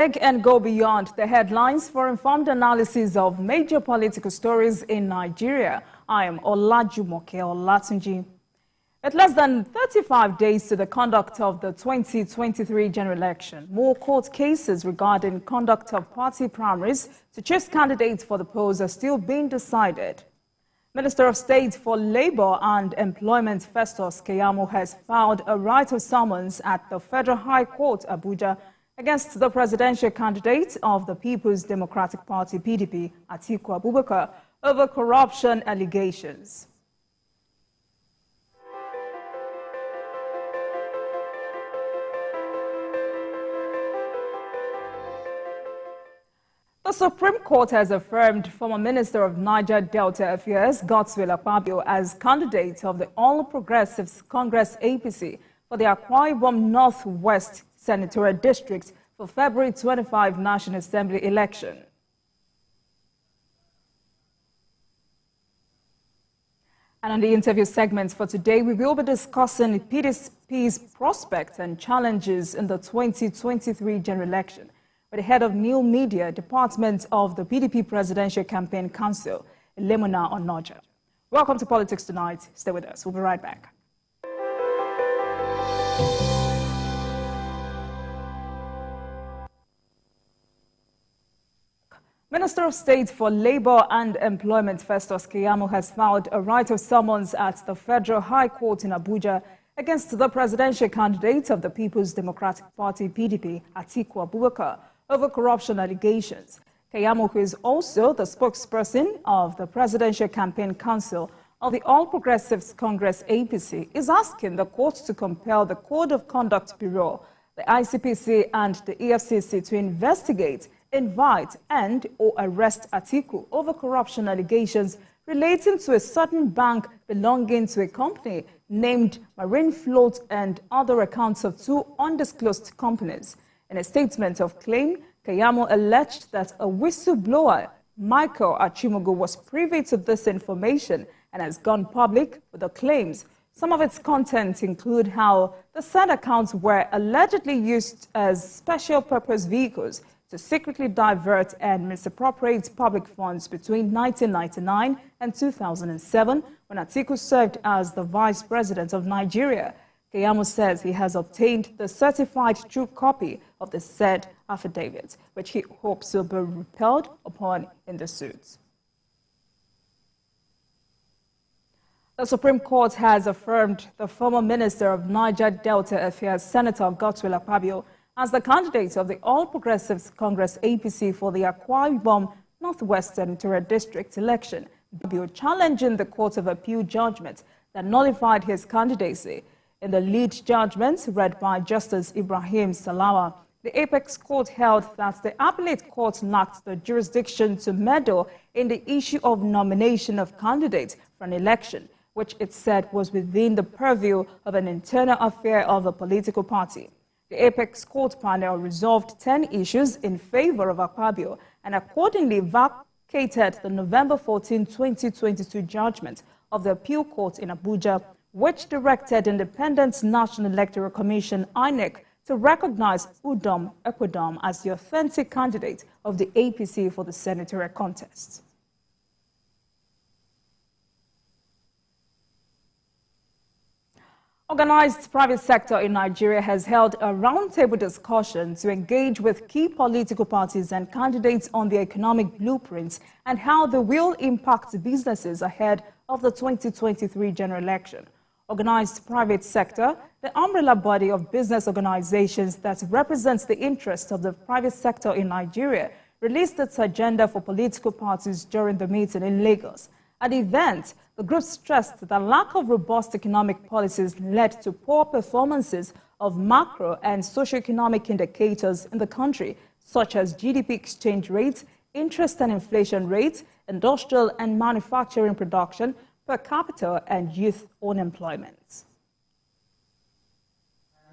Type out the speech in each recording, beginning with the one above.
And go beyond the headlines for informed analysis of major political stories in Nigeria. I am Olajumoke Olatunji. At less than 35 days to the conduct of the 2023 general election, more court cases regarding conduct of party primaries to choose candidates for the polls are still being decided. Minister of State for Labour and Employment Festus Keyamo has filed a right of summons at the Federal High Court, Abuja, against the presidential candidate of the People's Democratic Party, PDP, Atiku Abubakar, over corruption allegations. The Supreme Court has affirmed former Minister of Niger Delta Affairs, Godswill Akpabio, as candidate of the All Progressives Congress APC for the Akwa Ibom Northwest Senatorial District for February 25 National Assembly election. And on the interview segments for today, we will be discussing PDP's prospects and challenges in the 2023 general election with the head of New Media Department of the PDP Presidential Campaign Council, Lemona Onoja. Welcome to Politics Tonight. Stay with us. We'll be right back. Minister of State for Labour and Employment Festus Keyamo has filed a right of summons at the Federal High Court in Abuja against the presidential candidate of the People's Democratic Party, PDP, Atiku Abubakar, over corruption allegations. Keyamo, who is also the spokesperson of the Presidential Campaign Council of the All Progressives Congress APC, is asking the court to compel the Code of Conduct Bureau, the ICPC and the EFCC to investigate, invite and/or arrest Atiku over corruption allegations relating to a certain bank belonging to a company named Marine Float and other accounts of two undisclosed companies. In a statement of claim, Keyamo alleged that a whistleblower, Michael Achimogo, was privy to this information and has gone public with the claims. Some of its contents include how the said accounts were allegedly used as special purpose vehicles to secretly divert and misappropriate public funds between 1999 and 2007, when Atiku served as the Vice President of Nigeria. Keyamo says he has obtained the certified true copy of the said affidavit, which he hopes will be repelled upon in the suit. The Supreme Court has affirmed the former Minister of Niger Delta Affairs, Senator Godswill Akpabio, as the candidate of the All Progressives Congress APC for the Akwa Ibom Northwest Senatorial District election, challenging the Court of Appeal judgment that nullified his candidacy. In the lead judgment read by Justice Ibrahim Salawa, the Apex Court held that the appellate court lacked the jurisdiction to meddle in the issue of nomination of candidates for an election, which it said was within the purview of an internal affair of a political party. The Apex Court panel resolved 10 issues in favor of Akpabio and accordingly vacated the November 14, 2022 judgment of the Appeal Court in Abuja, which directed Independent National Electoral Commission, INEC, to recognize Udom Ekwedom as the authentic candidate of the APC for the senatorial contest. Organized private sector in Nigeria has held a roundtable discussion to engage with key political parties and candidates on their economic blueprints and how they will impact businesses ahead of the 2023 general election. Organized private sector, the umbrella body of business organizations that represents the interests of the private sector in Nigeria, released its agenda for political parties during the meeting in Lagos. At the event, the group stressed that lack of robust economic policies led to poor performances of macro and socioeconomic indicators in the country, such as GDP exchange rates, interest and inflation rates, industrial and manufacturing production, per capita, and youth unemployment.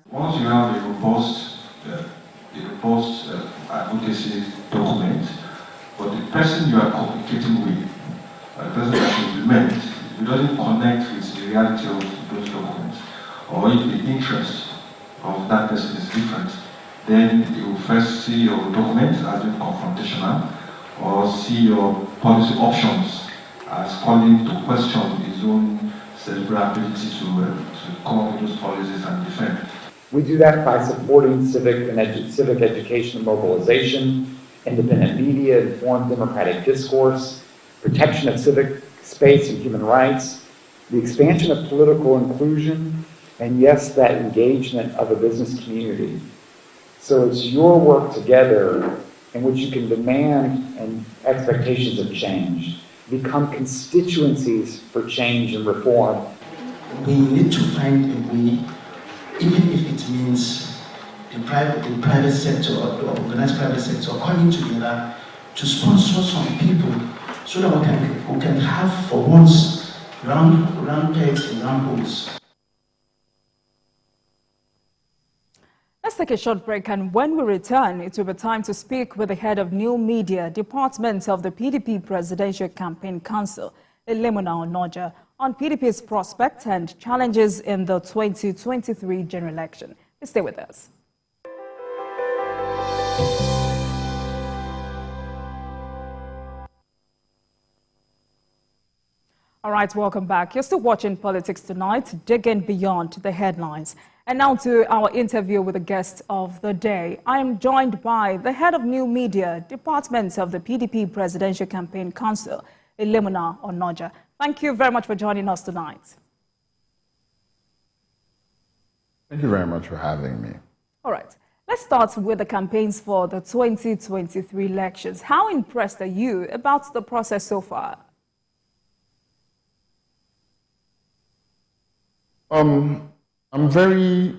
Once you have a robust advocacy document, but the person you are communicating with, the person that you implement, if it doesn't connect with the reality of those documents, or if the interest of that person is different, then you will first see your document as being confrontational, or see your policy options as calling to question his own cerebral ability to come up with those policies and defend. We do that by supporting civic education and mobilization, independent media, informed democratic discourse, protection of civic space and human rights, the expansion of political inclusion, and yes, that engagement of a business community. So it's your work together in which you can demand and expectations of change, become constituencies for change and reform. We need to find a way, even if it means the private sector or the organized private sector coming together to sponsor some people so that we can have for once round pegs and round holes. Let's take a short break, and when we return, it will be time to speak with the head of New Media Department of the PDP Presidential Campaign Council, Lemona Onoja, on PDP's prospects and challenges in the 2023 general election. Please stay with us. All right, welcome back. You're still watching Politics Tonight, digging beyond the headlines. And now to our interview with the guest of the day. I am joined by the head of New Media Department of the PDP Presidential Campaign Council, Lemona Onoja. Thank you very much for joining us tonight. Thank you very much for having me. All right, let's start with the campaigns for the 2023 elections. How impressed are you about the process so far? I'm very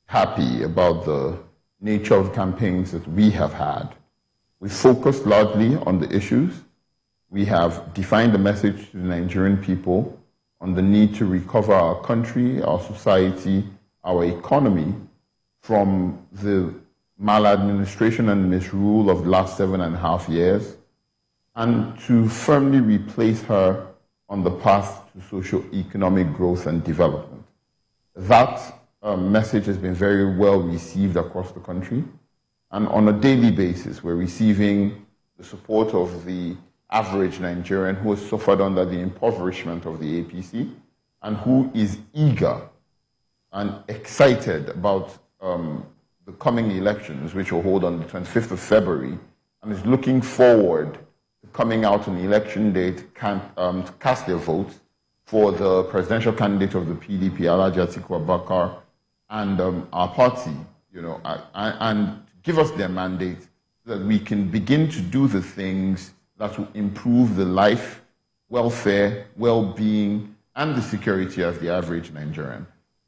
happy about the nature of campaigns that we have had. We focused largely on the issues. We have defined the message to the Nigerian people on the need to recover our country, our society, our economy from the maladministration and misrule of the last 7.5 years, and to firmly replace her on the path to socio-economic growth and development. That message has been very well received across the country, and on a daily basis we're receiving the support of the average Nigerian who has suffered under the impoverishment of the APC and who is eager and excited about the coming elections, which will hold on the 25th of February, and is looking forward to coming out on the election date to cast their votes for the presidential candidate of the PDP, Atiku Abubakar, and our party, and give us their mandate so that we can begin to do the things that will improve the life, welfare, well-being, and the security of the average Nigerian.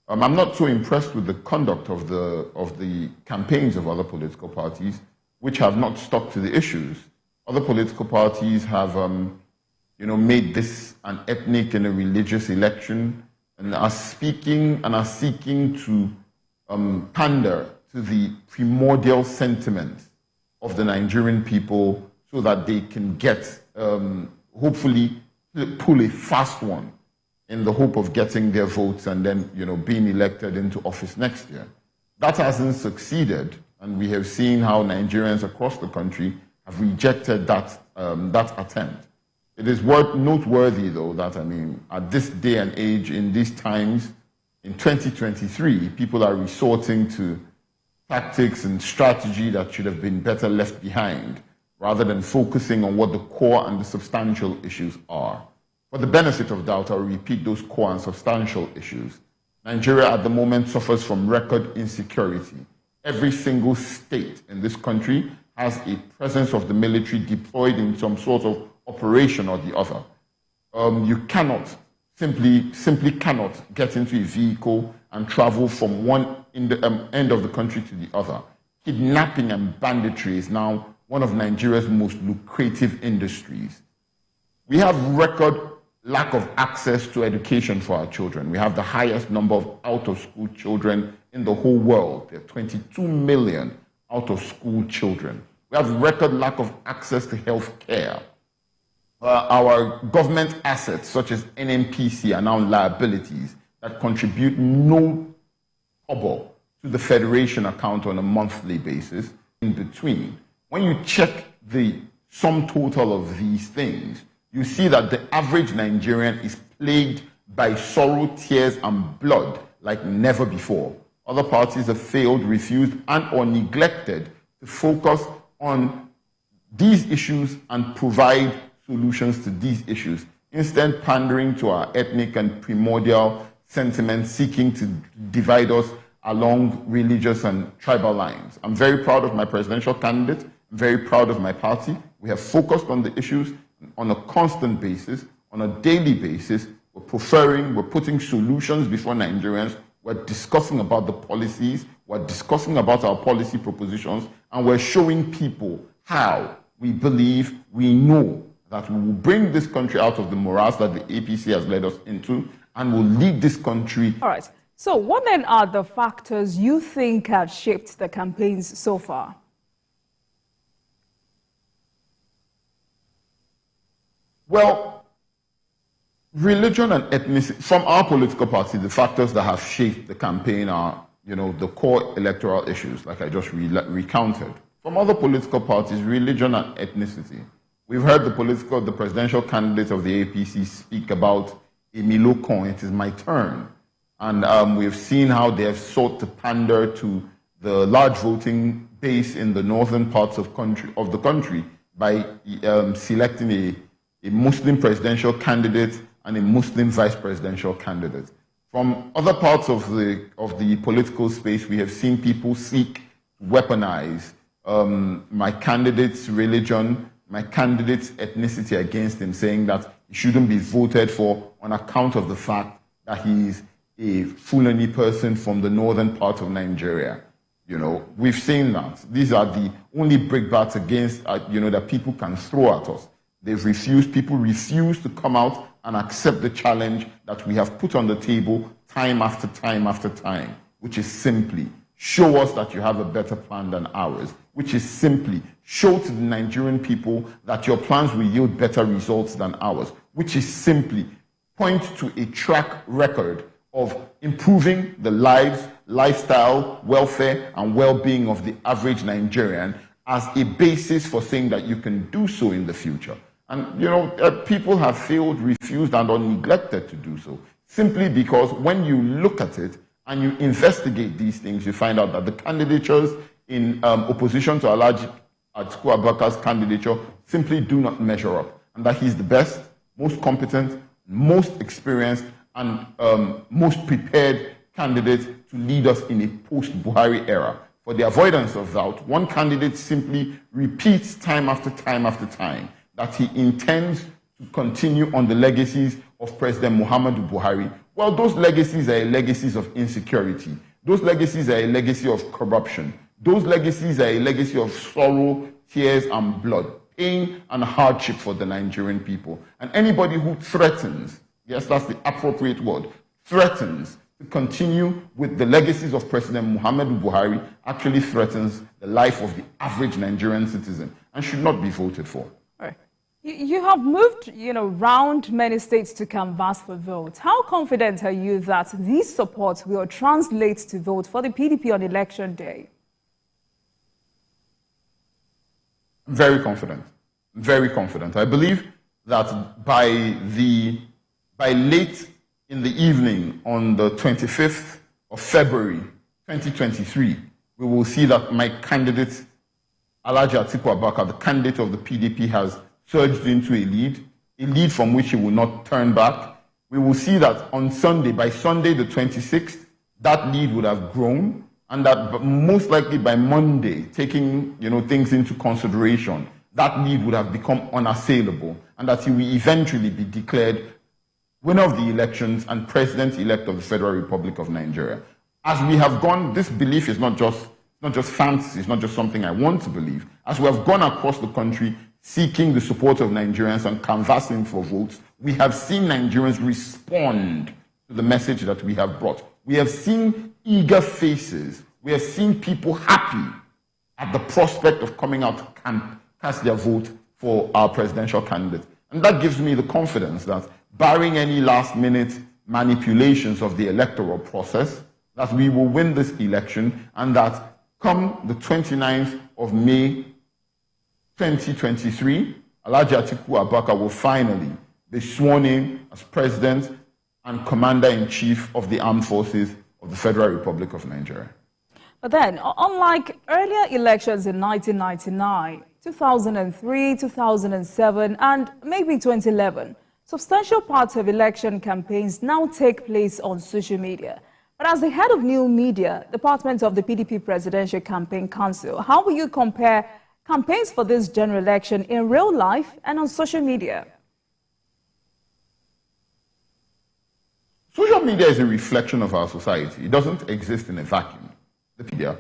I'm not so impressed with the conduct of the campaigns of other political parties, which have not stuck to the issues. Other political parties have made this an ethnic and a religious election, and are seeking to pander to the primordial sentiment of the Nigerian people so that they can get, hopefully, pull a fast one in the hope of getting their votes and then, being elected into office next year. That hasn't succeeded, and we have seen how Nigerians across the country have rejected that attempt. It is noteworthy, though, that, at this day and age, in these times, in 2023, people are resorting to tactics and strategy that should have been better left behind, rather than focusing on what the core and the substantial issues are. For the benefit of doubt, I'll repeat those core and substantial issues. Nigeria at the moment suffers from record insecurity. Every single state in this country has a presence of the military deployed in some sort of operation or the other. You cannot, simply cannot get into a vehicle and travel from one end of the country to the other. Kidnapping and banditry is now one of Nigeria's most lucrative industries. We have record lack of access to education for our children. We have the highest number of out-of-school children in the whole world. There are 22 million out-of-school children. We have record lack of access to health care. Our government assets, such as NNPC, are now liabilities that contribute no kobo to the Federation account on a monthly basis in between. When you check the sum total of these things, you see that the average Nigerian is plagued by sorrow, tears, and blood like never before. Other parties have failed, refused, and or neglected to focus on these issues and provide solutions to these issues, instead pandering to our ethnic and primordial sentiments, seeking to divide us along religious and tribal lines. I'm very proud of my presidential candidate. I'm very proud of my party. We have focused on the issues on a constant basis, on a daily basis. We're putting solutions before Nigerians. We're discussing about the policies. We're discussing about our policy propositions. And we're showing people how we believe, we know that we will bring this country out of the morass that the APC has led us into and will lead this country. All right. So what then are the factors you think have shaped the campaigns so far? Well, religion and ethnicity, from our political party, the factors that have shaped the campaign are, the core electoral issues, like I just recounted. From other political parties, religion and ethnicity. We've heard the presidential candidate of the APC speak about Emilokon, it is my turn. And we've seen how they have sought to pander to the large voting base in the northern parts of the country by selecting a Muslim presidential candidate and a Muslim vice presidential candidate. From other parts of the political space, we have seen people seek to weaponize my candidate's religion, my candidate's ethnicity against him, saying that he shouldn't be voted for on account of the fact that he is a Fulani person from the northern part of Nigeria. We've seen that. These are the only brickbats against, that people can throw at us. People refuse to come out and accept the challenge that we have put on the table time after time after time, which is simply show us that you have a better plan than ours, which is simply show to the Nigerian people that your plans will yield better results than ours, which is simply point to a track record of improving the lives, lifestyle, welfare, and well-being of the average Nigerian as a basis for saying that you can do so in the future. And, people have failed, refused, and or neglected to do so, simply because when you look at it and you investigate these things, you find out that the candidatures in opposition to Atiku Abubakar's candidature simply do not measure up, and that he's the best, most competent, most experienced, and most prepared candidate to lead us in a post-Buhari era. For the avoidance of doubt, one candidate simply repeats time after time after time that he intends to continue on the legacies of President Muhammadu Buhari. Well, those legacies are legacies of insecurity. Those legacies are a legacy of corruption. Those legacies are a legacy of sorrow, tears, and blood, pain and hardship for the Nigerian people. And anybody who threatens, yes, that's the appropriate word, threatens to continue with the legacies of President Muhammadu Buhari actually threatens the life of the average Nigerian citizen and should not be voted for. You have moved, round many states to canvass for votes. How confident are you that these supports will translate to vote for the PDP on election day? Very confident. Very confident. I believe that by late in the evening on the 25th of February 2023, we will see that my candidate, Alhaji Atiku Abubakar, the candidate of the PDP, has surged into a lead from which he will not turn back. We will see that on Sunday, by Sunday the 26th, that lead would have grown, and that most likely by Monday, taking things into consideration, that lead would have become unassailable, and that he will eventually be declared winner of the elections and president-elect of the Federal Republic of Nigeria. As we have gone, this belief is not just fantasy, it's not just something I want to believe. As we have gone across the country, seeking the support of Nigerians and canvassing for votes, we have seen Nigerians respond to the message that we have brought. We have seen eager faces. We have seen people happy at the prospect of coming out to cast their vote for our presidential candidate. And that gives me the confidence that, barring any last-minute manipulations of the electoral process, that we will win this election and that come the 29th of May 2023, Alhaji Atiku Abubakar will finally be sworn in as President and Commander-in-Chief of the Armed Forces of the Federal Republic of Nigeria. But then, unlike earlier elections in 1999, 2003, 2007, and maybe 2011, substantial parts of election campaigns now take place on social media. But as the head of new media department of the PDP Presidential Campaign Council, how will you compare campaigns for this general election in real life and on social media? Social media is a reflection of our society. It doesn't exist in a vacuum. The media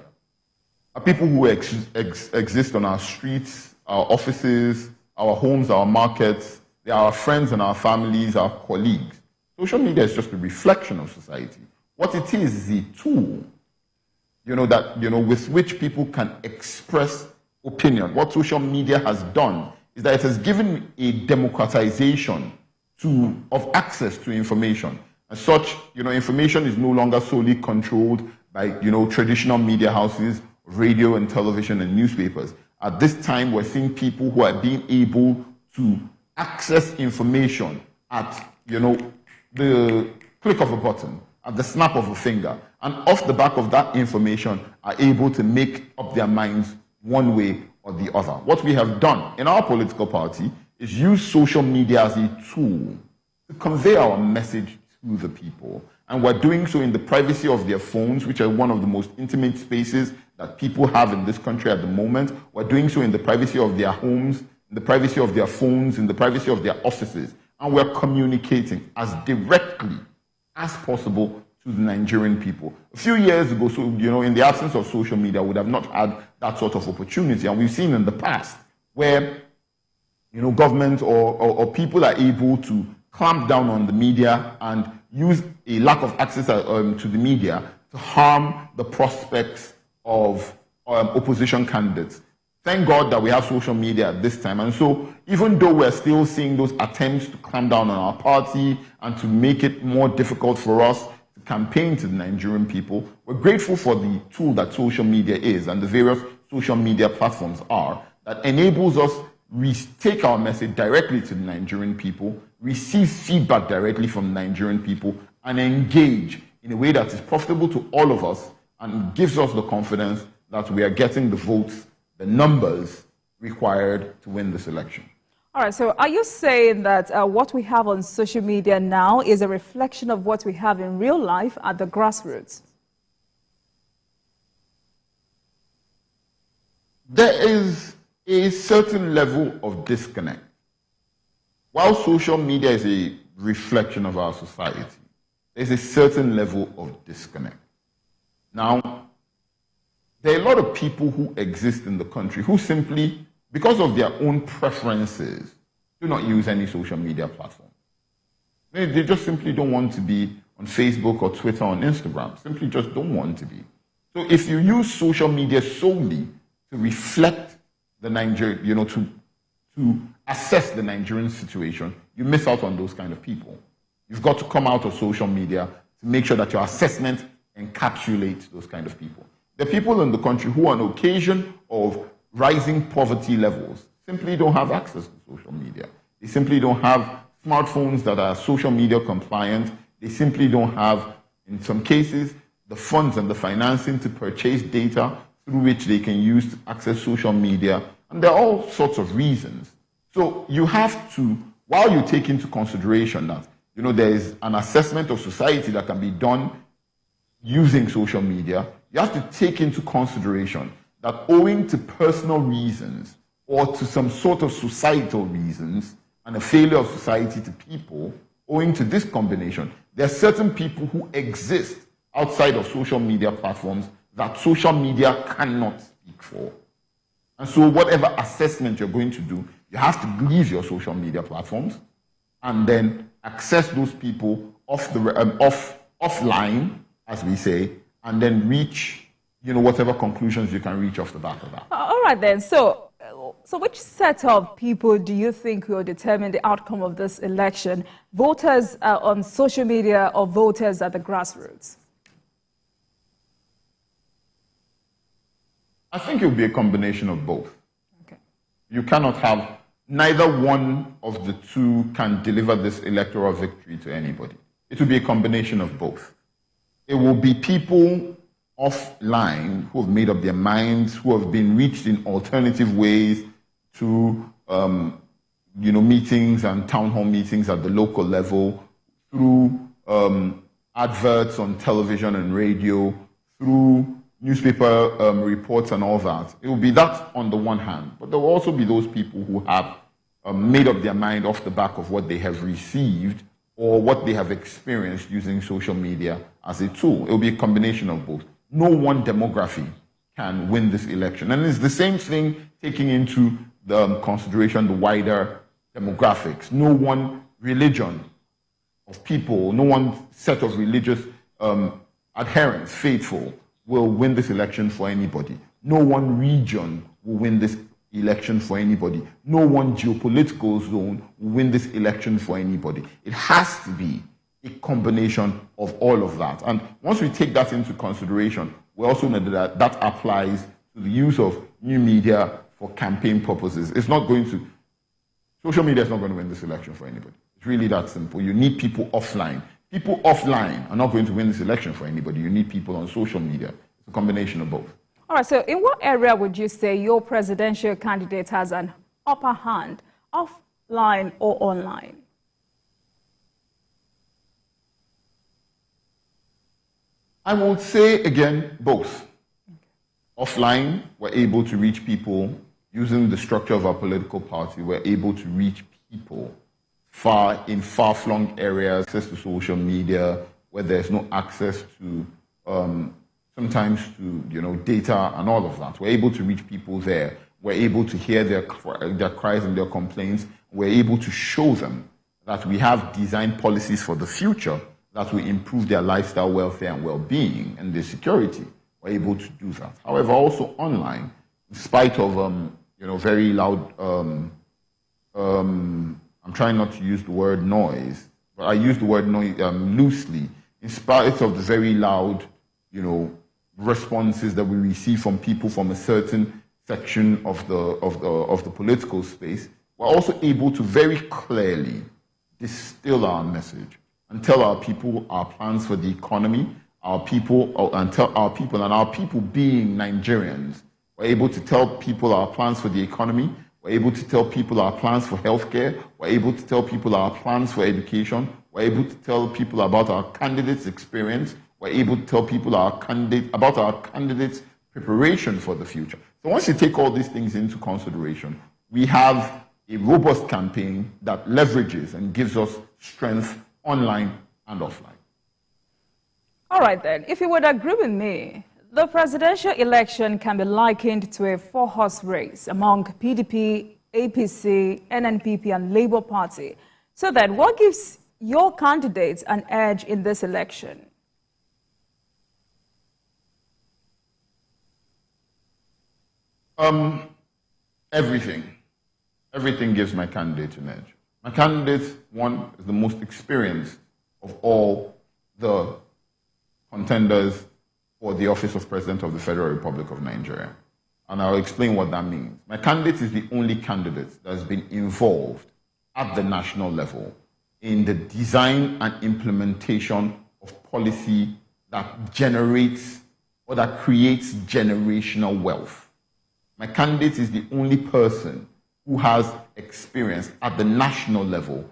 are people who exist on our streets, our offices, our homes, our markets. They are our friends and our families, our colleagues. Social media is just a reflection of society. What it is a tool, with which people can express opinion. What social media has done is that it has given a democratization of access to information. As such, information is no longer solely controlled by, traditional media houses, radio and television and newspapers. At this time, we're seeing people who are being able to access information at, the click of a button, at the snap of a finger, and off the back of that information are able to make up their minds one way or the other. What we have done in our political party is use social media as a tool to convey our message to the people. And we're doing so in the privacy of their phones, which are one of the most intimate spaces that people have in this country at the moment. We're doing so in the privacy of their homes, in the privacy of their phones, in the privacy of their offices. And we're communicating as directly as possible to the Nigerian people. A few years ago, in the absence of social media, we would have not had that sort of opportunity. And we've seen in the past where, government or people are able to clamp down on the media and use a lack of access to the media to harm the prospects of opposition candidates. Thank God that we have social media at this time. And so even though we're still seeing those attempts to clamp down on our party and to make it more difficult for us to campaign to the Nigerian people, we're grateful for the tool that social media is and the various social media platforms are that enables us take our message directly to the Nigerian people, receive feedback directly from the Nigerian people, and engage in a way that is profitable to all of us and gives us the confidence that we are getting the votes, the numbers required to win this election. All right, so are you saying that what we have on social media now is a reflection of what we have in real life at the grassroots? There is a certain level of disconnect. While social media is a reflection of our society, there's a certain level of disconnect. Now, there are a lot of people who exist in the country who simply, because of their own preferences, do not use any social media platform. They just simply don't want to be on Facebook or Twitter or on Instagram, simply just don't want to be. So if you use social media solely to reflect the Nigerian, to assess the Nigerian situation, you miss out on those kind of people. You've got to come out of social media to make sure that your assessment encapsulates those kind of people. There are people in the country who, on occasion of rising poverty levels, simply don't have access to social media. They simply don't have smartphones that are social media compliant. They simply don't have, in some cases, the funds and the financing to purchase data through which they can use to access social media. And there are all sorts of reasons. So you have to, while you take into consideration that, there is an assessment of society that can be done using social media, you have to take into consideration that owing to personal reasons or to some sort of societal reasons and a failure of society to people, owing to this combination, there are certain people who exist outside of social media platforms that social media cannot speak for. And so whatever assessment you're going to do, you have to leave your social media platforms and then access those people offline, as we say, and then reach, whatever conclusions you can reach off the back of that. All right then. So which set of people do you think will determine the outcome of this election? Voters on social media or voters at the grassroots? I think it will be a combination of both. Okay. You cannot have, neither one of the two can deliver this electoral victory to anybody. It will be a combination of both. It will be people offline who have made up their minds, who have been reached in alternative ways through meetings and town hall meetings at the local level, through adverts on television and radio, through newspaper reports and all that. It will be that on the one hand, but there will also be those people who have made up their mind off the back of what they have received or what they have experienced using social media as a tool. It will be a combination of both. No one demography can win this election. And it's the same thing taking into the consideration the wider demographics. No one religion of people, no one set of religious adherents, faithful, will win this election for anybody. No one region will win this election for anybody. No one geopolitical zone will win this election for anybody. It has to be a combination of all of that. And once we take that into consideration, we also know that that applies to the use of new media for campaign purposes. It's not going to, social media is not going to win this election for anybody. It's really that simple. You need people offline. People offline are not going to win this election for anybody. You need people on social media. It's a combination of both. All right, so in what area would you say your presidential candidate has an upper hand, offline or online? I would say, again, both. Offline, we're able to reach people using the structure of our political party. We're able to reach people in far-flung areas, access to social media, where there's no access to, sometimes to, data and all of that. We're able to reach people there. We're able to hear their cries and their complaints. We're able to show them that we have designed policies for the future that will improve their lifestyle, welfare, and well-being, and their security. We're able to do that. However, also online, in spite of very loud, I'm trying not to use the word noise, but I use the word noise loosely. In spite of the very loud, responses that we receive from people from a certain section of the political space, we're also able to very clearly distill our message and tell our people our plans for the economy, our people being Nigerians. We're able to tell people our plans for the economy. We're able to tell people our plans for healthcare. We're able to tell people our plans for education. We're able to tell people about our candidates' experience. We're able to tell people about our candidates' preparation for the future. So once you take all these things into consideration, we have a robust campaign that leverages and gives us strength online and offline. All right then, if you would agree with me, the presidential election can be likened to a four-horse race among PDP, APC, NNPP, and Labour Party. So then, what gives your candidates an edge in this election? Everything. Everything gives my candidate an edge. My candidate, one, is the most experienced of all the contenders for the office of President of the Federal Republic of Nigeria. And I'll explain what that means. My candidate is the only candidate that has been involved at the national level in the design and implementation of policy that generates or that creates generational wealth. My candidate is the only person who has experience at the national level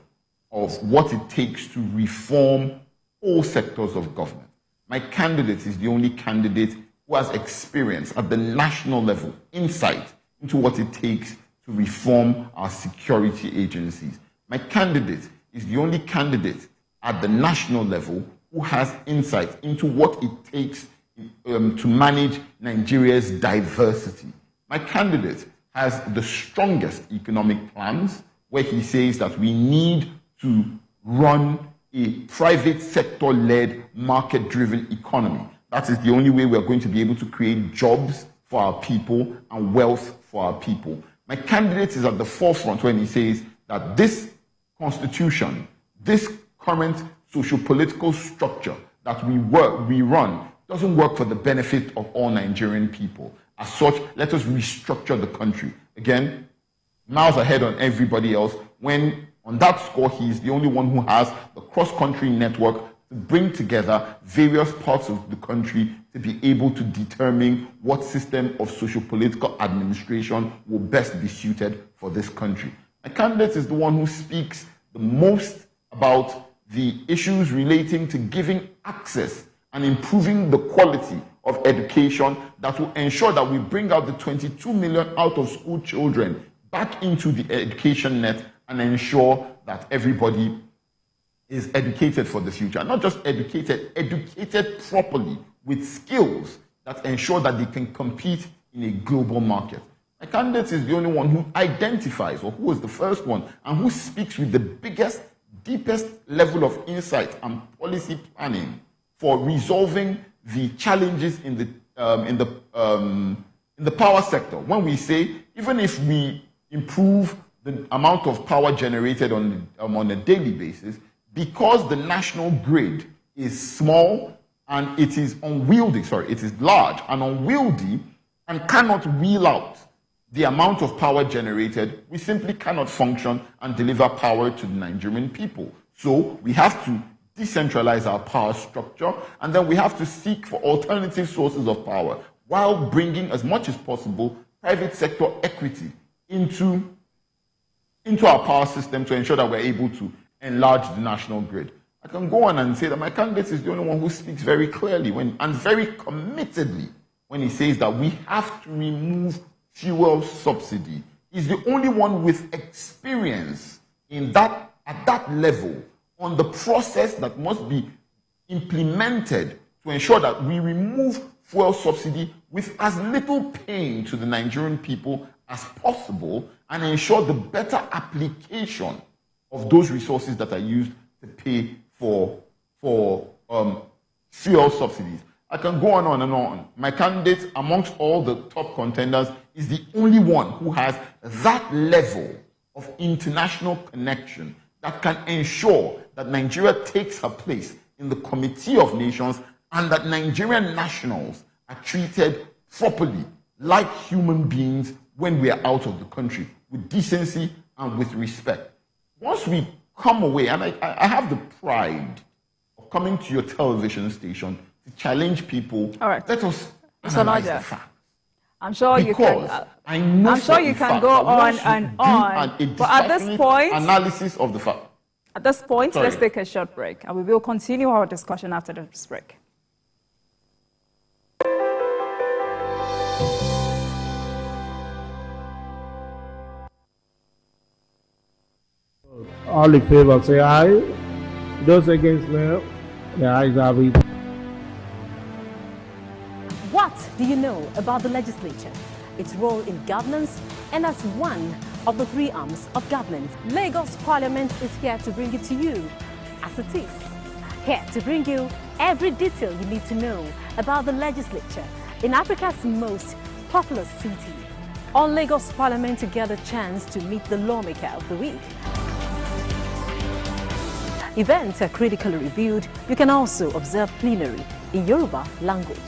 of what it takes to reform all sectors of government. My candidate is the only candidate who has experience at the national level, insight into what it takes to reform our security agencies. My candidate is the only candidate at the national level who has insight into what it takes to manage Nigeria's diversity. My candidate has the strongest economic plans, where he says that we need to run a private sector-led, market-driven economy. That is the only way we are going to be able to create jobs for our people and wealth for our people. My candidate is at the forefront when he says that this constitution, this current socio-political structure that we run, doesn't work for the benefit of all Nigerian people. as such, let us restructure the country. Again, miles ahead on everybody else, when on that score, he is the only one who has the cross-country network to bring together various parts of the country to be able to determine what system of socio-political administration will best be suited for this country. My candidate is the one who speaks the most about the issues relating to giving access and improving the quality of education that will ensure that we bring out the 22 million out-of-school children back into the education net and ensure that everybody is educated for the future. Not just educated, educated properly with skills that ensure that they can compete in a global market. My candidate is the only one who identifies, or who is the first one, and who speaks with the biggest, deepest level of insight and policy planning for resolving the challenges in the power sector. When we say, even if we improve the amount of power generated on a daily basis, because the national grid is small and it is unwieldy, it is large and unwieldy and cannot wheel out the amount of power generated, we simply cannot function and deliver power to the Nigerian people. So we have to decentralize our power structure, and then we have to seek for alternative sources of power while bringing as much as possible private sector equity into our power system to ensure that we're able to enlarge the national grid. I can go on and say that my candidate is the only one who speaks very clearly and very committedly when he says that we have to remove fuel subsidy. He's the only one with experience at that level on the process that must be implemented to ensure that we remove fuel subsidy with as little pain to the Nigerian people as possible and ensure the better application of those resources that are used to pay for fuel subsidies. I can go on and on. My candidate, amongst all the top contenders, is the only one who has that level of international connection that can ensure that Nigeria takes her place in the Committee of Nations and that Nigerian nationals are treated properly like human beings when we are out of the country, with decency and with respect. Once we come away, and I have the pride of coming to your television station to challenge people. All right. Let us analyze the facts. I'm sure you can. I'm sure you can go on and on. But at this point, analysis of the fact. At this point, let's take a short break, and we will continue our discussion after this break. All in favor say aye. Those against no, the ayes have it. What do you know about the legislature, its role in governance, and as one of the three arms of government? Lagos Parliament is here to bring it to you as it is. Here to bring you every detail you need to know about the legislature in Africa's most populous city. On Lagos Parliament, you get a chance to meet the lawmaker of the week. Events are critically reviewed. You can also observe plenary in Yoruba language.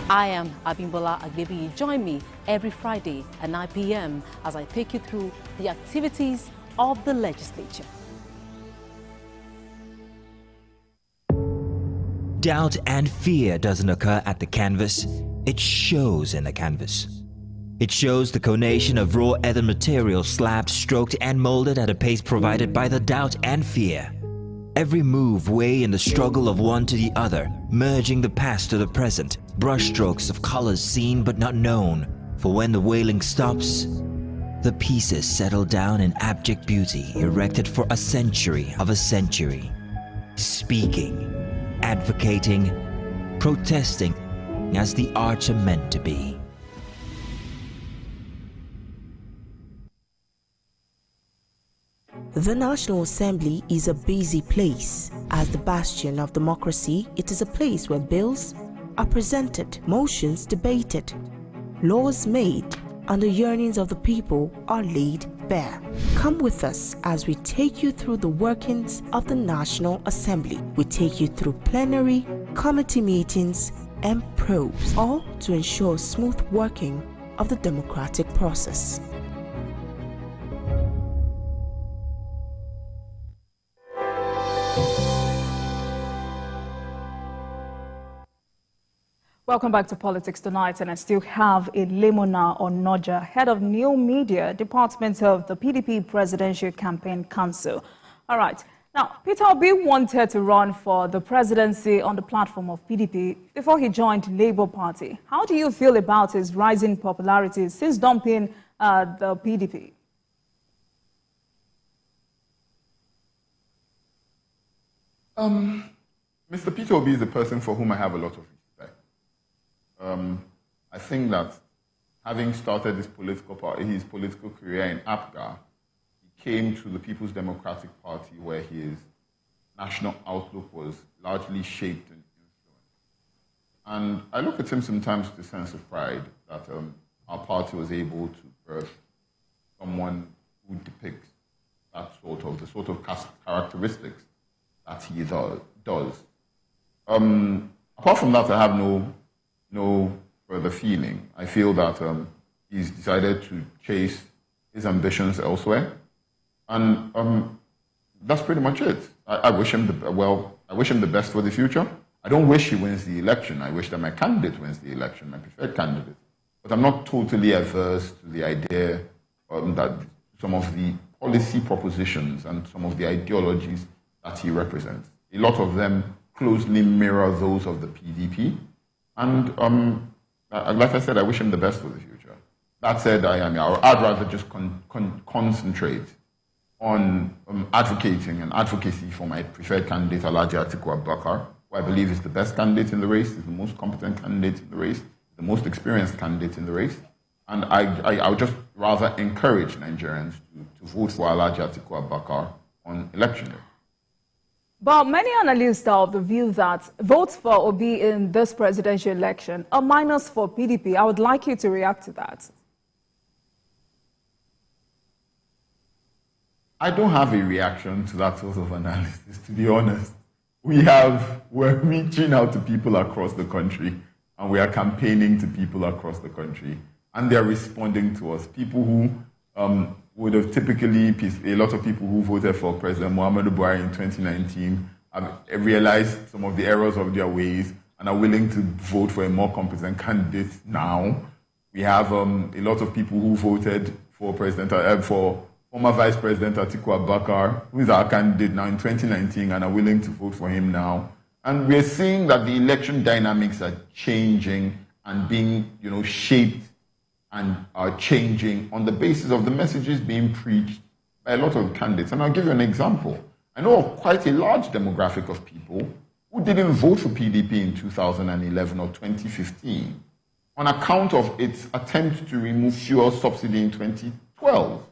I am Abimbola Agbebi. Join me every Friday at 9 p.m. as I take you through the activities of the legislature. Doubt and fear doesn't occur at the canvas, it shows in the canvas. It shows the conation of raw earthen material slabbed, stroked and molded at a pace provided by the doubt and fear. Every move way in the struggle of one to the other, merging the past to the present, brushstrokes of colors seen but not known. For when the wailing stops, the pieces settle down in abject beauty, erected for a century of a century. Speaking, advocating, protesting as the arts are meant to be. The National Assembly is a busy place. As the bastion of democracy, it is a place where bills are presented, motions debated, laws made, and the yearnings of the people are laid bare. Come with us as we take you through the workings of the National Assembly. We take you through plenary, committee meetings, and probes, all to ensure smooth working of the democratic process. Welcome back to Politics Tonight, and I still have Ilemona Onoja, head of New Media Department of the PDP Presidential Campaign Council. All right. Now, Peter Obi wanted to run for the presidency on the platform of PDP before he joined Labour Party. How do you feel about his rising popularity since dumping the PDP? Mr. Peter Obi is a person for whom I have a lot of respect. I think that having started his political career in APGA, he came to the People's Democratic Party where his national outlook was largely shaped and influenced. And I look at him sometimes with a sense of pride that our party was able to birth someone who depicts the sort of characteristics that he does. Apart from that, I have no further feeling. I feel that he's decided to chase his ambitions elsewhere, and that's pretty much it. I wish him the best for the future. I don't wish he wins the election. I wish that my candidate wins the election, my preferred candidate. But I'm not totally averse to the idea that some of the policy propositions and some of the ideologies that he represents, a lot of them closely mirror those of the PDP. And like I said, I wish him the best for the future. That said, I'd rather just concentrate on advocacy for my preferred candidate, Alhaji Atiku Abubakar, who I believe is the best candidate in the race, is the most competent candidate in the race, the most experienced candidate in the race. And I would just rather encourage Nigerians to vote for Alhaji Atiku Abubakar on election day. But many analysts are of the view that votes for Obi in this presidential election are minus for PDP. I would like you to react to that. I don't have a reaction to that sort of analysis, to be honest. We're reaching out to people across the country, and we are campaigning to people across the country, and they're responding to us. People who would have typically, a lot of people who voted for President Muhammadu Buhari in 2019 have realized some of the errors of their ways and are willing to vote for a more competent candidate now. We have a lot of people who voted for former Vice President Atiku Abubakar, who is our candidate now in 2019, and are willing to vote for him now. And we're seeing that the election dynamics are changing and being, shaped and are changing on the basis of the messages being preached by a lot of candidates. And I'll give you an example. I know of quite a large demographic of people who didn't vote for PDP in 2011 or 2015 on account of its attempt to remove fuel subsidy in 2012.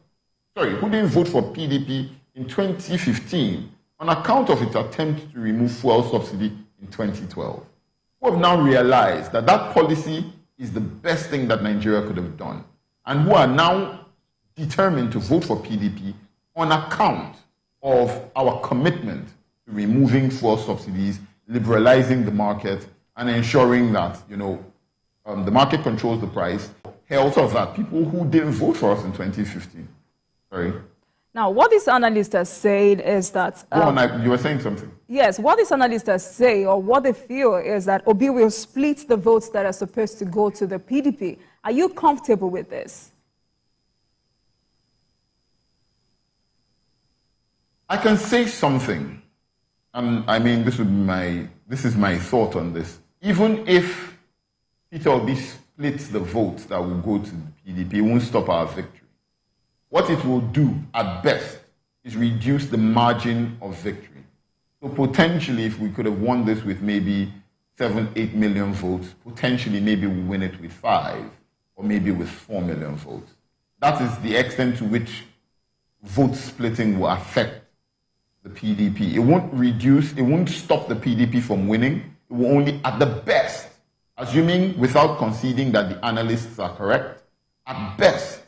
Who didn't vote for PDP in 2015 on account of its attempt to remove fuel subsidy in 2012. Who have now realized that that policy is the best thing that Nigeria could have done, and who are now determined to vote for PDP on account of our commitment to removing fuel subsidies, liberalizing the market, and ensuring that the market controls the price. Health of that, people who didn't vote for us in 2015. Sorry. Now, what this analyst has said is that... Go on, you were saying something. Yes, what this analyst has said, or what they feel, is that Obi will split the votes that are supposed to go to the PDP. Are you comfortable with this? I can say something. This is my thought on this. Even if Peter Obi splits the votes that will go to the PDP, it won't stop our victory. What it will do, at best, is reduce the margin of victory. So potentially, if we could have won this with maybe 7-8 million votes, potentially maybe we win it with 5, or maybe with 4 million votes. That is the extent to which vote splitting will affect the PDP. It won't stop the PDP from winning. It will only, at the best, assuming without conceding that the analysts are correct, at best,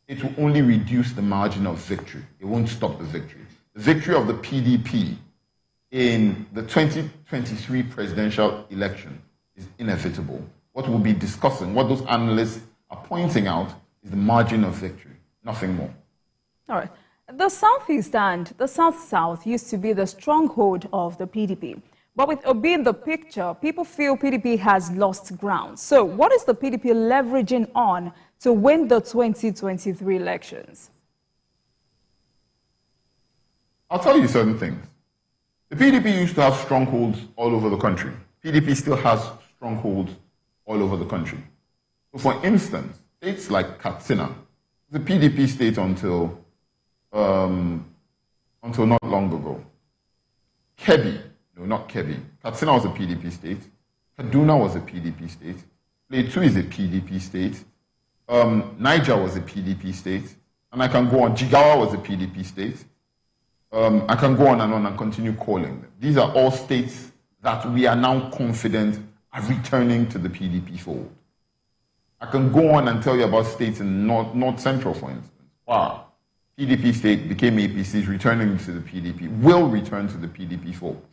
it will only reduce the margin of victory. It won't stop the victory. The victory of the PDP in the 2023 presidential election is inevitable. What we'll be discussing, what those analysts are pointing out, is the margin of victory, nothing more. All right. The Southeast and the South-South used to be the stronghold of the PDP. But with Obi in the picture, people feel PDP has lost ground. So what is the PDP leveraging on to win the 2023 elections? I'll tell you certain things. The PDP used to have strongholds all over the country. PDP still has strongholds all over the country. So for instance, states like Katsina, the PDP state until not long ago. Kebbi, no, not Kebbi. Katsina was a PDP state. Kaduna was a PDP state. Plateau is a PDP state. Niger was a PDP state. And I can go on. Jigawa was a PDP state. I can go on and continue calling them. These are all states that we are now confident are returning to the PDP fold. I can go on and tell you about states in North Central, for instance. Wow. PDP state became APCs, returning to the PDP, will return to the PDP fold.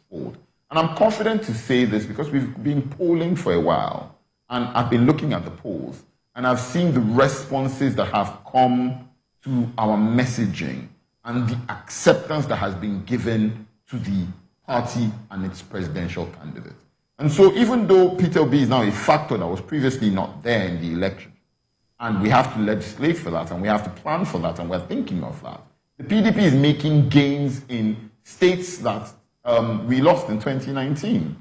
And I'm confident to say this because we've been polling for a while, and I've been looking at the polls, and I've seen the responses that have come to our messaging and the acceptance that has been given to the party and its presidential candidate. And so even though Peter Obi is now a factor that was previously not there in the election, and we have to legislate for that, and we have to plan for that, and we're thinking of that, the PDP is making gains in states that we lost in 2019.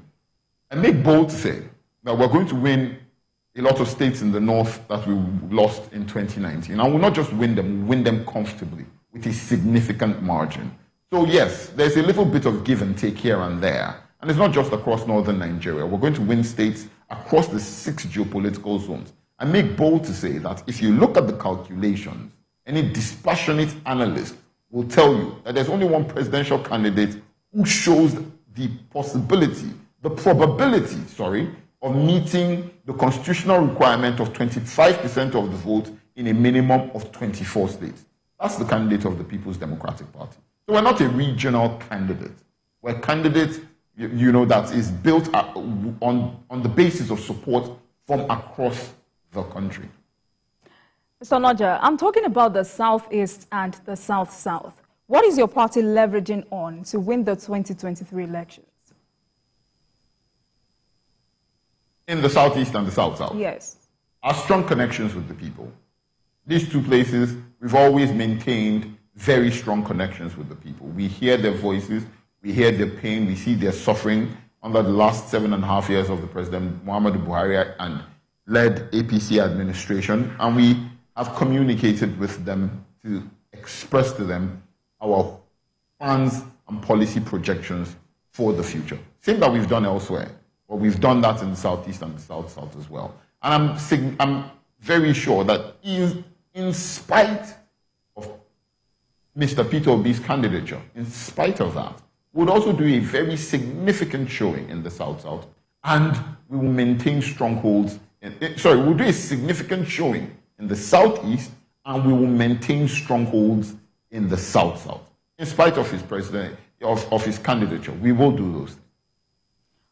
I make bold to say that we're going to win a lot of states in the north that we lost in 2019. And we'll not just win them, we'll win them comfortably with a significant margin. So yes, there's a little bit of give and take here and there. And it's not just across northern Nigeria. We're going to win states across the 6 geopolitical zones. I make bold to say that if you look at the calculations, any dispassionate analyst will tell you that there's only one presidential candidate who shows the possibility, the probability, of meeting the constitutional requirement of 25% of the vote in a minimum of 24 states. That's the candidate of the People's Democratic Party. So we're not a regional candidate. We're a candidate, that is built on the basis of support from across the country. Mr. Onoja, I'm talking about the Southeast and the South-South. What is your party leveraging on to win the 2023 elections? In the Southeast and the South-South? Yes. Our strong connections with the people. These two places, we've always maintained very strong connections with the people. We hear their voices, we hear their pain, we see their suffering under the last 7.5 years of the President Muhammadu Buhari and led APC administration, and we have communicated with them to express to them our plans and policy projections for the future. Same that we've done elsewhere, but we've done that in the Southeast and the South-South as well. And I'm very sure that in spite of Mr. Peter Obi's candidature, in spite of that, we'll also do a very significant showing in the South-South, and we will maintain strongholds. We'll do a significant showing in the Southeast, and we will maintain strongholds in the South-South. In spite of his of his candidature, we will do those things.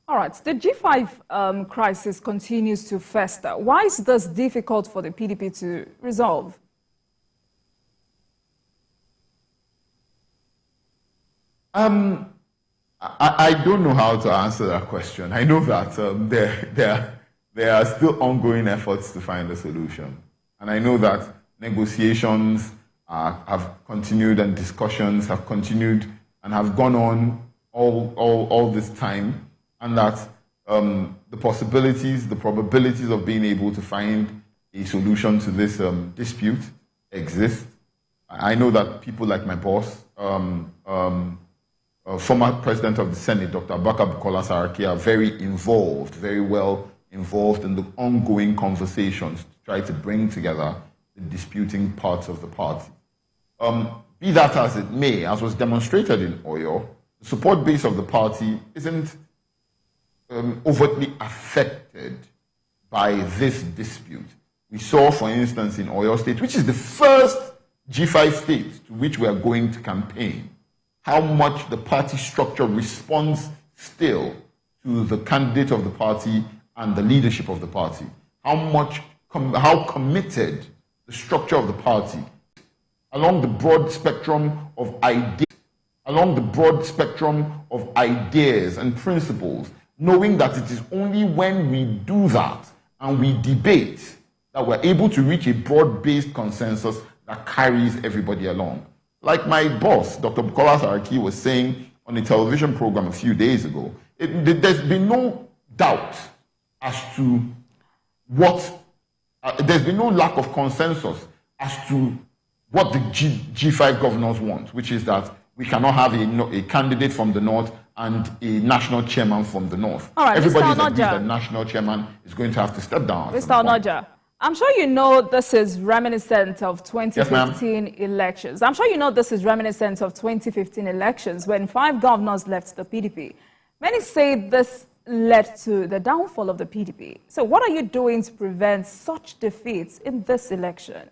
All right. The G5 crisis continues to fester. Why is this difficult for the PDP to resolve? I don't know how to answer that question. I know that there are still ongoing efforts to find a solution. And I know that negotiations have continued and discussions have continued and have gone on all this time, and that the possibilities, the probabilities of being able to find a solution to this dispute exist. I know that people like my boss, former President of the Senate, Dr. Abubakar Bukola Saraki, are very well involved in the ongoing conversations to try to bring together the disputing parts of the party. Be that as it may, as was demonstrated in Oyo, the support base of the party isn't overtly affected by this dispute. We saw, for instance, in Oyo State, which is the first G5 state to which we are going to campaign, how much the party structure responds still to the candidate of the party and the leadership of the party, how committed the structure of the party along the broad spectrum of ideas and principles, knowing that it is only when we do that and we debate that we're able to reach a broad-based consensus that carries everybody along. Like my boss, Dr. Bukola Saraki, was saying on a television program a few days ago, there's been no doubt as to there's been no lack of consensus as to what the G5 governors want, which is that we cannot have a candidate from the north and a national chairman from the north. All right, everybody agrees that the national chairman is going to have to step down. Mr. Onoja, I'm sure you know this is reminiscent of 2015 elections. I'm sure you know this is reminiscent of 2015 elections when 5 governors left the PDP. Many say this led to the downfall of the PDP. So what are you doing to prevent such defeats in this election?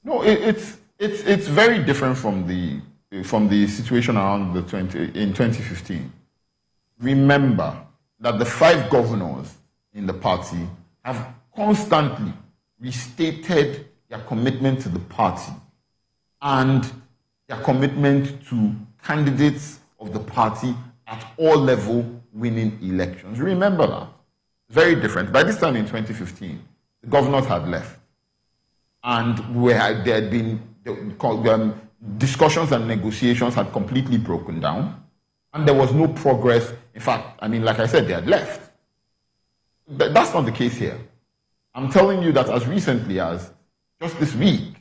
No, it's very different from the situation around in 2015. Remember that the 5 governors in the party have constantly restated their commitment to the party and their commitment to candidates of the party at all levels winning elections. Remember that. Very different. By this time in 2015, the governors had left. And there had been discussions and negotiations had completely broken down. And there was no progress. In fact, I mean, like I said, they had left. But that's not the case here. I'm telling you that as recently as just this week,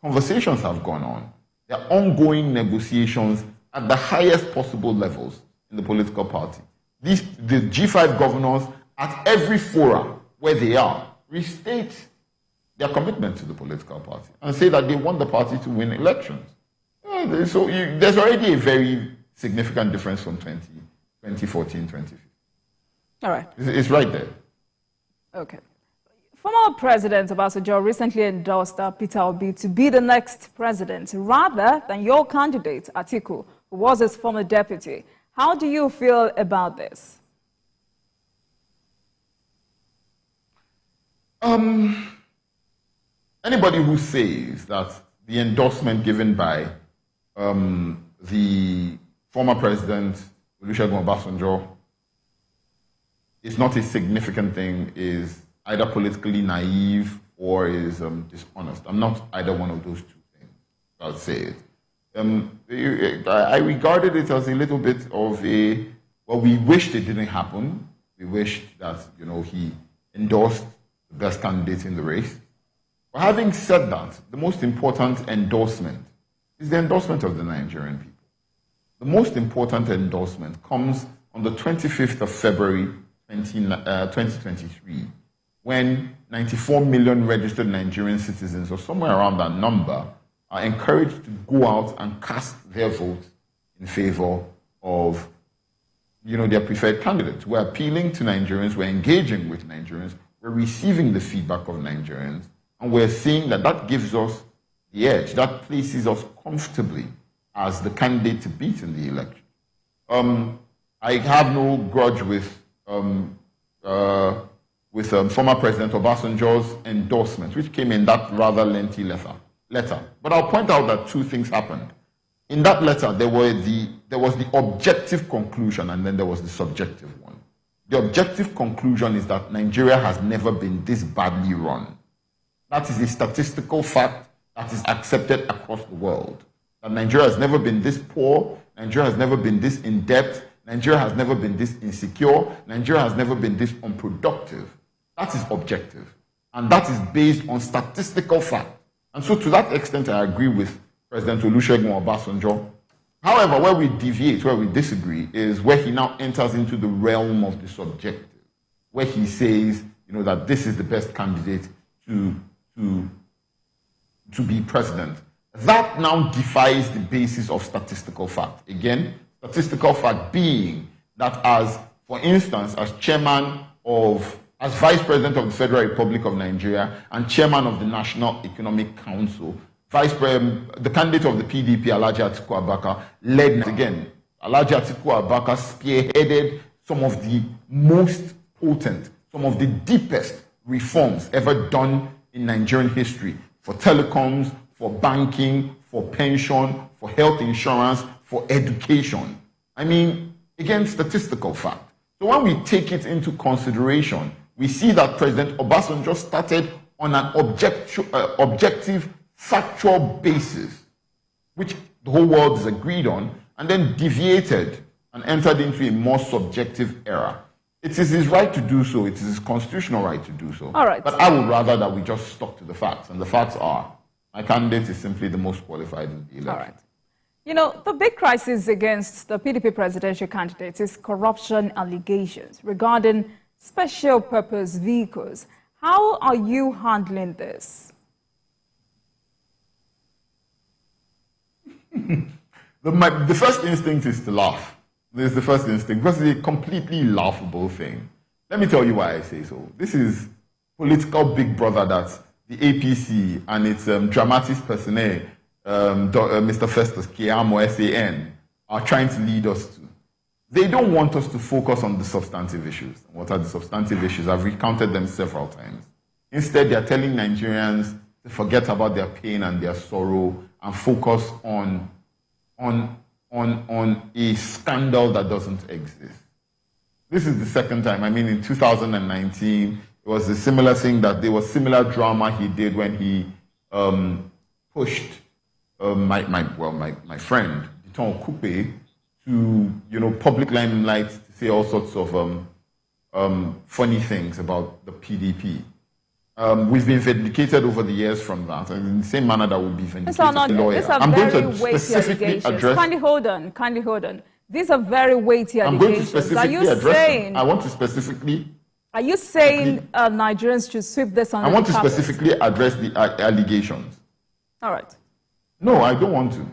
conversations have gone on. There are ongoing negotiations at the highest possible levels in the political party. The G5 governors at every forum where they are restate their commitment to the political party and say that they want the party to win elections. So there's already a very significant difference from 2014, 2015. All right. It's right there. Okay. Former President Obasanjo recently endorsed Peter Obi to be the next president rather than your candidate, Atiku, who was his former deputy. How do you feel about this? Anybody who says that the endorsement given by the former president, Olusegun Obasanjo, is not a significant thing is either politically naive or is dishonest. I'm not either one of those two things, I'll say it. I regarded it as a little bit of we wished it didn't happen. We wished that, he endorsed the best candidate in the race. But having said that, the most important endorsement is the endorsement of the Nigerian people. The most important endorsement comes on the 25th of February 2023, when 94 million registered Nigerian citizens, or somewhere around that number, are encouraged to go out and cast their vote in favor of their preferred candidates. We're appealing to Nigerians, we're engaging with Nigerians, we're receiving the feedback of Nigerians, and we're seeing that gives us the edge, that places us comfortably as the candidate to beat in the election. I have no grudge with former President Obasanjo's endorsement, which came in that rather lengthy letter. But I'll point out that 2 things happened. In that letter, there was the objective conclusion, and then there was the subjective one. The objective conclusion is that Nigeria has never been this badly run. That is a statistical fact that is accepted across the world. That Nigeria has never been this poor, Nigeria has never been this in debt, Nigeria has never been this insecure, Nigeria has never been this unproductive. That is objective. And that is based on statistical fact. And so to that extent, I agree with President Olusegun Obasanjo. However, where we deviate, where we disagree, is where he now enters into the realm of the subjective, where he says, that this is the best candidate to be president. That now defies the basis of statistical fact. Again, statistical fact being that for instance, as Vice President of the Federal Republic of Nigeria and Chairman of the National Economic Council, the candidate of the PDP, Alhaji Atiku Abubakar, led again. Alhaji Atiku Abubakar spearheaded some of the most potent, some of the deepest reforms ever done in Nigerian history for telecoms, for banking, for pension, for health insurance, for education. I mean, again, statistical fact. So when we take it into consideration, we see that President Obasanjo started on an objective, factual basis, which the whole world is agreed on, and then deviated and entered into a more subjective era. It is his right to do so. It is his constitutional right to do so. All right. But I would rather that we just stuck to the facts. And the facts are, my candidate is simply the most qualified in the election. All right. You know, the big crisis against the PDP presidential candidate is corruption allegations regarding special purpose vehicles. How are you handling this? The first instinct is to laugh. This is the first instinct, because it's a completely laughable thing. Let me tell you why I say so. This is political big brother that the APC and its dramatis personae, Mr. Festus Keyamo, SAN, are trying to lead us to. They don't want us to focus on the substantive issues. What are the substantive issues? I've recounted them several times. Instead, they are telling Nigerians to forget about their pain and their sorrow and focus on a scandal that doesn't exist. This is the second time. I mean, in 2019, it was a similar thing, that there was similar drama he did when he pushed my friend, Diton Coupe, to public limelight to say all sorts of funny things about the PDP. We've been vindicated over the years from that, and in the same manner that we'll be vindicated. These are very weighty allegations. Kindly hold on. These are very weighty allegations. Are you saying? I want to specifically. Are you saying Nigerians should sweep this under the carpet? I want to specifically address the allegations. All right. No, I don't want to.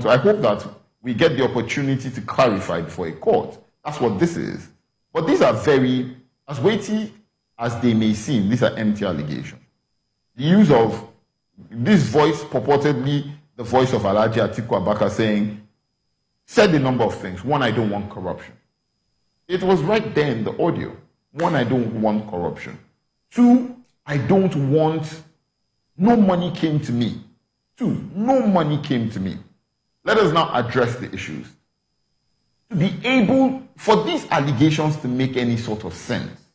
I hope that we get the opportunity to clarify before a court. That's what this is. But these are very, as weighty as they may seem, these are empty allegations. The use of this voice, purportedly the voice of Alhaji Atiku Abubakar, said a number of things. One, I don't want corruption. It was right there in the audio. One, I don't want corruption. Two, I don't want, no money came to me. Two, no money came to me. Let us now address the issues. To be able for these allegations to make any sort of sense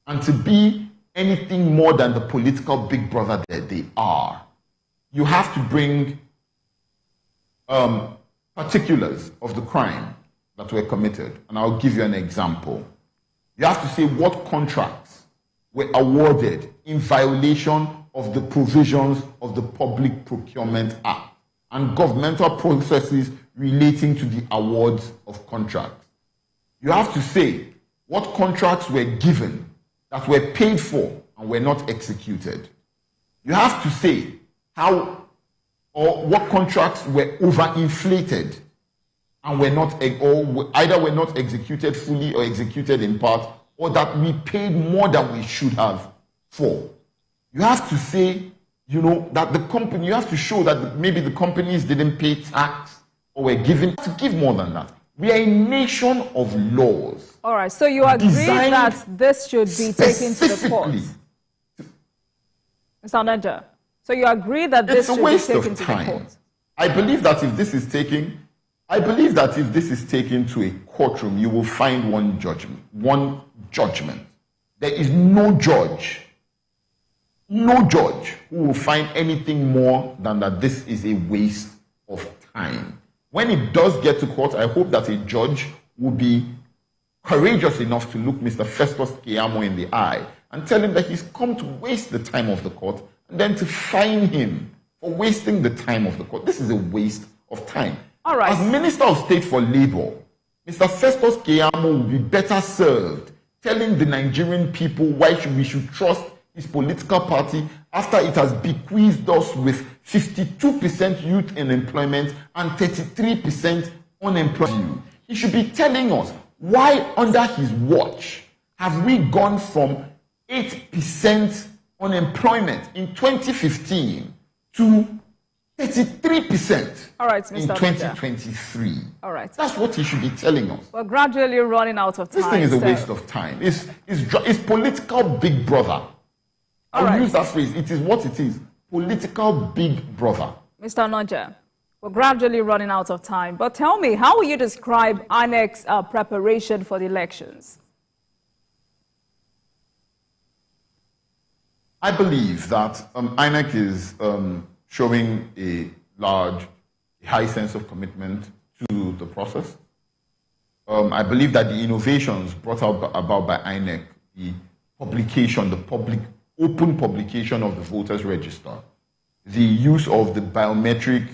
and to be anything more than the political big brother that they are, you have to bring particulars of the crime that were committed. And I'll give you an example. You have to say what contracts were awarded in violation of the provisions of the Public Procurement Act and governmental processes relating to the awards of contracts. You have to say what contracts were given that were paid for and were not executed. You have to say how or what contracts were overinflated and were not, or either were not executed fully or executed in part, or that we paid more than we should have for. You have to say, that the company, you have to show that maybe the companies didn't pay tax or were given to give more than that. We are a nation of laws. All right, so you agree that this should be taken to the court? Mr. Onanja, so you agree that this should be taken to the court? I believe that if this is taken, to a courtroom, you will find one judgment. There is no judge who will find anything more than that this is a waste of time. When it does get to court, I hope that a judge will be courageous enough to look Mr. Festus Keyamo in the eye and tell him that he's come to waste the time of the court, and then to fine him for wasting the time of the court. This is a waste of time. All right. As Minister of State for Labour, Mr. Festus Keyamo will be better served telling the Nigerian people why we should trust his political party after it has bequeathed us with 52% youth unemployment and 33% unemployment. He should be telling us why under his watch have we gone from 8% unemployment in 2015 to 33% All right, Mr. in 2023. All right. That's what he should be telling us. We're gradually running out of time. This thing is a waste of time. It's political big brother. I'll use that phrase. It is what it is. Political big brother. Mr. Noja, we're gradually running out of time. But tell me, how will you describe INEC's preparation for the elections? I believe that INEC is showing a high sense of commitment to the process. I believe that the innovations brought about by INEC, the publication, open publication of the voters register, the use of the bimodal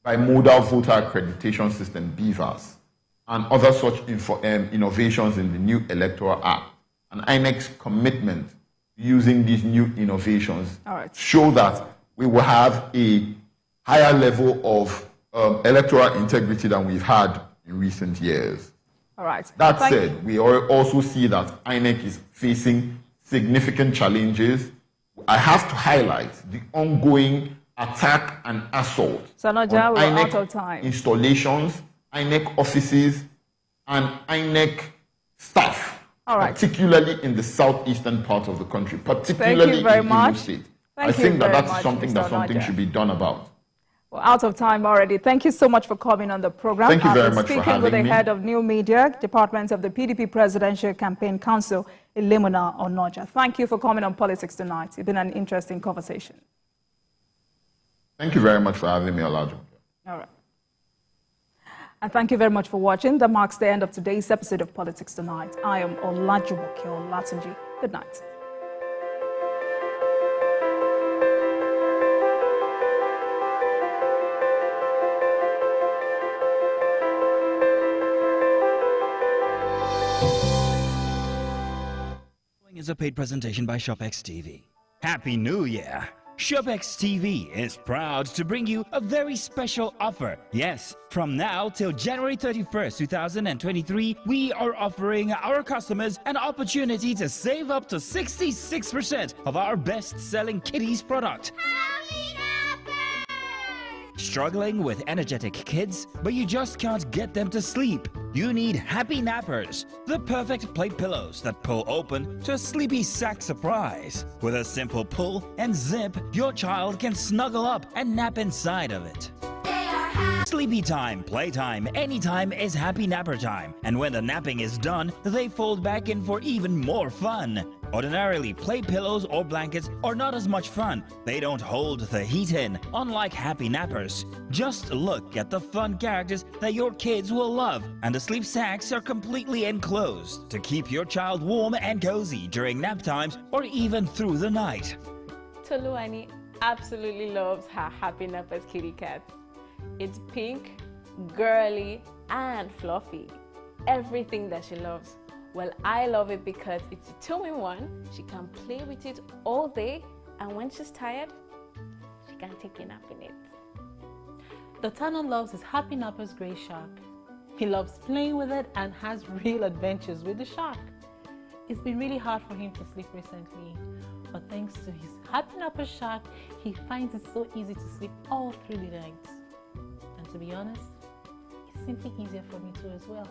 voter accreditation system, BVAS, and other such innovations in the new Electoral Act, and INEC's commitment using these new innovations show that we will have a higher level of electoral integrity than we've had in recent years. All right. That said, we also see that INEC is facing significant challenges. I have to highlight the ongoing attack and assault on INEC out of time. Installations, INEC offices, and INEC staff, particularly in the southeastern part of the country, particularly in Imo State. I think that's something should be done about. Well, out of time already. Thank you so much for coming on the program. Thank you very much for having me. Speaking with the head of new media department of the PDP Presidential Campaign Council, Ilemuna Onoja. Thank you for coming on Politics Tonight. It's been an interesting conversation. Thank you very much for having me, Olajumoke. All right. And thank you very much for watching. That marks the end of today's episode of Politics Tonight. I am Olajumoke Olatunji. Good night. Is a paid presentation by ShopX TV. Happy New Year! ShopX TV is proud to bring you a very special offer. Yes, from now till January 31st, 2023, we are offering our customers an opportunity to save up to 66% of our best-selling kiddies product. Struggling with energetic kids, but you just can't get them to sleep? You need Happy Nappers, the perfect plate pillows that pull open to a sleepy sack surprise. With a simple pull and zip, your child can snuggle up and nap inside of it. Sleepy time, playtime, anytime is Happy Napper time. And when the napping is done, they fold back in for even more fun. Ordinarily, play pillows or blankets are not as much fun. They don't hold the heat in, unlike Happy Nappers. Just look at the fun characters that your kids will love, and the sleep sacks are completely enclosed to keep your child warm and cozy during nap times or even through the night. Toluani absolutely loves her Happy Nappers kitty cat. It's pink, girly, and fluffy. Everything that she loves. Well, I love it because it's a 2-in-1. She can play with it all day, and when she's tired, she can take a nap in it. The Tano loves his Happy Nappers Grey Shark. He loves playing with it and has real adventures with the shark. It's been really hard for him to sleep recently, but thanks to his Happy Nappers Shark, he finds it so easy to sleep all through the night. And to be honest, it's simply easier for me too as well.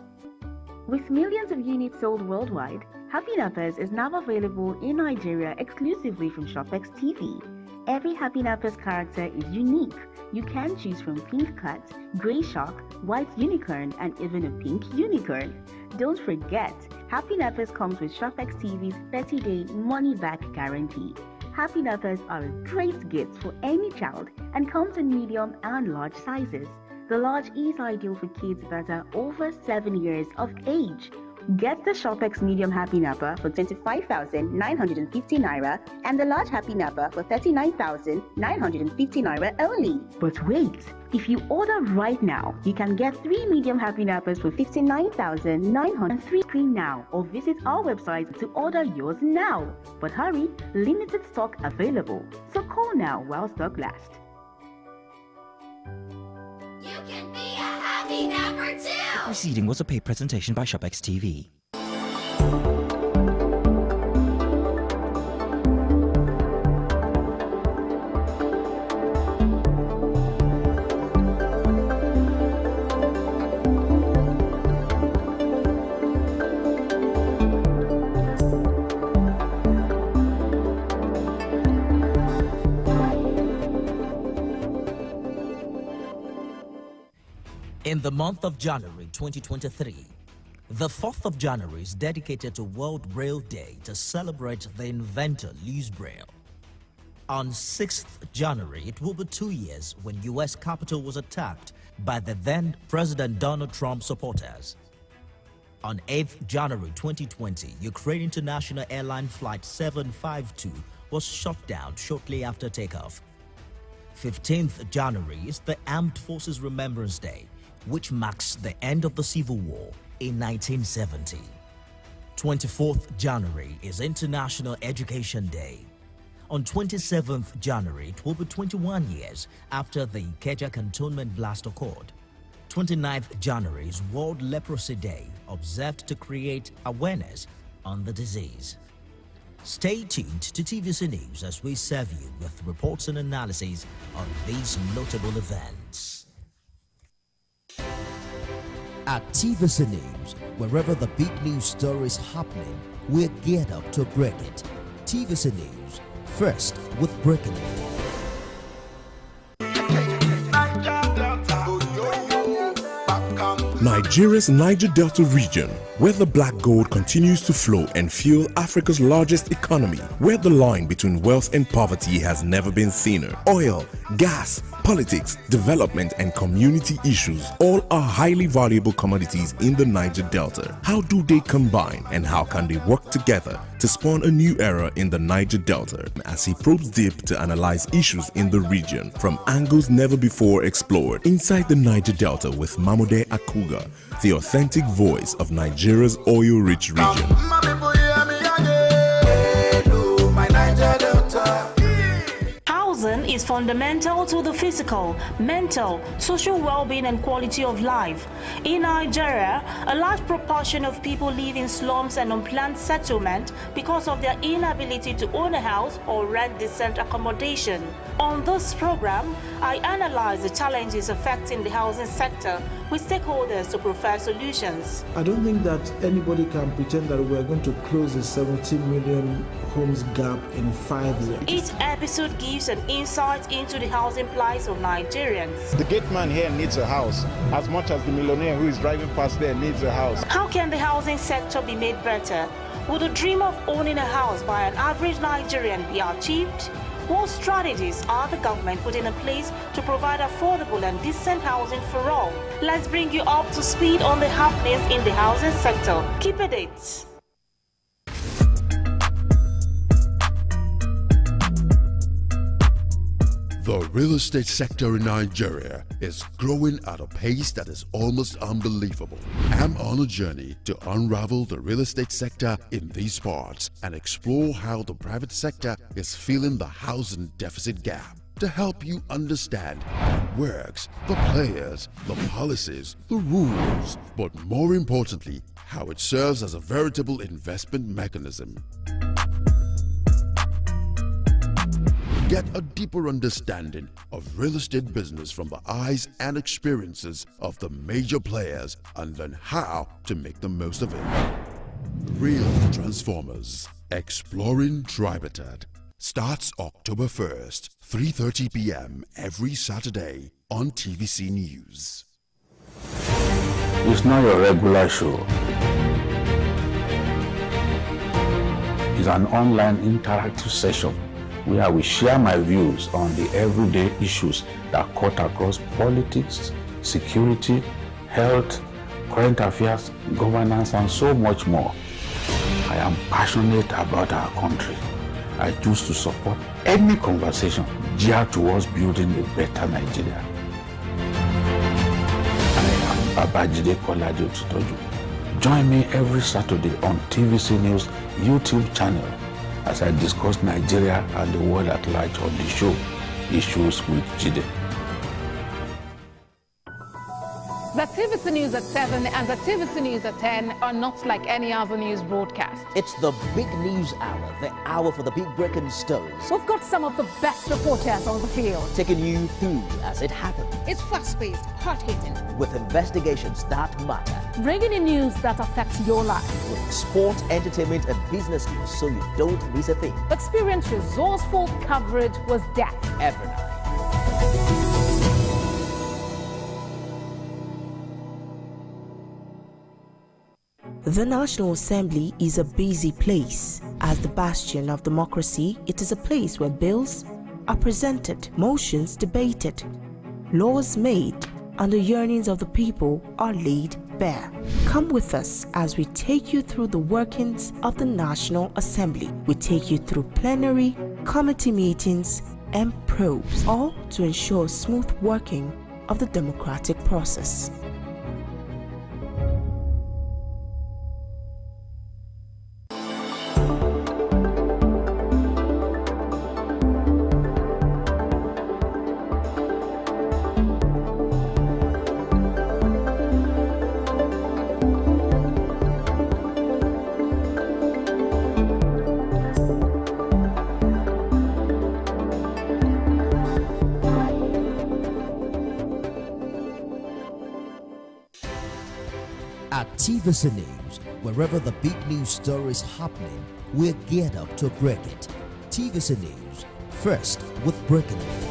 With millions of units sold worldwide, Happy Nappers is now available in Nigeria exclusively from ShopX TV. Every Happy Nappers character is unique. You can choose from pink cat, grey shark, white unicorn, and even a pink unicorn. Don't forget, Happy Nappers comes with ShopX TV's 30-day money-back guarantee. Happy Nappers are a great gift for any child and comes in medium and large sizes. The large is ideal for kids that are over 7 years of age. Get the ShopX Medium Happy Napper for 25,950 Naira and the large Happy Napper for 39,950 Naira only. But wait, if you order right now, you can get 3 medium Happy Nappers for 59,903 screen now, or visit our website to order yours now. But hurry, limited stock available. So call now while stock lasts. You can be a Happy Napper too! The proceeding was a paid presentation by ShopX TV. In the month of January 2023, the 4th of January is dedicated to World Braille Day to celebrate the inventor Louis Braille. On 6th January, it will be 2 years when U.S. Capitol was attacked by the then President Donald Trump supporters. On 8th January 2020, Ukraine International Airline Flight 752 was shut down shortly after takeoff. 15th January is the Armed Forces Remembrance Day, which marks the end of the Civil War in 1970. 24th January is International Education Day. On 27th January, it will be 21 years after the Ikeja cantonment blast occurred. 29th January is World Leprosy Day, observed to create awareness on the disease. Stay tuned to TVC News as we serve you with reports and analyses on these notable events. At TVC News, wherever the big news story is happening, we're geared up to break it. TVC News, first with breaking news. Nigeria's Niger Delta region, where the black gold continues to flow and fuel Africa's largest economy, where the line between wealth and poverty has never been thinner. Oil, gas, politics, development, and community issues all are highly valuable commodities in the Niger Delta. How do they combine, and how can they work together to spawn a new era in the Niger Delta? As he probes deep to analyze issues in the region from angles never before explored, inside the Niger Delta with Mamude Akuga, the authentic voice of Nigeria's oil-rich region. Housing is fundamental to the physical, mental, social well-being and quality of life. In Nigeria, a large proportion of people live in slums and unplanned settlement because of their inability to own a house or rent decent accommodation. On this program, I analyze the challenges affecting the housing sector with stakeholders to provide solutions. I don't think that anybody can pretend that we're going to close the 70 million homes gap in 5 years. Each episode gives an insight into the housing plight of Nigerians. The gate man here needs a house as much as the millionaire who is driving past there needs a house. How can the housing sector be made better? Would the dream of owning a house by an average Nigerian be achieved? What strategies are the government putting in place to provide affordable and decent housing for all? Let's bring you up to speed on the happenings in the housing sector. Keep it. The real estate sector in Nigeria is growing at a pace that is almost unbelievable. I'm on a journey to unravel the real estate sector in these parts and explore how the private sector is filling the housing deficit gap. To help you understand how it works, the players, the policies, the rules, but more importantly, how it serves as a veritable investment mechanism. Get a deeper understanding of real estate business from the eyes and experiences of the major players and learn how to make the most of it. Real Transformers, Exploring Tributat, starts October 1st, 3:30 p.m. every Saturday on TVC News. It's not your regular show. It's an online interactive session where we share my views on the everyday issues that cut across politics, security, health, current affairs, governance, and so much more. I am passionate about our country. I choose to support any conversation geared towards building a better Nigeria. I am Babajide Kolaji Otitoju. Join me every Saturday on TVC News YouTube channel as I discuss Nigeria and the world at large on the show, Issues with Jide. The TVC News at 7 and the TVC News at 10 are not like any other news broadcast. It's the big news hour, the hour for the big breaking stories. We've got some of the best reporters on the field, taking you through as it happens. It's fast-paced, hard-hitting, with investigations that matter. bringing in news that affects your life. With sport, entertainment, and business news, so you don't miss a thing. Experience resourceful coverage with depth every night. The National Assembly is a busy place. As the bastion of democracy, it is a place where bills are presented, motions debated, laws made, and the yearnings of the people are laid bare. Come with us as we take you through the workings of the National Assembly. We take you through plenary, committee meetings, and probes, all to ensure smooth working of the democratic process. At TVC News, wherever the big news story is happening, we're geared up to break it. TVC News, first with breaking news.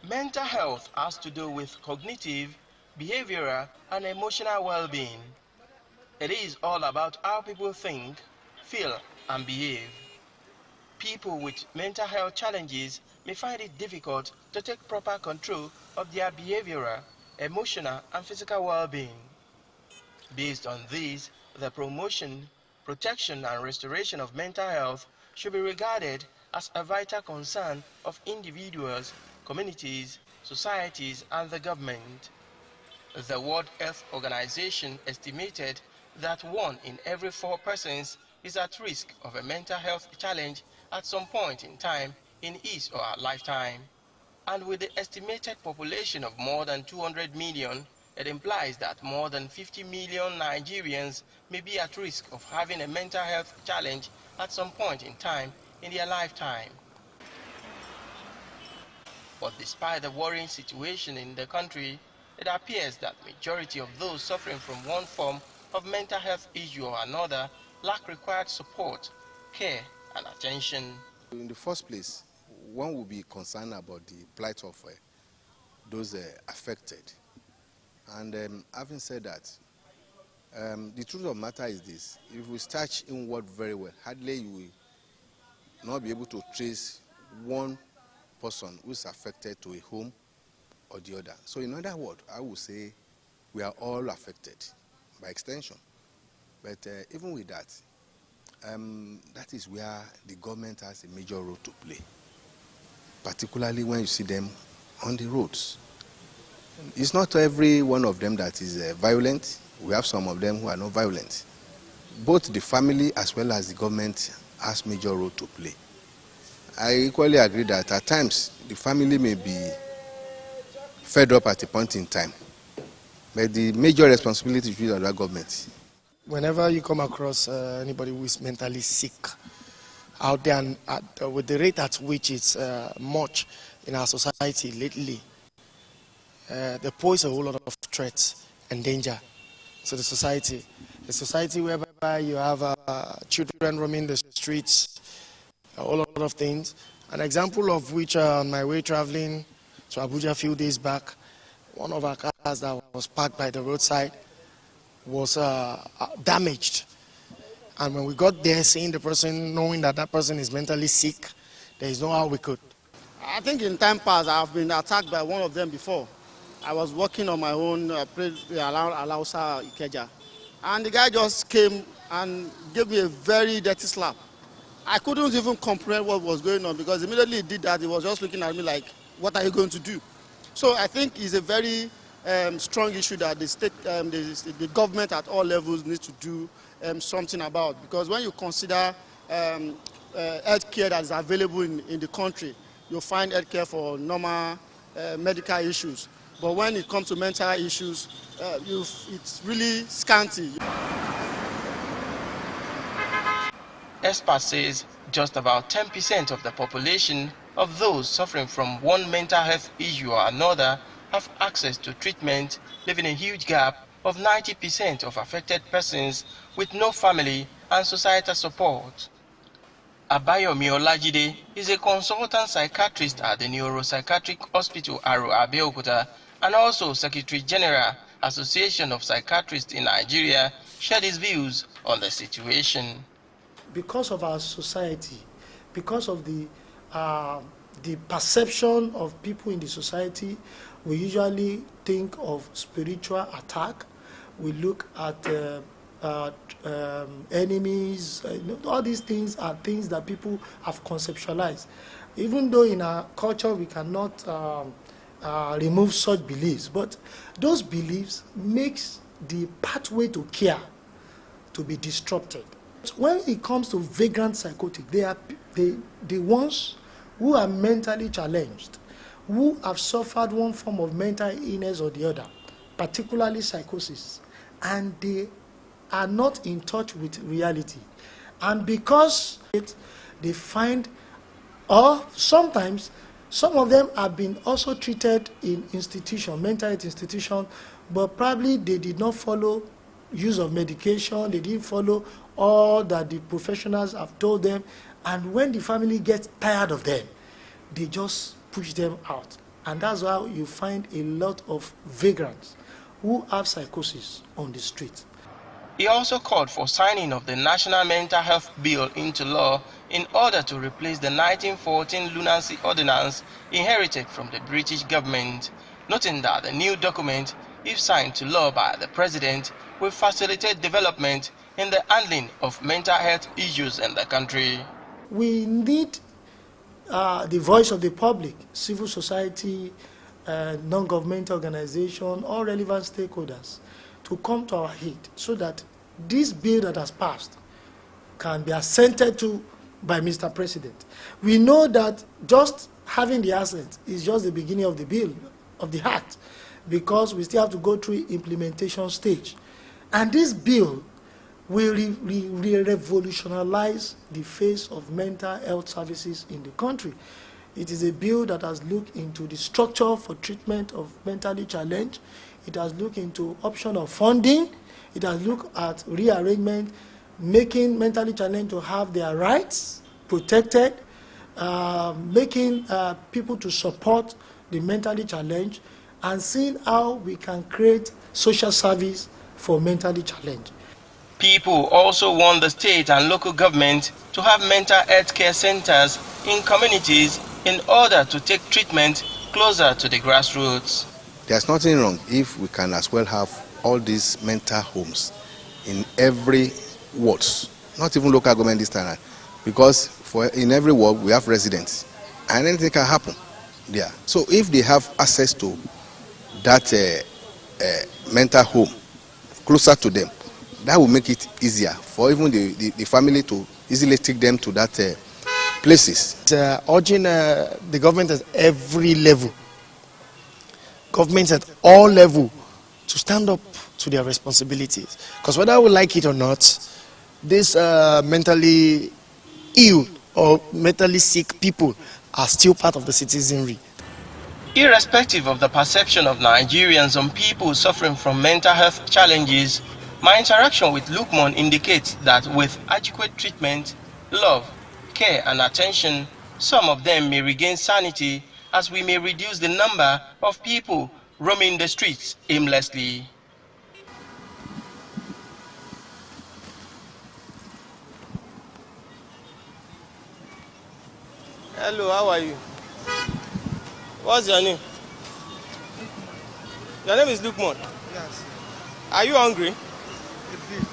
Mental health has to do with cognitive, behavioral, and emotional well-being. It is all about how people think, feel, and behave. People with mental health challenges may find it difficult to take proper control of their behavioral, emotional, and physical well-being. Based on this, the promotion, protection, and restoration of mental health should be regarded as a vital concern of individuals, communities, societies, and the government. The World Health Organization estimated that 1 in every 4 persons is at risk of a mental health challenge at some point in time in his or her lifetime. And with the estimated population of more than 200 million, it implies that more than 50 million Nigerians may be at risk of having a mental health challenge at some point in time in their lifetime. But despite the worrying situation in the country, it appears that majority of those suffering from one form of mental health issue or another lack required support, care, and attention. In the first place, one will be concerned about the plight of those affected. And having said that, the truth of the matter is this: if we search inward very well, hardly you will not be able to trace one person who is affected to a home or the other. So in other words, I would say we are all affected by extension. But even with that, that is where the government has a major role to play, particularly when you see them on the roads. It's not every one of them that is violent. We have some of them who are not violent. Both the family as well as the government has major role to play. I equally agree that at times the family may be fed up at a point in time, but the major responsibility is with the government. Whenever you come across anybody who is mentally sick out there, and with the rate at which it's much in our society lately, they pose a whole lot of threats and danger to the society. A society whereby you have children roaming the streets, a whole lot of things. An example of which, on my way traveling to Abuja a few days back, one of our cars that was parked by the roadside was damaged. And when we got there, seeing the person, knowing that that person is mentally sick, there is no how we could. I think in time past, I've been attacked by one of them before. I was working on my own, Alausa Ikeja. And the guy just came and gave me a very dirty slap. I couldn't even comprehend what was going on, because immediately he did that, he was just looking at me like, what are you going to do? So I think it's a very strong issue that the state, the government at all levels needs to do something about. Because when you consider health care that is available in the country, you'll find health care for normal medical issues. But when it comes to mental issues, it's really scanty. Expert says just about 10% of the population of those suffering from one mental health issue or another have access to treatment, leaving a huge gap of 90% of affected persons with no family and societal support. Abayomi Olajide is a consultant psychiatrist at the Neuropsychiatric Hospital Aro Abeokuta and also Secretary General, Association of Psychiatrists in Nigeria, shared his views on the situation. Because of our society, because of the perception of people in the society, we usually think of spiritual attack. We look at enemies. All these things are things that people have conceptualized. Even though in our culture we cannot remove such beliefs, but those beliefs makes the pathway to care to be disrupted. When it comes to vagrant psychotic, they are the ones who are mentally challenged, who have suffered one form of mental illness or the other, particularly psychosis, and they are not in touch with reality. And because they find, or sometimes some of them have been also treated in institution, mental health institution, but probably they did not follow use of medication, they didn't follow all that the professionals have told them, and when the family gets tired of them, they just push them out. And that's why you find a lot of vagrants who have psychosis on the street. He also called for signing of the National Mental Health Bill into law in order to replace the 1914 Lunacy Ordinance inherited from the British government, noting that the new document, if signed to law by the President, will facilitate development in the handling of mental health issues in the country. We need the voice of the public, civil society, non-governmental organization, all relevant stakeholders to come to our aid so that this bill that has passed can be assented to by Mr. President. We know that just having the assent is just the beginning of the bill, of the act, because we still have to go through implementation stage. And this bill will revolutionize the face of mental health services in the country. It is a bill that has looked into the structure for treatment of mentally challenged. It has looked into option of funding. It has looked at rearrangement, making mentally challenged to have their rights protected, making people to support the mentally challenged, and seeing how we can create social service for mentally challenged. People also want the state and local government to have mental health care centers in communities in order to take treatment closer to the grassroots. There's nothing wrong if we can as well have all these mental homes in every ward, not even local government this time, because in every ward we have residents and anything can happen there. So if they have access to that mental home closer to them, that will make it easier for even the family to easily take them to that places. Urging the government at every level, governments at all levels, to stand up to their responsibilities. Because whether we like it or not, these mentally ill or mentally sick people are still part of the citizenry. Irrespective of the perception of Nigerians on people suffering from mental health challenges, my interaction with Lukman indicates that with adequate treatment, love, care and attention, some of them may regain sanity as we may reduce the number of people roaming the streets aimlessly. Hello, how are you? What's your name? Your name is Lukman? Yes. Are you hungry? A bit.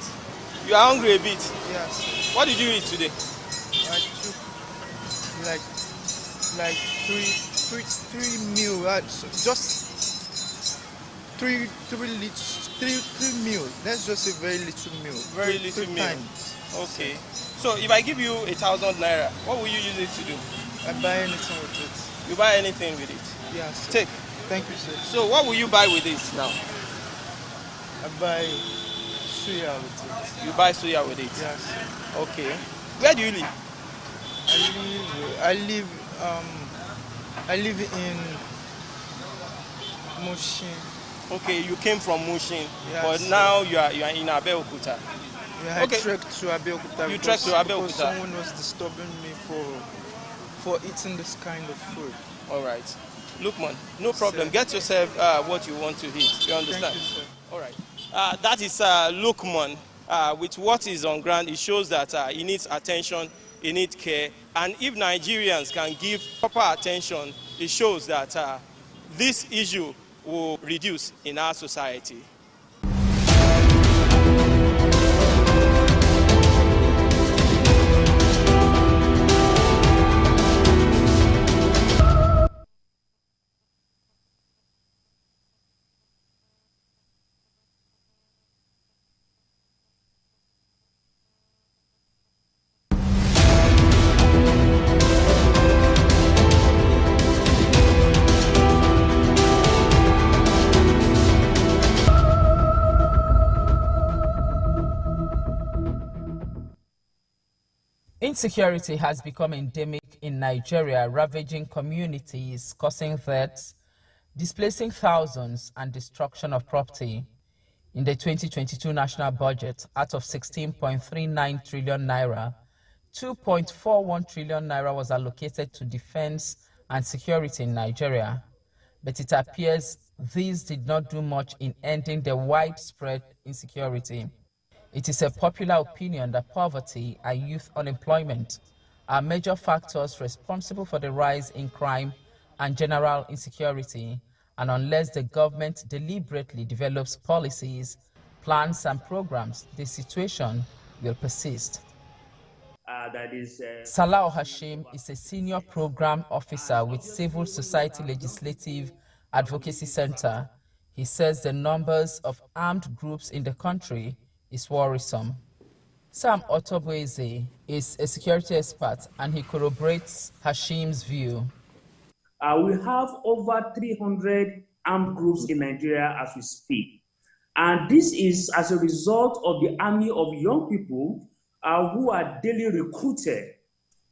You are hungry a bit? Yes. What did you eat today? I took like three meals. Just three meals. That's just a very little meal. Very little meal. Times. Okay. So if I give you 1,000 naira, what will you use it to do? I buy anything with it. You buy anything with it? Yes. Take. Thank you, sir. So what will you buy with this now? I buy suya with it. You buy suya with it? Yes. Okay. Where do you live? I live in Mushin. Okay, you came from Mushin, Yes. but now you are in Abeokuta. Yeah, Okay. I trekked to Abeokuta. You trekked to Abeokuta. Because someone was disturbing me for eating this kind of food. All right. Lukman, no problem. Sir. Get yourself what you want to eat. You understand? Thank you, sir. All right. That is Lukman. With what is on ground, it shows that he needs attention, he needs care. And if Nigerians can give proper attention, it shows that this issue will reduce in our society. Insecurity has become endemic in Nigeria, ravaging communities, causing deaths, displacing thousands, and destruction of property. In the 2022 national budget, out of 16.39 trillion naira, 2.41 trillion naira was allocated to defense and security in Nigeria. But it appears these did not do much in ending the widespread insecurity. It is a popular opinion that poverty and youth unemployment are major factors responsible for the rise in crime and general insecurity, and unless the government deliberately develops policies, plans, and programs, the situation will persist. Salah Hashim is a senior program officer with Civil Society Legislative Advocacy Center. He says the numbers of armed groups in the country is worrisome. Sam Otoboeze is a security expert and he corroborates Hashim's view. We have over 300 armed groups in Nigeria as we speak. And this is as a result of the army of young people who are daily recruited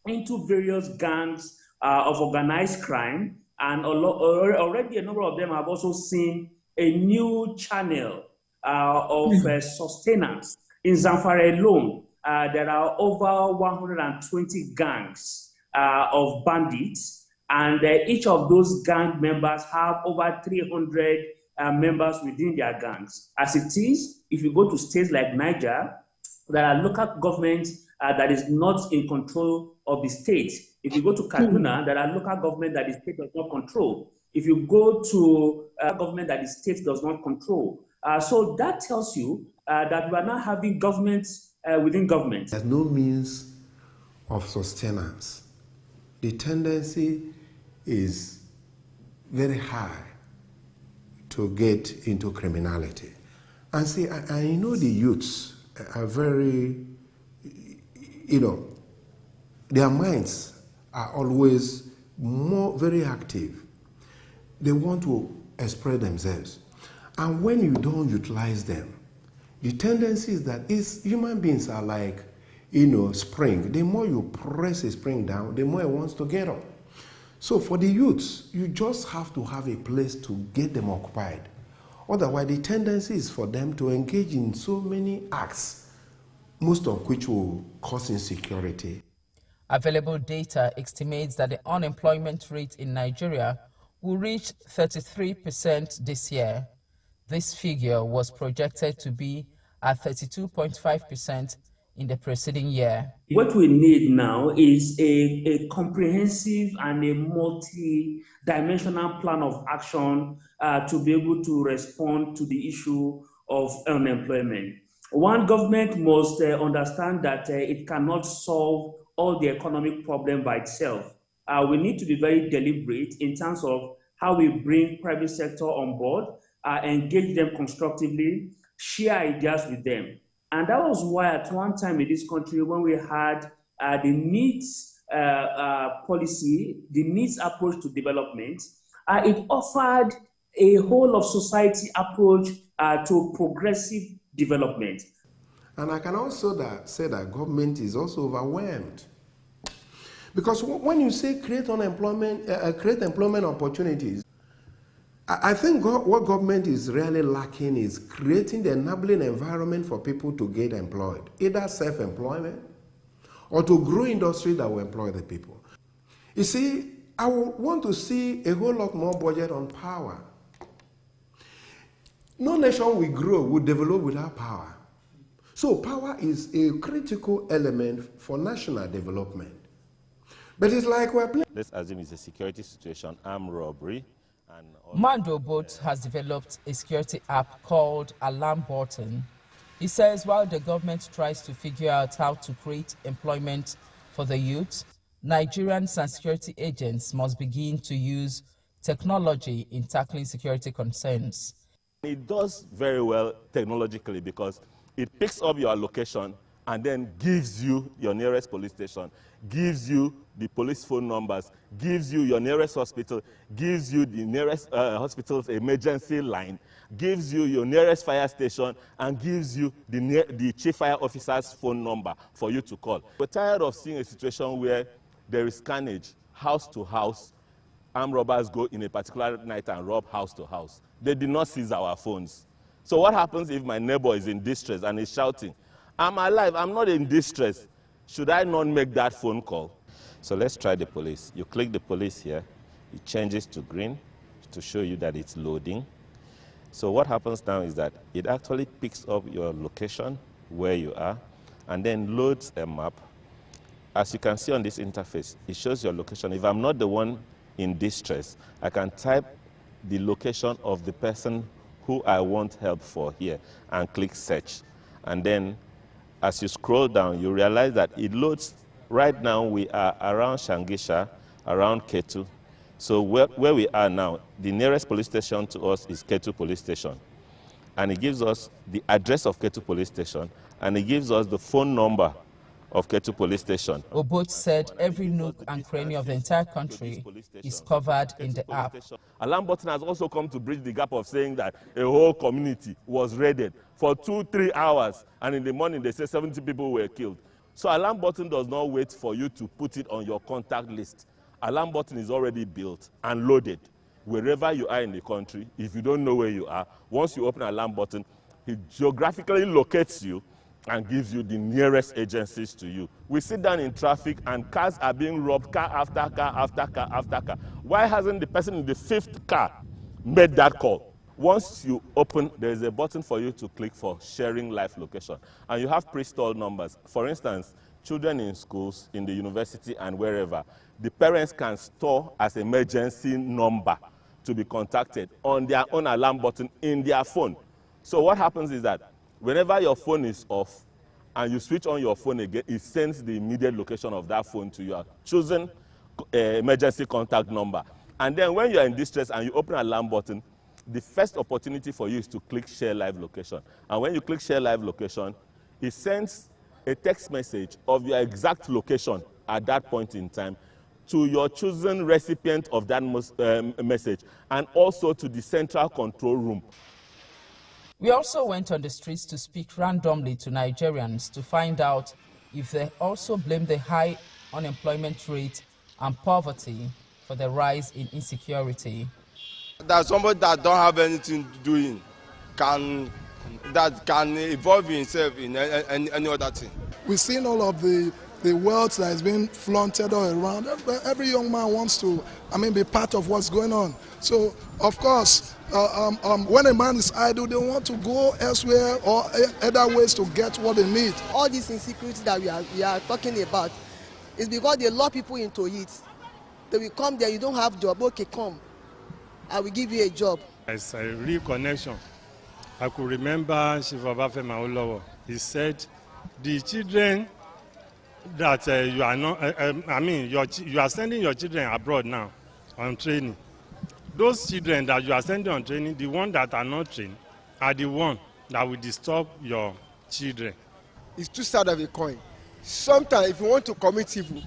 into various gangs of organized crime. And already a number of them have also seen a new channel of sustenance. In Zamfara alone, there are over 120 gangs of bandits, and each of those gang members have over 300 members within their gangs. As it is, if you go to states like Niger, there are local governments that is not in control of the state. If you go to Kaduna, there are local government that the state does not control. If you go to government that the state does not control. So that tells you that we are not having government within government. There's no means of sustenance. The tendency is very high to get into criminality. And see, I know the youths are very, their minds are always very active. They want to express themselves. And when you don't utilize them, the tendency is that human beings are like, spring. The more you press a spring down, the more it wants to get up. So for the youths, you just have to have a place to get them occupied. Otherwise, the tendency is for them to engage in so many acts, most of which will cause insecurity. Available data estimates that the unemployment rate in Nigeria will reach 33% this year. This figure was projected to be at 32.5% in the preceding year. What we need now is a comprehensive and a multi-dimensional plan of action to be able to respond to the issue of unemployment. One, government must understand that it cannot solve all the economic problem by itself. We need to be very deliberate in terms of how we bring private sector on board, engage them constructively, share ideas with them. And that was why at one time in this country, when we had the needs policy, the needs approach to development, it offered a whole of society approach to progressive development. And I can also say that government is also overwhelmed. Because when you say create employment opportunities, I think what government is really lacking is creating the enabling environment for people to get employed, either self-employment or to grow industry that will employ the people. You see, I would want to see a whole lot more budget on power. No nation will grow, will develop without power. So power is a critical element for national development. But it's like we're playing. Let's assume it's a security situation, armed robbery. Mando Boat has developed a security app called Alarm Button. He says while the government tries to figure out how to create employment for the youth, Nigerians and security agents must begin to use technology in tackling security concerns. It does very well technologically because it picks up your location and then gives you your nearest police station, gives you the police phone numbers, gives you your nearest hospital, gives you the nearest hospital's emergency line, gives you your nearest fire station, and gives you the chief fire officer's phone number for you to call. We're tired of seeing a situation where there is carnage, house to house. Armed robbers go in a particular night and rob house to house. They did not seize our phones. So what happens if my neighbor is in distress and is shouting, "I'm alive, I'm not in distress"? Should I not make that phone call? So let's try the police. You click the police here, it changes to green to show you that it's loading. So what happens now is that it actually picks up your location, where you are, and then loads a map. As you can see on this interface, it shows your location. If I'm not the one in distress, I can type the location of the person who I want help for here and click search. And then as you scroll down, you realize that it loads. Right now we are around Shangisha, around Ketu. So where we are now, the nearest police station to us is Ketu Police Station. And it gives us the address of Ketu Police Station, and it gives us the phone number of Ketu Police Station. Obot said every nook and cranny of the entire country is covered in the app. Alarm Button has also come to bridge the gap of saying that a whole community was raided for 2-3 hours, and in the morning they say 70 people were killed. So Alarm Button does not wait for you to put it on your contact list. Alarm Button is already built and loaded. Wherever you are in the country, if you don't know where you are, once you open Alarm Button, it geographically locates you and gives you the nearest agencies to you. We sit down in traffic and cars are being robbed, car after car after car after car. Why hasn't the person in the 5th car made that call? Once you open, there is a button for you to click for sharing live location. And you have pre-stored numbers. For instance, children in schools, in the university, and wherever, the parents can store as emergency number to be contacted on their own alarm button in their phone. So what happens is that whenever your phone is off and you switch on your phone again, it sends the immediate location of that phone to your chosen emergency contact number. And then when you're in distress and you open Alarm Button, the first opportunity for you is to click Share Live Location. And when you click Share Live Location, it sends a text message of your exact location at that point in time to your chosen recipient of that message, and also to the central control room. We also went on the streets to speak randomly to Nigerians to find out if they also blame the high unemployment rate and poverty for the rise in insecurity. That somebody that don't have anything doing can involve himself in any other thing. We've seen all of the wealth that is being flaunted all around. Every young man wants to, be part of what's going on. So, of course, when a man is idle, they want to go elsewhere or other ways to get what they need. All this insecurity that we are talking about is because they lure people into it. They will come there, you don't have job, okay, come. I will give you a job. It's a real connection. I could remember Chief Obafemi Awolowo. He said, the children that you are not, you are sending your children abroad now on training. Those children that you are sending on training, the ones that are not trained, are the ones that will disturb your children. It's two sides of a coin. Sometimes if you want to commit evil,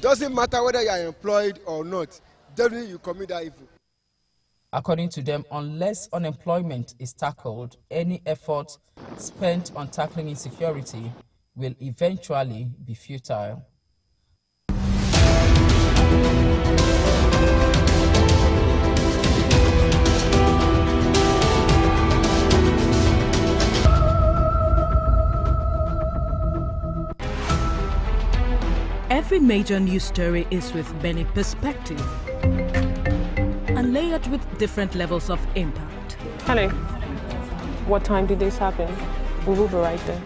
doesn't matter whether you are employed or not, definitely you commit that evil. According to them, unless unemployment is tackled, any effort spent on tackling insecurity will eventually be futile. Every major news story is with many perspectives and layered with different levels of impact. Hello. What time did this happen? We will be right there.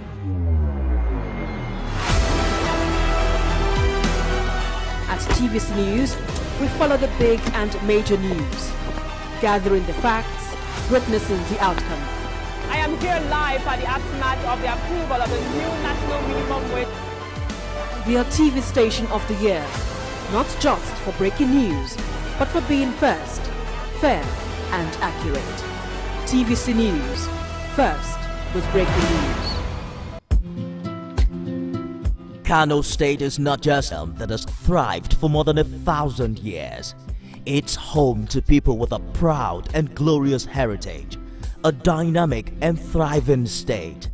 At TVC News, we follow the big and major news, gathering the facts, witnessing the outcome. I am here live at the aftermath of the approval of the new national minimum wage. We are TV Station of the Year, not just for breaking news, but for being first, fair and accurate. TVC News, first with breaking news. Kano State is not just a that has thrived for more than 1,000 years. It's home to people with a proud and glorious heritage, a dynamic and thriving state.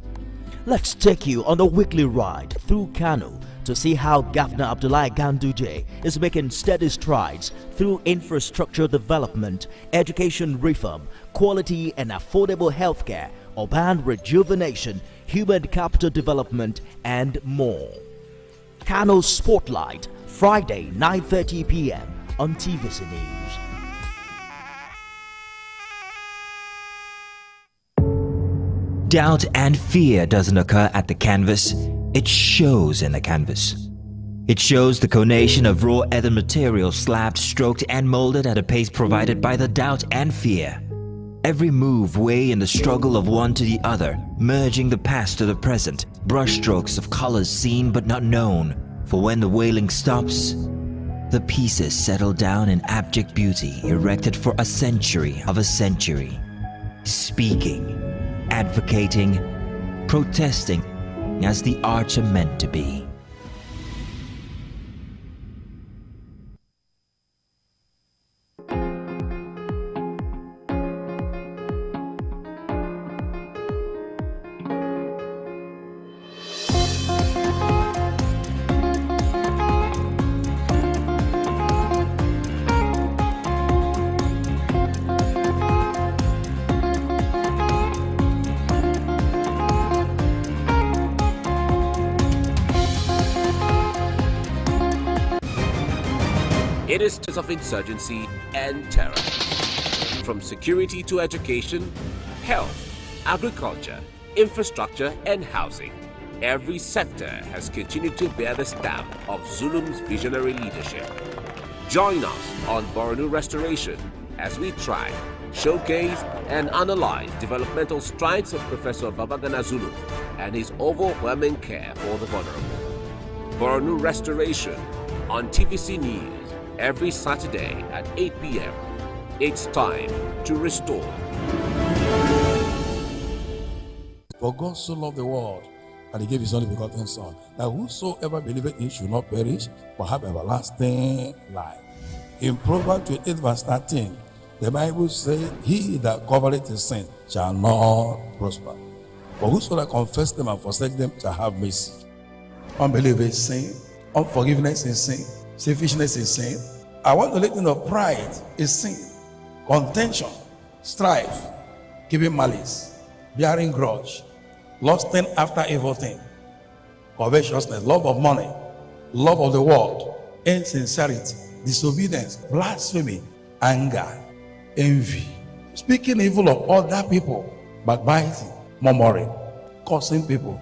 Let's take you on a weekly ride through Kano to see how Governor Abdullahi Ganduje is making steady strides through infrastructure development, education reform, quality and affordable healthcare, urban rejuvenation, human capital development, and more. Kano Spotlight, Friday, 9:30 p.m. on TVC News. Doubt and fear doesn't occur at the canvas, it shows in the canvas. It shows the conation of raw earthen material slabbed, stroked and molded at a pace provided by the doubt and fear. Every move way in the struggle of one to the other, merging the past to the present, brushstrokes of colors seen but not known. For when the wailing stops, the pieces settle down in abject beauty erected for a century of a century. Speaking, advocating, protesting as the arts are meant to be. It is of insurgency and terror. From security to education, health, agriculture, infrastructure and housing, every sector has continued to bear the stamp of Zulum's visionary leadership. Join us on Borno Restoration as we try, showcase and analyze developmental strides of Professor Babagana Zulum and his overwhelming care for the vulnerable. Borno Restoration on TVC News every Saturday at 8 p.m. It's time to restore. For God so loved the world, and he gave his only begotten Son, that whosoever believeth in him should not perish, but have everlasting life. In Proverbs 28 verse 13, the Bible says, he that covereth his sin shall not prosper. But whosoever confess them and forsake them shall have mercy. Unbelief is sin, unforgiveness is sin, selfishness is sin. I want to let you know pride is sin, contention, strife, giving malice, bearing grudge, lusting after evil thing, covetousness, love of money, love of the world, insincerity, disobedience, blasphemy, anger, envy, speaking evil of other people, backbiting, murmuring, cursing people,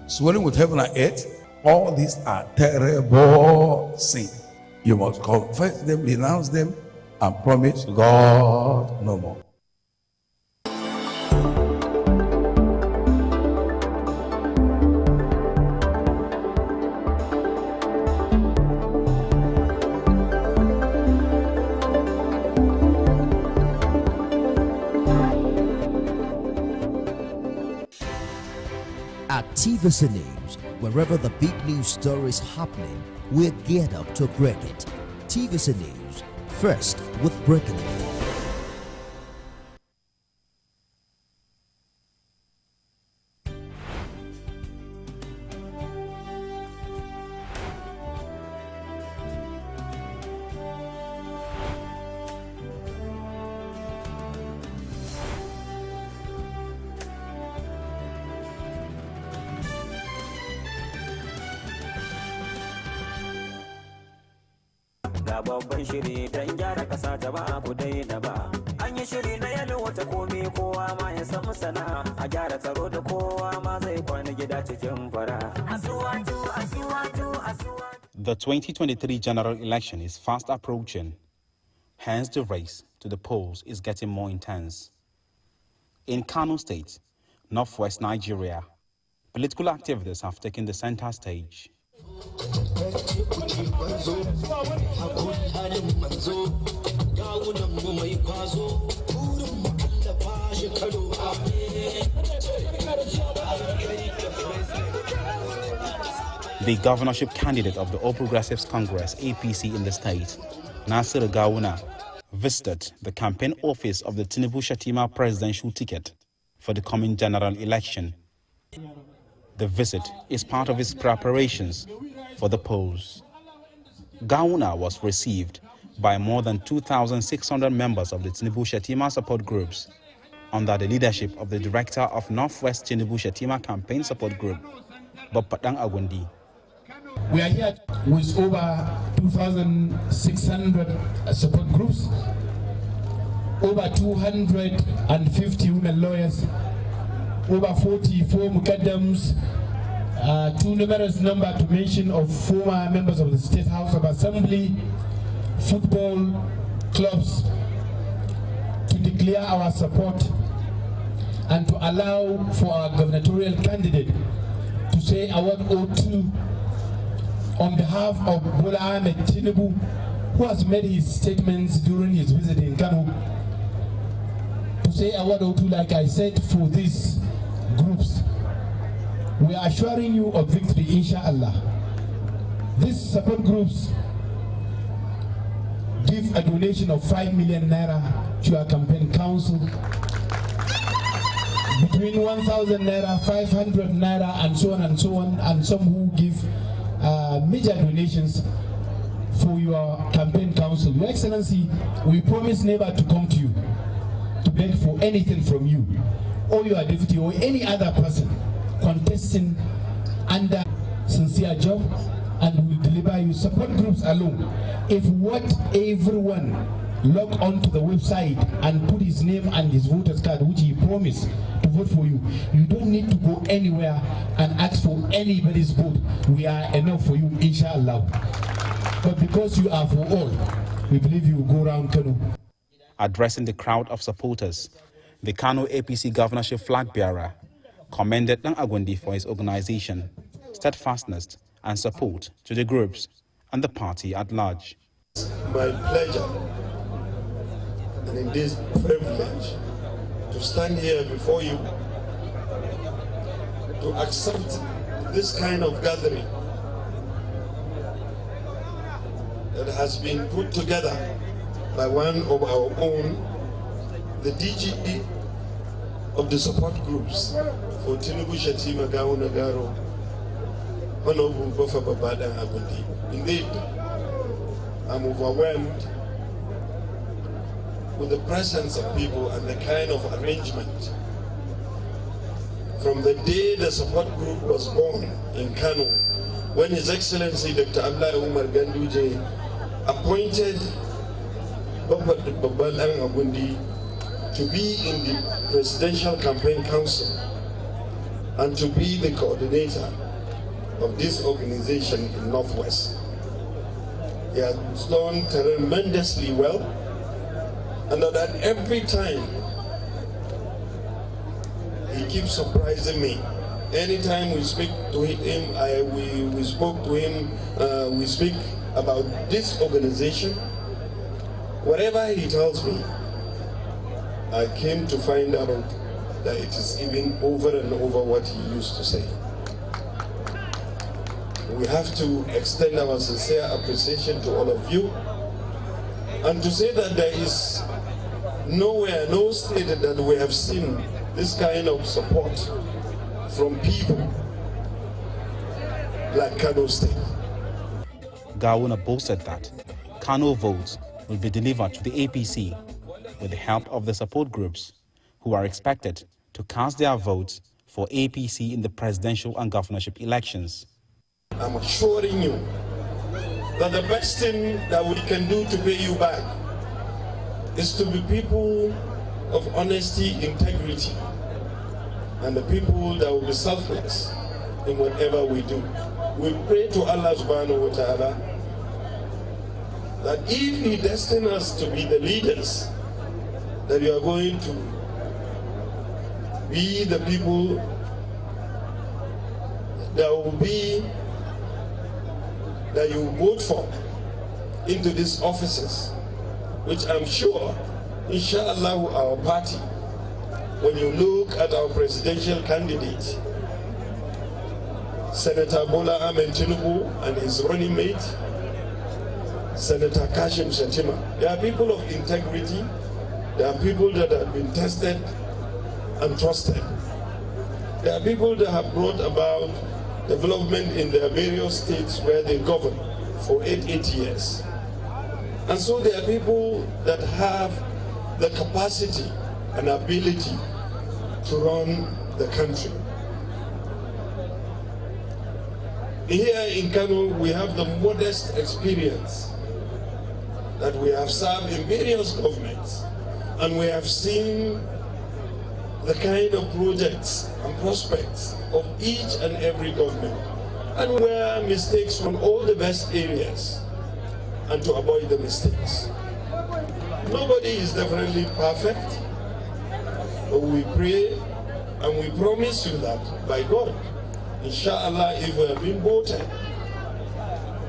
swearing with heaven and earth. All these are terrible sins. You must confess them, renounce them, and promise God no more. At TVC News, wherever the big news story is happening, we're geared up to break it. TVC News, first with breaking news. babban shiri dan gyara kasa jama'a ku daina ba. An yi shiri na yalwata komai kowa ma ya samu sana'a a gyara tsaro da kowa ma zai kwana gida cikin fara. The 2023 general election is fast approaching. Hence, the race to the polls is getting more intense. In Kano State, northwest Nigeria, political activities have taken the center stage. The governorship candidate of the All Progressives Congress, APC, in the state, Nasir Gawuna, visited the campaign office of the Tinubu-Shettima presidential ticket for the coming general election. The visit is part of his preparations for the polls. Gawuna was received by more than 2,600 members of the Tinubu-Shettima support groups under the leadership of the director of Northwest Tinubu-Shettima Campaign Support Group, Bapatang Agundi. We are here with over 2,600 support groups, over 250 women lawyers, over 44 mukaddams, too numerous number to mention of former members of the State House of Assembly, football clubs, to declare our support and to allow for our gubernatorial candidate to say a word or two on behalf of Bola Ahmed Tinubu, who has made his statements during his visit in Kano, to say a word or two, like I said, for these groups. We are assuring you of victory, inshallah. These support groups give a donation of 5 million naira to our campaign council, between 1,000 naira, 500 naira, and so on, and some who give major donations for your campaign council. Your Excellency, we promise never to come to you to beg for anything from you or your deputy or any other person contesting under sincere job, and we will deliver you support groups alone. If what everyone log on to the website and put his name and his voter's card, which he promised to vote for you, you don't need to go anywhere and ask for anybody's vote. We are enough for you, inshallah. But because you are for all, we believe you will go around Kano. Addressing the crowd of supporters, the Kano APC governorship flag bearer commended Nang Agwandi for his organization, steadfastness and support to the groups and the party at large. My pleasure and indeed privilege to stand here before you to accept this kind of gathering that has been put together by one of our own, the DGE of the support groups for Tinubu-Shettima Gawuna Garo, Honorable Bofa Babada Agundi. Indeed, I'm overwhelmed with the presence of people and the kind of arrangement. From the day the support group was born in Kano, when His Excellency Dr. Abdullahi Umar Ganduje appointed Babada Agundi to be in the Presidential Campaign Council and to be the coordinator of this organization in Northwest. He has done tremendously well, and that every time he keeps surprising me. Anytime we speak to him, we spoke to him, we speak about this organization, whatever he tells me, I came to find out that it is even over and over what he used to say. We have to extend our sincere appreciation to all of you, and to say that there is nowhere, no state that we have seen this kind of support from people like Kano State. Gawuna boasted that Kano votes will be delivered to the APC with the help of the support groups, who are expected to cast their votes for APC in the presidential and governorship elections. I'm assuring you that the best thing that we can do to pay you back is to be people of honesty, integrity, and the people that will be selfless in whatever we do. We pray to Allah subhanahu wa ta'ala that if He destines us to be the leaders, that you are going to be the people that you vote for into these offices, which I'm sure, inshallah, our party, when you look at our presidential candidate, Senator Bola Ahmed Tinubu and his running mate, Senator Kashim Shettima, they are people of integrity. They are people that have been tested and trusted. They are people that have brought about development in their various states where they govern for 8 years. And so they are people that have the capacity and ability to run the country. Here in Kano, we have the modest experience that we have served in various governments, and we have seen the kind of projects and prospects of each and every government, and where mistakes from all the best areas, and to avoid the mistakes. Nobody is definitely perfect, but we pray and we promise you that by God, inshallah, if we have been voted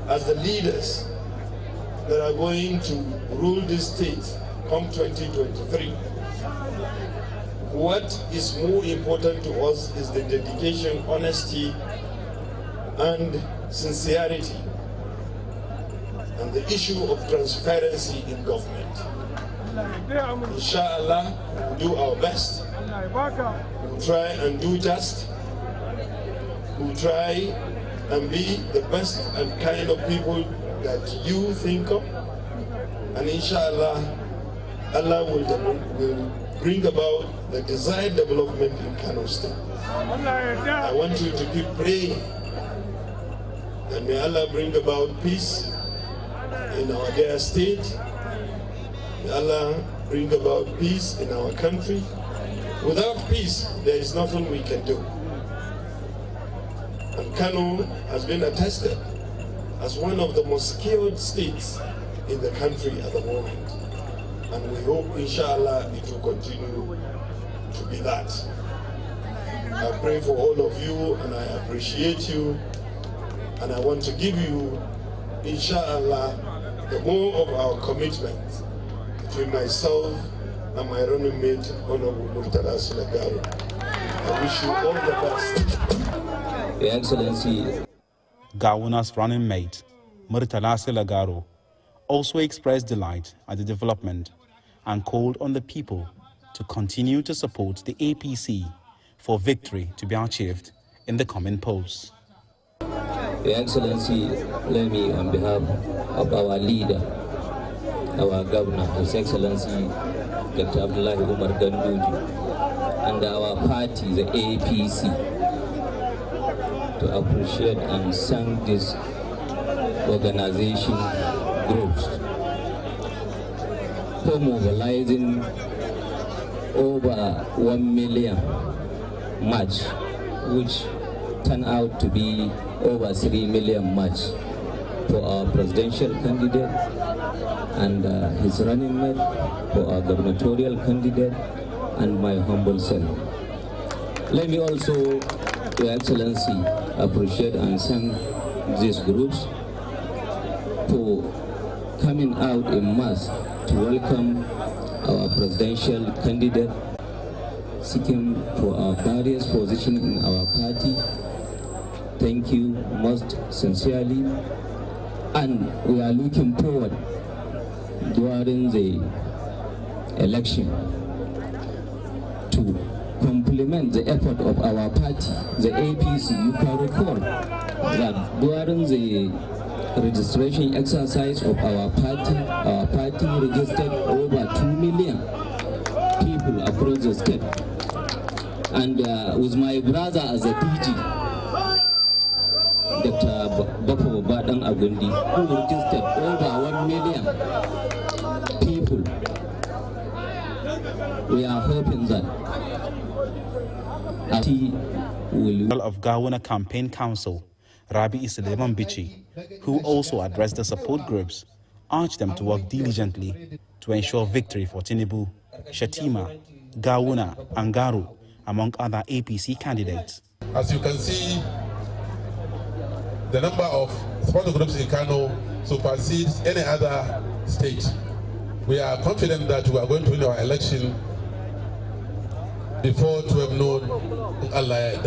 as the leaders that are going to rule this state come 2023, what is more important to us is the dedication, honesty, and sincerity, and the issue of transparency in government. Inshallah, we'll do our best. We'll try and do just. We'll try and be the best and kind of people that you think of. And inshallah, Allah will bring about the desired development in Kano State. I want you to keep praying that may Allah bring about peace in our dear state. May Allah bring about peace in our country. Without peace, there is nothing we can do. And Kano has been attested as one of the most secured states in the country at the moment. And we hope, inshallah, it will continue to be that. I pray for all of you, and I appreciate you. And I want to give you, inshallah, the more of our commitment between myself and my running mate, Honorable Murtada Sulagaro. I wish you all the best. Your Excellency. Gawuna's running mate, Murtada Sulagaro, also expressed delight at the development and called on the people to continue to support the APC for victory to be achieved in the coming polls. Your Excellency, let me, on behalf of our leader, our governor, His Excellency Dr. Abdullahi Umar Ganduji, and our party, the APC, to appreciate and thank this organization groups for mobilizing over 1 million match, which turned out to be over 3 million match for our presidential candidate and his running mate, for our gubernatorial candidate, and my humble self. Let me also, Your Excellency, appreciate and thank these groups for coming out in mass to welcome our presidential candidate, seeking for our various positions in our party. Thank you most sincerely, and we are looking forward during the election to complement the effort of our party, the APC. You can recall that during the registration exercise of our party registered over 2 million people across the state. And with my brother as a DG, Dr. Bafo Badan Agundi, who registered over 1 million people. We are hoping that of Gawuna Campaign Council, Rabi Isleman Bichi, who also addressed the support groups, urged them to work diligently to ensure victory for Tinubu, Shettima, Gawuna, and Garu, among other APC candidates. As you can see, the number of support groups in Kano supersedes any other state. We are confident that we are going to win our election before 12 noon Allah.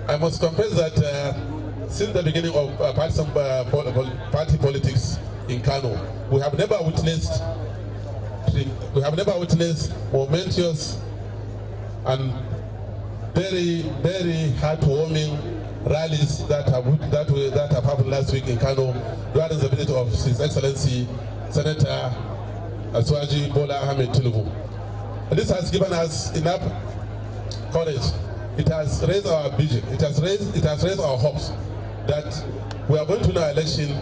I must confess that since the beginning of party politics in Kano, we have never witnessed momentous and very, very heartwarming rallies that have happened last week in Kano during the visit of His Excellency Senator Aswaji Bola Ahmed Tinubu. And this has given us enough courage. It has raised our vision. It has raised our hopes that we are going to win our election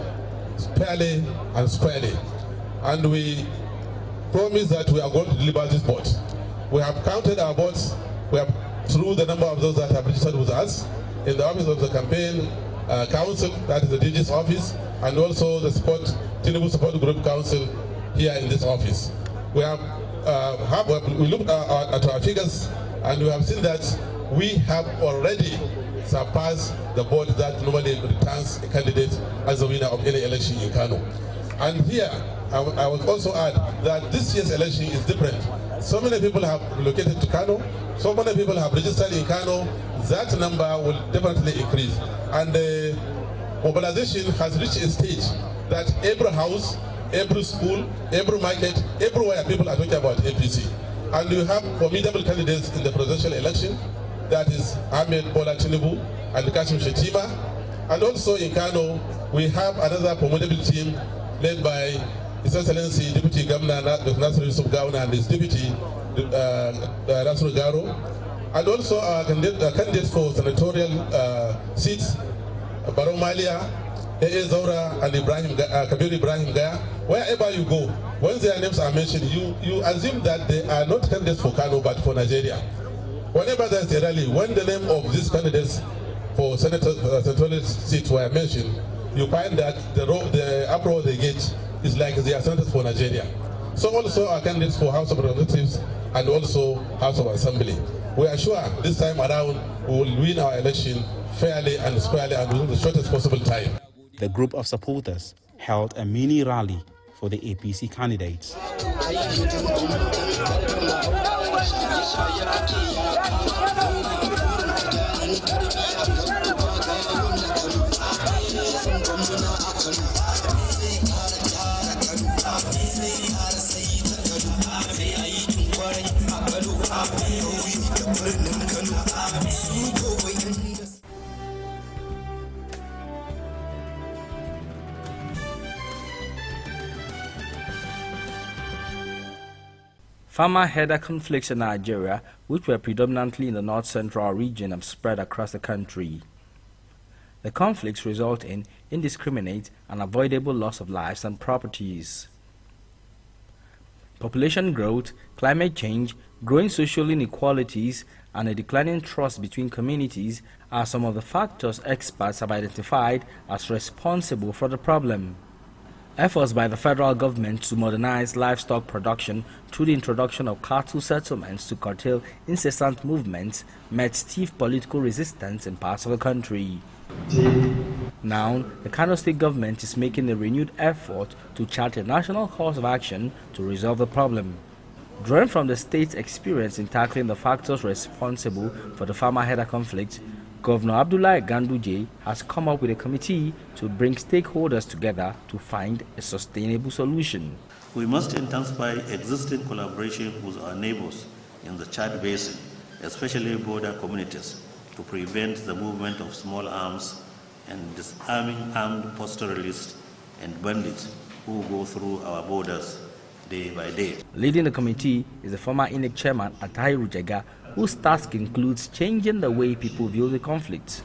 fairly and squarely. And we promise that we are going to deliver this vote. We have counted our votes. We have through the number of those that have registered with us in the office of the campaign council, that is the DG's office, and also the Tinubu Support Group Council here in this office. We have we looked at our figures and we have seen that we have already surpassed the vote that normally returns a candidate as the winner of any election in Kano. And here, I would also add that this year's election is different. So many people have relocated to Kano, so many people have registered in Kano. That number will definitely increase. And the mobilization has reached a stage that every house, every school, every market, everywhere people are talking about APC. And you have formidable candidates in the presidential election, that is Ahmed Bola Tinubu and Kashim Shettima. And also in Kano, we have another formidable team led by His Excellency Deputy Governor Dr. Nasir Yusuf Gawuna and his Deputy Nasir Garo. And also our candidates for senatorial seats, Baro Malia, A.A. Zaura and Kabir Ibrahim Gaya. Wherever you go, when their names are mentioned, you assume that they are not candidates for Kano but for Nigeria. Whenever there's a rally, when the name of these candidates for senatorial seats were mentioned, you find that the uproar they get is like they are senators for Nigeria. So also our candidates for House of Representatives and also House of Assembly. We are sure this time around we will win our election fairly and squarely and within the shortest possible time. The group of supporters held a mini rally for the APC candidates. Farmer-header conflicts in Nigeria, which were predominantly in the north-central region, have spread across the country. The conflicts result in indiscriminate and avoidable loss of lives and properties. Population growth, climate change, growing social inequalities, and a declining trust between communities are some of the factors experts have identified as responsible for the problem. Efforts by the federal government to modernize livestock production through the introduction of cattle settlements to curtail incessant movements met stiff political resistance in parts of the country. Now, the Kano State government is making a renewed effort to chart a national course of action to resolve the problem. Drawing from the state's experience in tackling the factors responsible for the farmer-header conflict, Governor Abdullahi Ganduje has come up with a committee to bring stakeholders together to find a sustainable solution. We must intensify existing collaboration with our neighbors in the Chad Basin, especially border communities, to prevent the movement of small arms and disarming armed pastoralists and bandits who go through our borders day by day. Leading the committee is the former INEC chairman Atahiru Jega, whose task includes changing the way people view the conflict.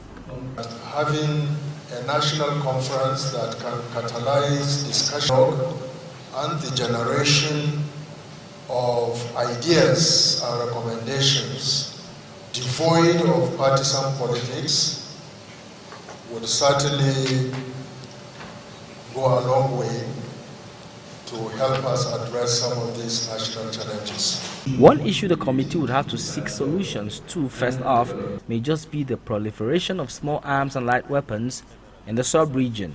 Having a national conference that can catalyze discussion and the generation of ideas and recommendations devoid of partisan politics would certainly go a long way to help us address some of these national challenges. One issue the committee would have to seek solutions to, first off, may just be the proliferation of small arms and light weapons in the sub-region.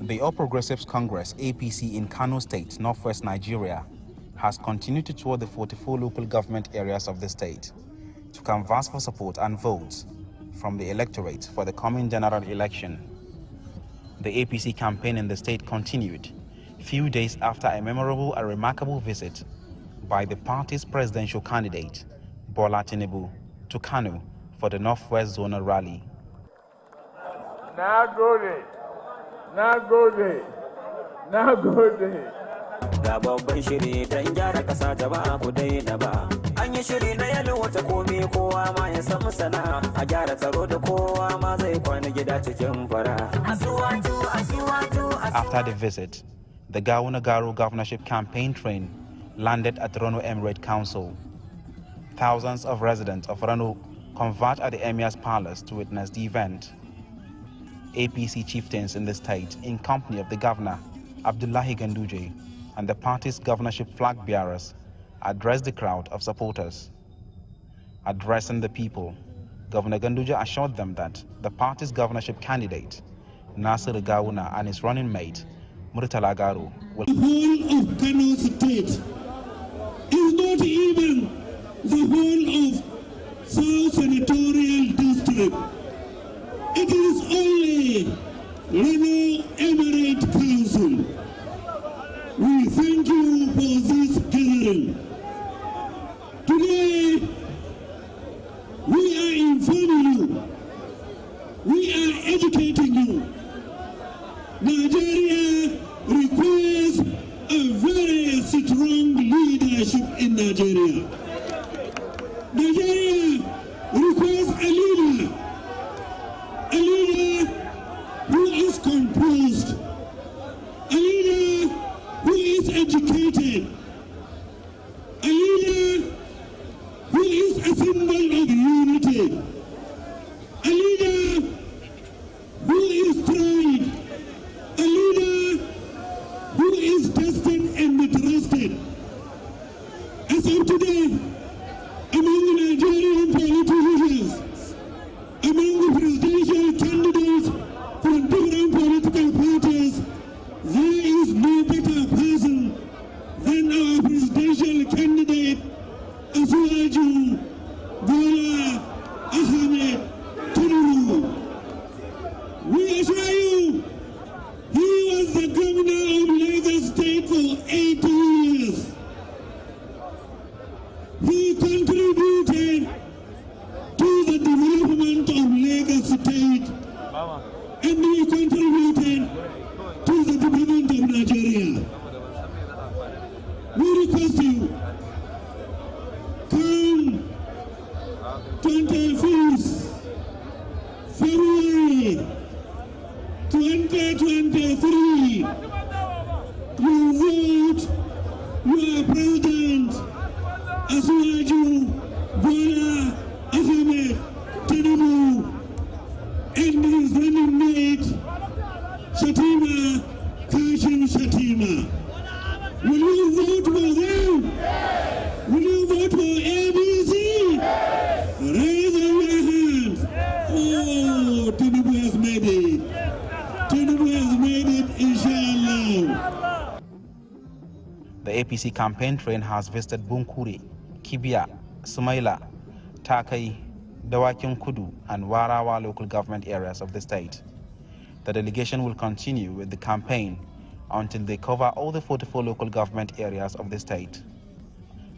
The All Progressives Congress, APC, in Kano State, northwest Nigeria, has continued to tour the 44 local government areas of the state to canvass for support and votes from the electorate for the coming general election. The APC campaign in the state continued few days after a memorable and remarkable visit by the party's presidential candidate, Bola Tinubu, to Kano for the Northwest Zonal Rally. Now go there. Na gode, na gode. Ga babban shiri don gyara kasa jama'a ku daina ba. An yi shiri na yalwata komai kowa ma ya samu sana'a. A gyara tsaro da kowa ma zai kwana gida cikin fara. After the visit, the Gawuna-Garo governorship campaign train landed at Rano Emirate Council. Thousands of residents of Rano converged at the Emir's Palace to witness the event. APC chieftains in the state, in company of the governor, Abdullahi Ganduje, and the party's governorship flag bearers, addressed the crowd of supporters. Addressing the people, Governor Ganduje assured them that the party's governorship candidate, Nasir Gawuna, and his running mate, Murtala Garo, will... The whole of Kano State is not even the whole of South Senatorial District. It is only Rano Emirate Council. We thank you for this gathering. Today, we are informing you, we are educating you. Nigeria requires a very strong leadership in Nigeria. Nigeria requires a leader who is composed, a leader who is educated, a leader who is a symbol of unity, a leader who is tried, a leader who is tested and trusted. As of today, among the Nigerian politicians, among the presidential candidates from different political parties, there is no better person than our presidential candidate, Asuwaju Bola Ahmed Tinubu. We assure you, he was the governor of Lagos State for 8 years. He contributed to the development of Lagos State, and he contributed to the development of Nigeria. We request you, come 25th February 2023, you vote your president, Asuwaju Bola Ahmed Tinubu, and his running mate, Shettima, Kashim Shettima. Will you vote for them? Yes. Will you vote for APC? Yes. Raise your hands. Oh, Tinubu has made it. Tinubu has made it, inshallah. The APC campaign train has visited Bunkure, Kibia, Sumaila, Takai, Dawakin Kudu, and Warawa local government areas of the state. The delegation will continue with the campaign until they cover all the 44 local government areas of the state.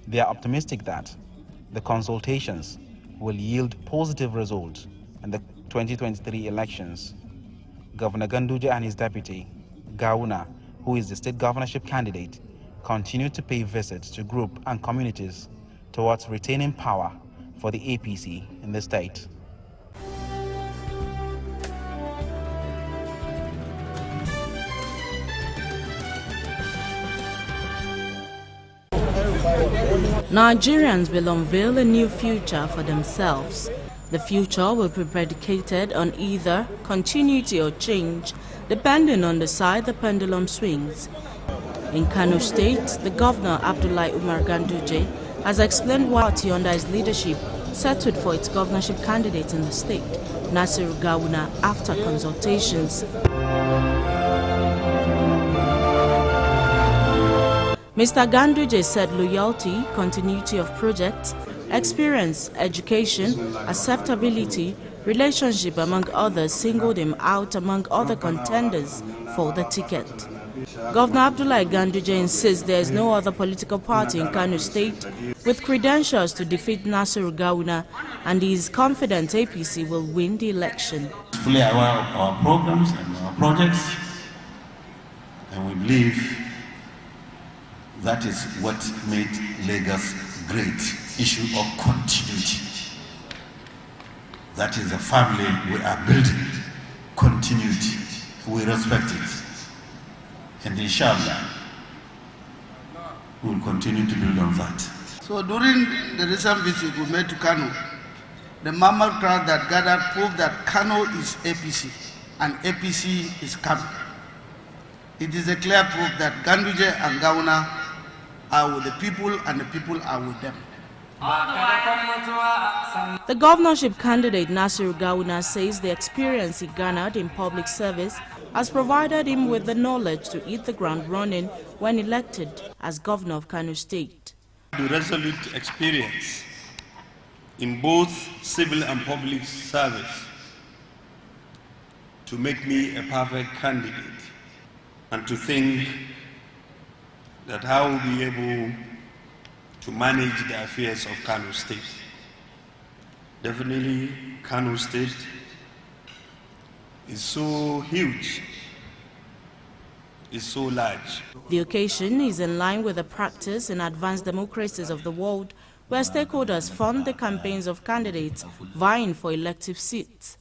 They are optimistic that the consultations will yield positive results in the 2023 elections. Governor Ganduje and his deputy, Gawuna, who is the state governorship candidate, continue to pay visits to groups and communities towards retaining power for the APC in the state. Nigerians will unveil a new future for themselves. The future will be predicated on either continuity or change, depending on the side the pendulum swings. In Kano State, the governor, Abdullahi Umar Ganduje, has explained what he, under his leadership, settled for its governorship candidate in the state, Nasiru Gawuna, after consultations. Mr. Ganduje said loyalty, continuity of projects, experience, education, acceptability, relationship, among others, singled him out among other contenders for the ticket. Governor Abdullahi Ganduje insists there is no other political party in Kano State with credentials to defeat Nasiru Gawuna, and he is confident APC will win the election. Fully aware of our programs and our projects, and we believe that is what made Lagos great, issue of continuity. That is a family we are building, continuity, we respect it. And inshallah, we will continue to build on that. So during the recent visit we made to Kano, the mammal crowd that gathered proved that Kano is APC and APC is Kano. It is a clear proof that Ganduje and Gawuna are with the people and the people are with them. The governorship candidate Nasiru Gawuna says the experience he garnered in public service has provided him with the knowledge to hit the ground running when elected as governor of Kano State. The resolute experience in both civil and public service to make me a perfect candidate, and to think that I will be able to manage the affairs of Kano State. Definitely, Kano State is so huge, is so large. The occasion is in line with the practice in advanced democracies of the world, where stakeholders fund the campaigns of candidates vying for elective seats.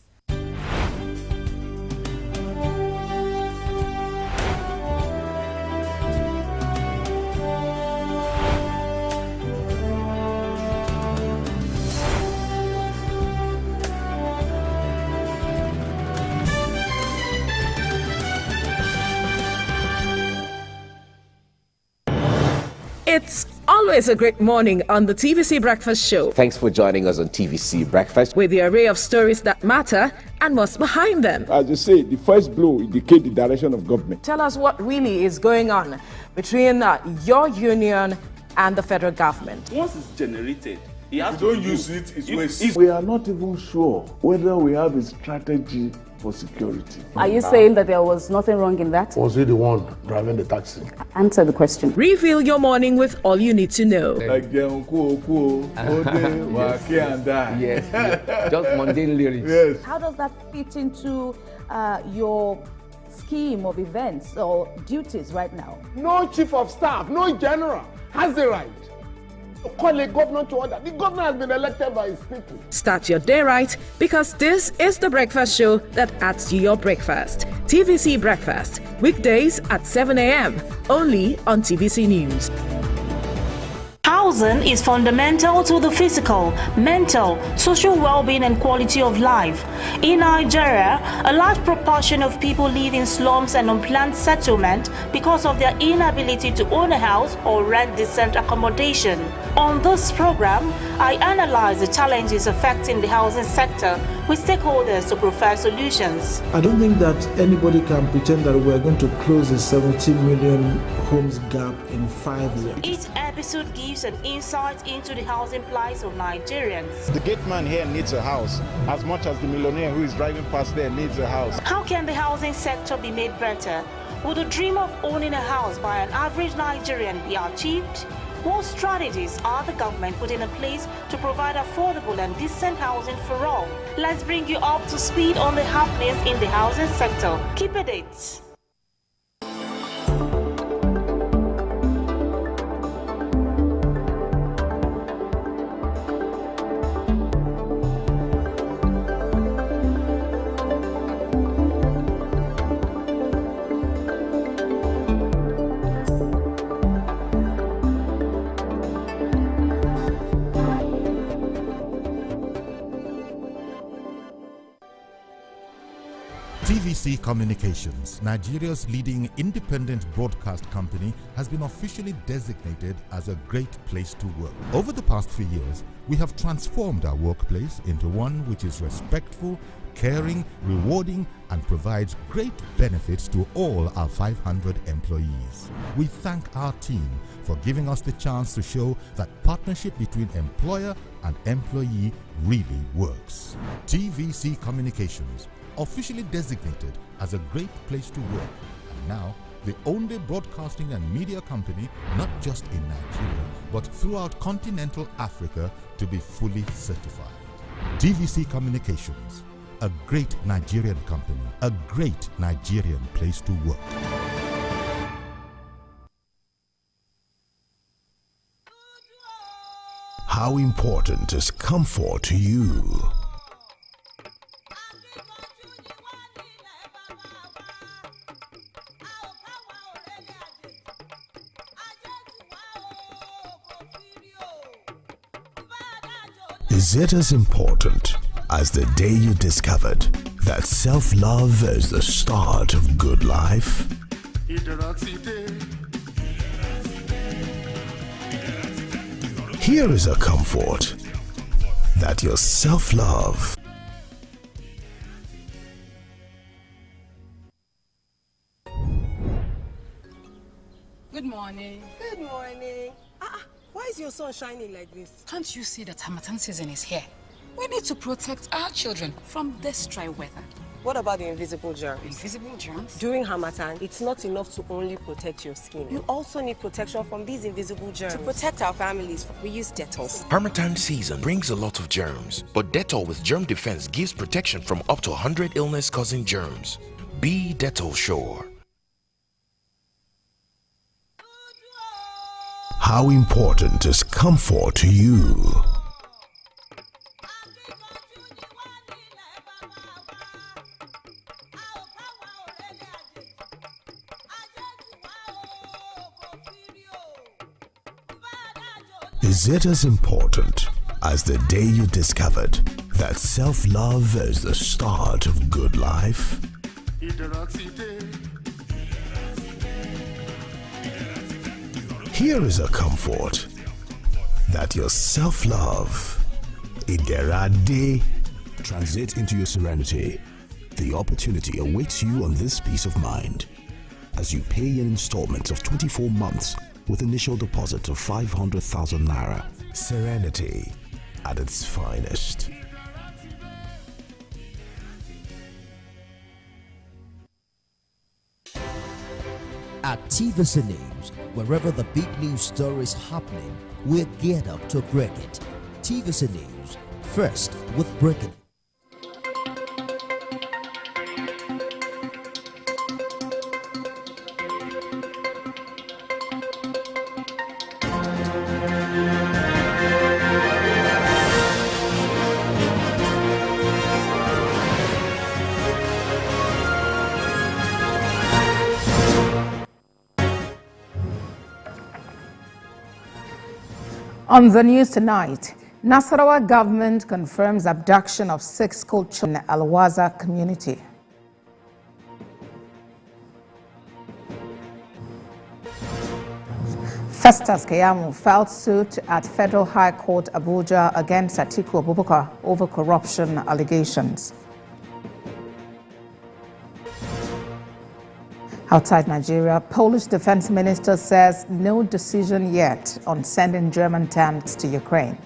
It's always a great morning on the TVC Breakfast Show. Thanks for joining us on TVC Breakfast. With the array of stories that matter and what's behind them. As you say, the first blow indicates the direction of government. Tell us what really is going on between your union and the federal government. Once it's generated, you don't use it, it's waste. We are not even sure whether we have a strategy for security. Are you saying that there was nothing wrong in that? Was he the one driving the taxi? Answer the question. Reveal your morning with all you need to know. Like yes, just mundane lyrics. Yes. How does that fit into your scheme of events or duties right now? No chief of staff, no general has the right to call a governor to order. The governor has been elected by his people. Start your day right, because this is the breakfast show that adds to your breakfast. TVC Breakfast, weekdays at 7 a.m. only on TVC News. Housing is fundamental to the physical, mental, social well-being and quality of life. In Nigeria, a large proportion of people live in slums and unplanned settlement because of their inability to own a house or rent decent accommodation. On this program, I analyze the challenges affecting the housing sector with stakeholders to provide solutions. I don't think that anybody can pretend that we're going to close the 70 million homes gap in 5 years. Each episode gives an insight into the housing plight of Nigerians. The gate man here needs a house as much as the millionaire who is driving past there needs a house. How can the housing sector be made better? Would the dream of owning a house by an average Nigerian be achieved? What strategies are the government putting in place to provide affordable and decent housing for all? Let's bring you up to speed on the happenings in the housing sector. Keep it. TVC Communications, Nigeria's leading independent broadcast company, has been officially designated as a great place to work. Over the past few years, we have transformed our workplace into one which is respectful, caring, rewarding, and provides great benefits to all our 500 employees. We thank our team for giving us the chance to show that partnership between employer and employee really works. TVC Communications, officially designated as a great place to work, and now the only broadcasting and media company not just in Nigeria but throughout continental Africa to be fully certified. TVC Communications, a great Nigerian company, a great Nigerian place to work. How important is comfort to you? Is it as important as the day you discovered that self-love is the start of good life? Here is a comfort that your self-love Good morning. Good morning. Why is your sun shining like this? Can't you see that Harmattan season is here? We need to protect our children from this dry weather. What about the invisible germs? Invisible germs? During Harmattan, it's not enough to only protect your skin. You also need protection from these invisible germs. To protect our families, we use Dettol. Harmattan season brings a lot of germs, but Dettol with Germ Defense gives protection from up to 100 illness-causing germs. Be Dettol sure. How important is comfort to you? Is it as important as the day you discovered that self-love is the start of good life? Here is a comfort that your self-love, Iderade, transit into your serenity. The opportunity awaits you on this peace of mind as you pay an installment of 24 months with initial deposit of 500,000 Naira. Serenity at its finest. At TVC News, wherever the big news story is happening, we're geared up to break it. TVC News, first with breaking. On the news tonight, Nasarawa government confirms abduction of 6 school children in Alwaza community. Festus Keyamo filed suit at Federal High Court Abuja against Atiku Abubakar over corruption allegations. Outside Nigeria, Polish defense minister says no decision yet on sending German tanks to Ukraine.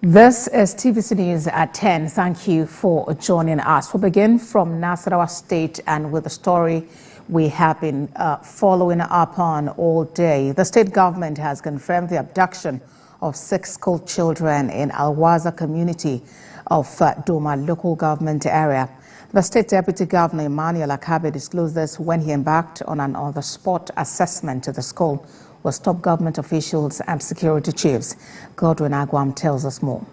This is TVC News at 10. Thank you for joining us. We'll begin from Nasarawa State and with a story we have been following up on all day. The state government has confirmed the abduction of 6 school children in Alwaza community of Doma local government area. The state deputy governor Emmanuel Akabe disclosed this when he embarked on an on-the-spot assessment to the school with top government officials and security chiefs. Godwin Agwam tells us more.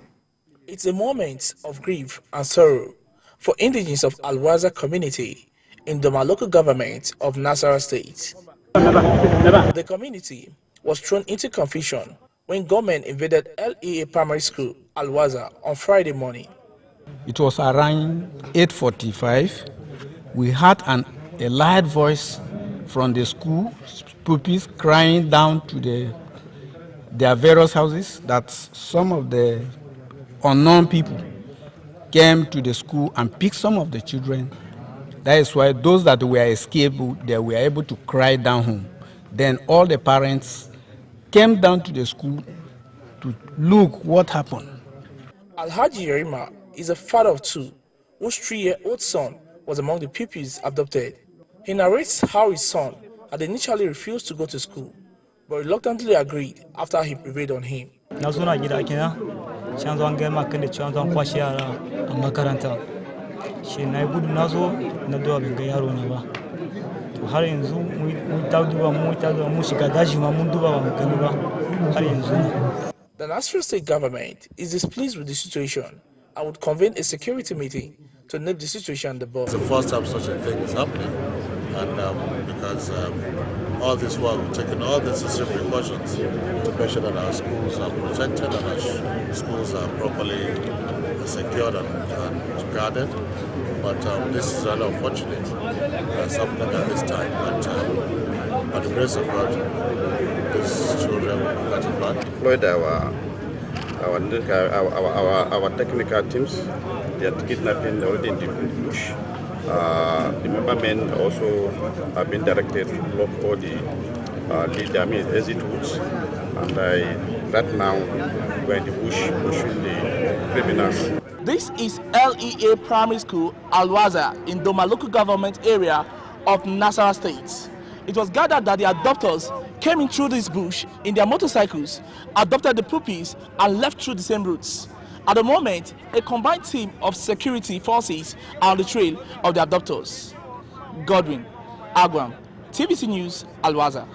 It's a moment of grief and sorrow for indigenes of Alwaza community in Doma local government of Nasarawa State. The community was thrown into confusion when government invaded LEA Primary School, Alwaza, on Friday morning. It was around 8:45. We heard a loud voice from the school pupils crying down to their various houses that some of the unknown people came to the school and picked some of the children. That is why those that were escaped, they were able to cry down home. Then all the parents came down to the school to look what happened. Alhaji Yerima is a father of 2, whose 3-year-old son was among the pupils abducted. He narrates how his son had initially refused to go to school, but reluctantly agreed after he prevailed on him. The Nasarawa state government is displeased with the situation and would convene a security meeting to nip the situation in the bud. It's the first time such a thing is happening, and because all this while we've taken all the necessary precautions to make sure that our schools are protected and our schools are properly secured and guarded. But this is rather unfortunate, something at this time. But by the grace of God, these children will be getting back. Deployed our technical teams. They are kidnapping already in the bush. The member men also have been directed to block all the exit routes, and right now we're in the bush pushing the criminals. This is LEA Primary School, Alwaza, in Doma local government area of Nasarawa State. It was gathered that the adopters came in through this bush in their motorcycles, adopted the pupils, and left through the same routes. At the moment, a combined team of security forces are on the trail of the abductors. Godwin Agwam, TVC News, Alwaza.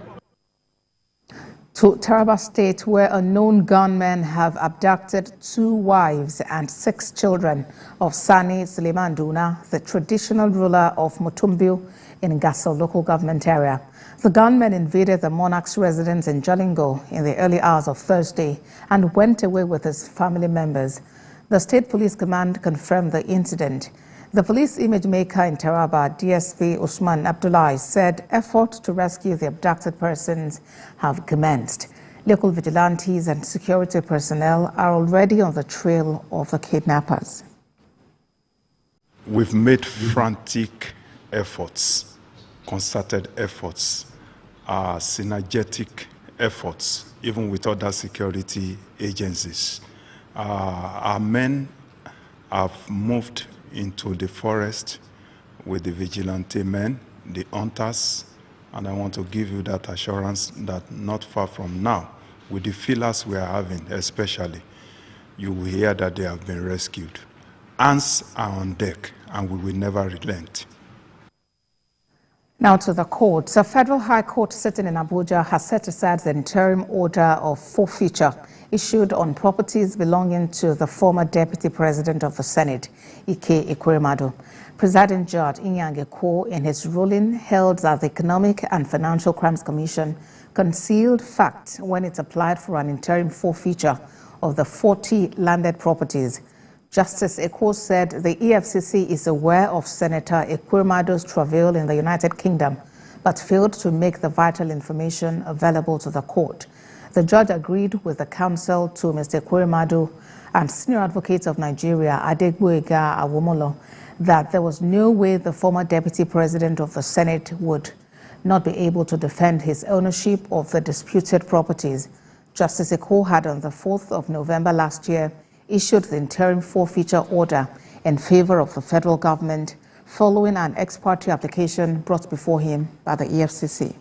To Taraba State, where unknown gunmen have abducted 2 wives and 6 children of Sani Suleiman Duna, the traditional ruler of Mutumbil in Gassel local government area. The gunmen invaded the monarch's residence in Jalingo in the early hours of Thursday and went away with his family members. The State Police Command confirmed the incident. The police image maker in Taraba, DSP Usman Abdullahi, said efforts to rescue the abducted persons have commenced. Local vigilantes and security personnel are already on the trail of the kidnappers. We've made frantic efforts, concerted efforts, synergetic efforts, even with other security agencies. Our men have moved into the forest with the vigilante men, the hunters, and I want to give you that assurance that not far from now, with the feelers we are having especially, you will hear that they have been rescued. Hands are on deck, and we will never relent. Now to the courts. A federal high court sitting in Abuja has set aside the interim order of forfeiture issued on properties belonging to the former Deputy President of the Senate, Ike Ekweremadu. Presiding Judge Inyange Kwo, in his ruling, held that the Economic and Financial Crimes Commission concealed facts when it applied for an interim forfeiture of the 40 landed properties. Justice Ekwo said the EFCC is aware of Senator Ekweremadu's travail in the United Kingdom, but failed to make the vital information available to the court. The judge agreed with the counsel to Mr. Ekweremadu and Senior Advocate of Nigeria, Adegboyega Awomolo, that there was no way the former Deputy President of the Senate would not be able to defend his ownership of the disputed properties. Justice Ekwo had on the 4th of November last year issued the interim forfeiture order in favor of the federal government following an ex parte application brought before him by the EFCC.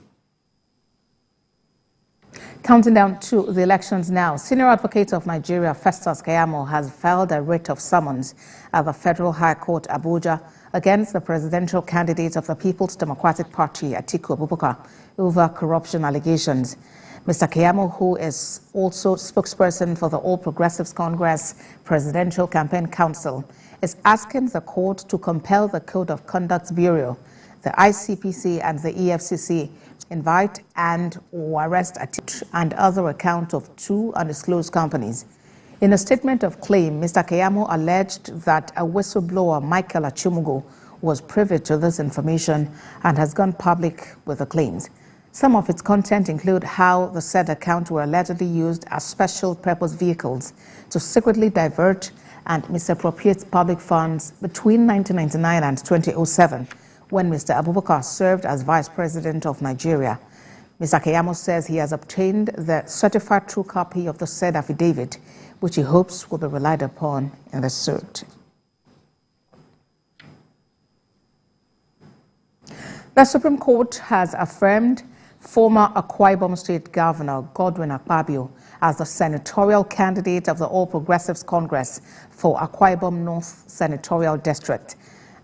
Counting down to the elections now, Senior Advocate of Nigeria, Festus Keyamo, has filed a writ of summons at the Federal High Court, Abuja, against the presidential candidate of the People's Democratic Party, Atiku Abubakar, over corruption allegations. Mr. Keyamo, who is also spokesperson for the All Progressives Congress Presidential Campaign Council, is asking the court to compel the Code of Conduct Bureau, the ICPC and the EFCC invite and/or arrest and other account of 2 undisclosed companies. In a statement of claim, Mr. Keyamo alleged that a whistleblower, Michael Achumugo, was privy to this information and has gone public with the claims. Some of its content include how the said accounts were allegedly used as special purpose vehicles to secretly divert and misappropriate public funds between 1999 and 2007, when Mr. Abubakar served as Vice President of Nigeria. Mr. Keyamo says he has obtained the certified true copy of the said affidavit, which he hopes will be relied upon in the suit. The Supreme Court has affirmed former Akwa Ibom State Governor Godwin Akpabio as the senatorial candidate of the All Progressives Congress for Akwa Ibom North Senatorial District.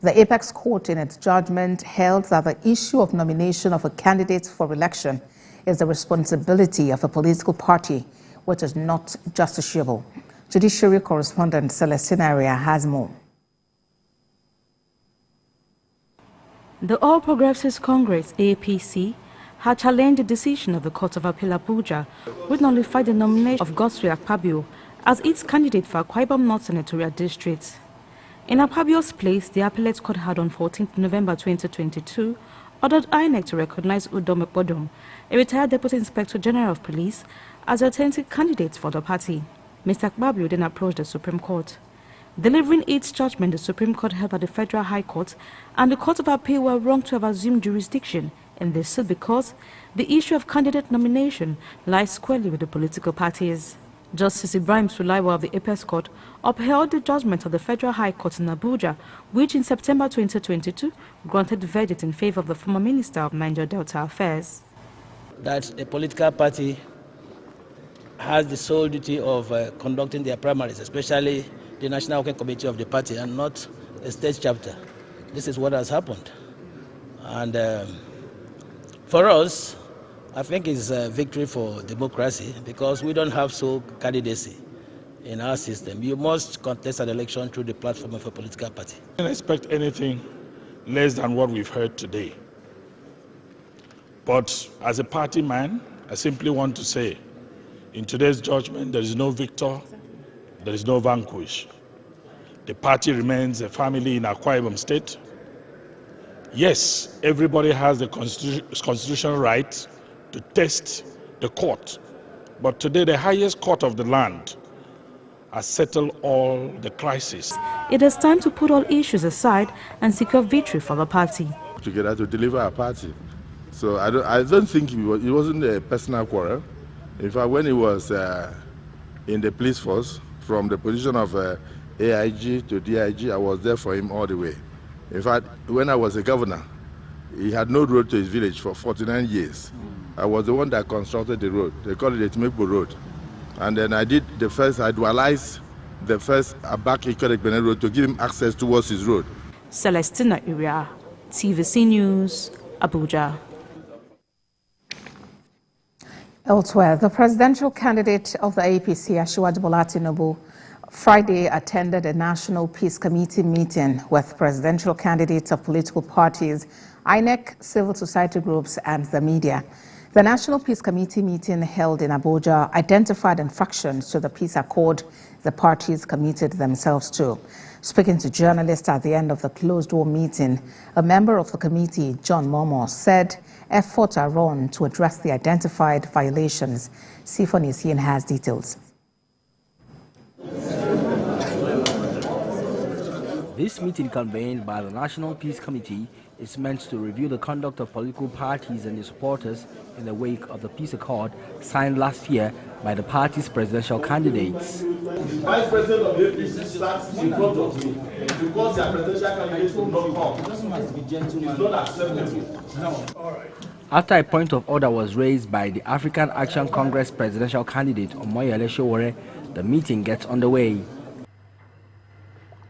The Apex Court, in its judgment, held that the issue of nomination of a candidate for election is the responsibility of a political party, which is not justiciable. Judiciary correspondent Celestina Naira has more. The All Progressives Congress, APC, had challenged the decision of the Court of Appeal Abuja, which nullified the nomination of Godwin Akpabio as its candidate for Akwa Ibom North Senatorial District. In Akpabio's place, the appellate court had on 14th November 2022 ordered INEC to recognize Udom Ekpodom, a retired Deputy Inspector General of Police, as the authentic candidate for the party. Mr. Akpabio then approached the Supreme Court. Delivering its judgment, the Supreme Court held by the Federal High Court and the Court of Appeal were wrong to have assumed jurisdiction in this suit because the issue of candidate nomination lies squarely with the political parties. Justice Ibrahim Sulaiwa of the Apex Court upheld the judgment of the Federal High Court in Abuja, which in September 2022 granted verdict in favor of the former Minister of Niger Delta Affairs. That a political party has the sole duty of conducting their primaries, especially the National Working Committee of the party, and not a state chapter. This is what has happened. And for us, I think it's a victory for democracy because we don't have sole candidacy in our system. You must contest an election through the platform of a political party. I don't expect anything less than what we've heard today. But as a party man, I simply want to say, in today's judgment, there is no victor, there is no vanquish. The party remains a family in Akwa Ibom State. Yes, everybody has the constitutional right to test the court. But today, the highest court of the land has settled all the crises. It is time to put all issues aside and secure victory for the party. Together to deliver a party. So I don't think it wasn't a personal quarrel. In fact, when he was in the police force, from the position of AIG to DIG, I was there for him all the way. In fact, when I was a governor, he had no road to his village for 49 years. I was the one that constructed the road. They call it the Timepo Road. And then I did the first, I dualized the first Abak-Ikot-Ekpene road to give him access towards his road. Celestina Naira, TVC News, Abuja. Elsewhere, the presidential candidate of the APC, Asiwaju Bola Tinubu, Friday attended a National Peace Committee meeting with presidential candidates of political parties, INEC, civil society groups, and the media. The National Peace Committee meeting held in Abuja identified infractions to the peace accord the parties committed themselves to. Speaking to journalists at the end of the closed-door meeting, a member of the committee, John Momo, said efforts are on to address the identified violations. Sifon Isien has details. This meeting convened by the National Peace Committee is meant to review the conduct of political parties and their supporters in the wake of the peace accord signed last year by the party's presidential candidates. Vice President of the APC stands in front of me because their presidential candidates will not come. It's not acceptable. No. All right. After a point of order was raised by the African Action Congress presidential candidate Omoyele Sowore, the meeting gets underway.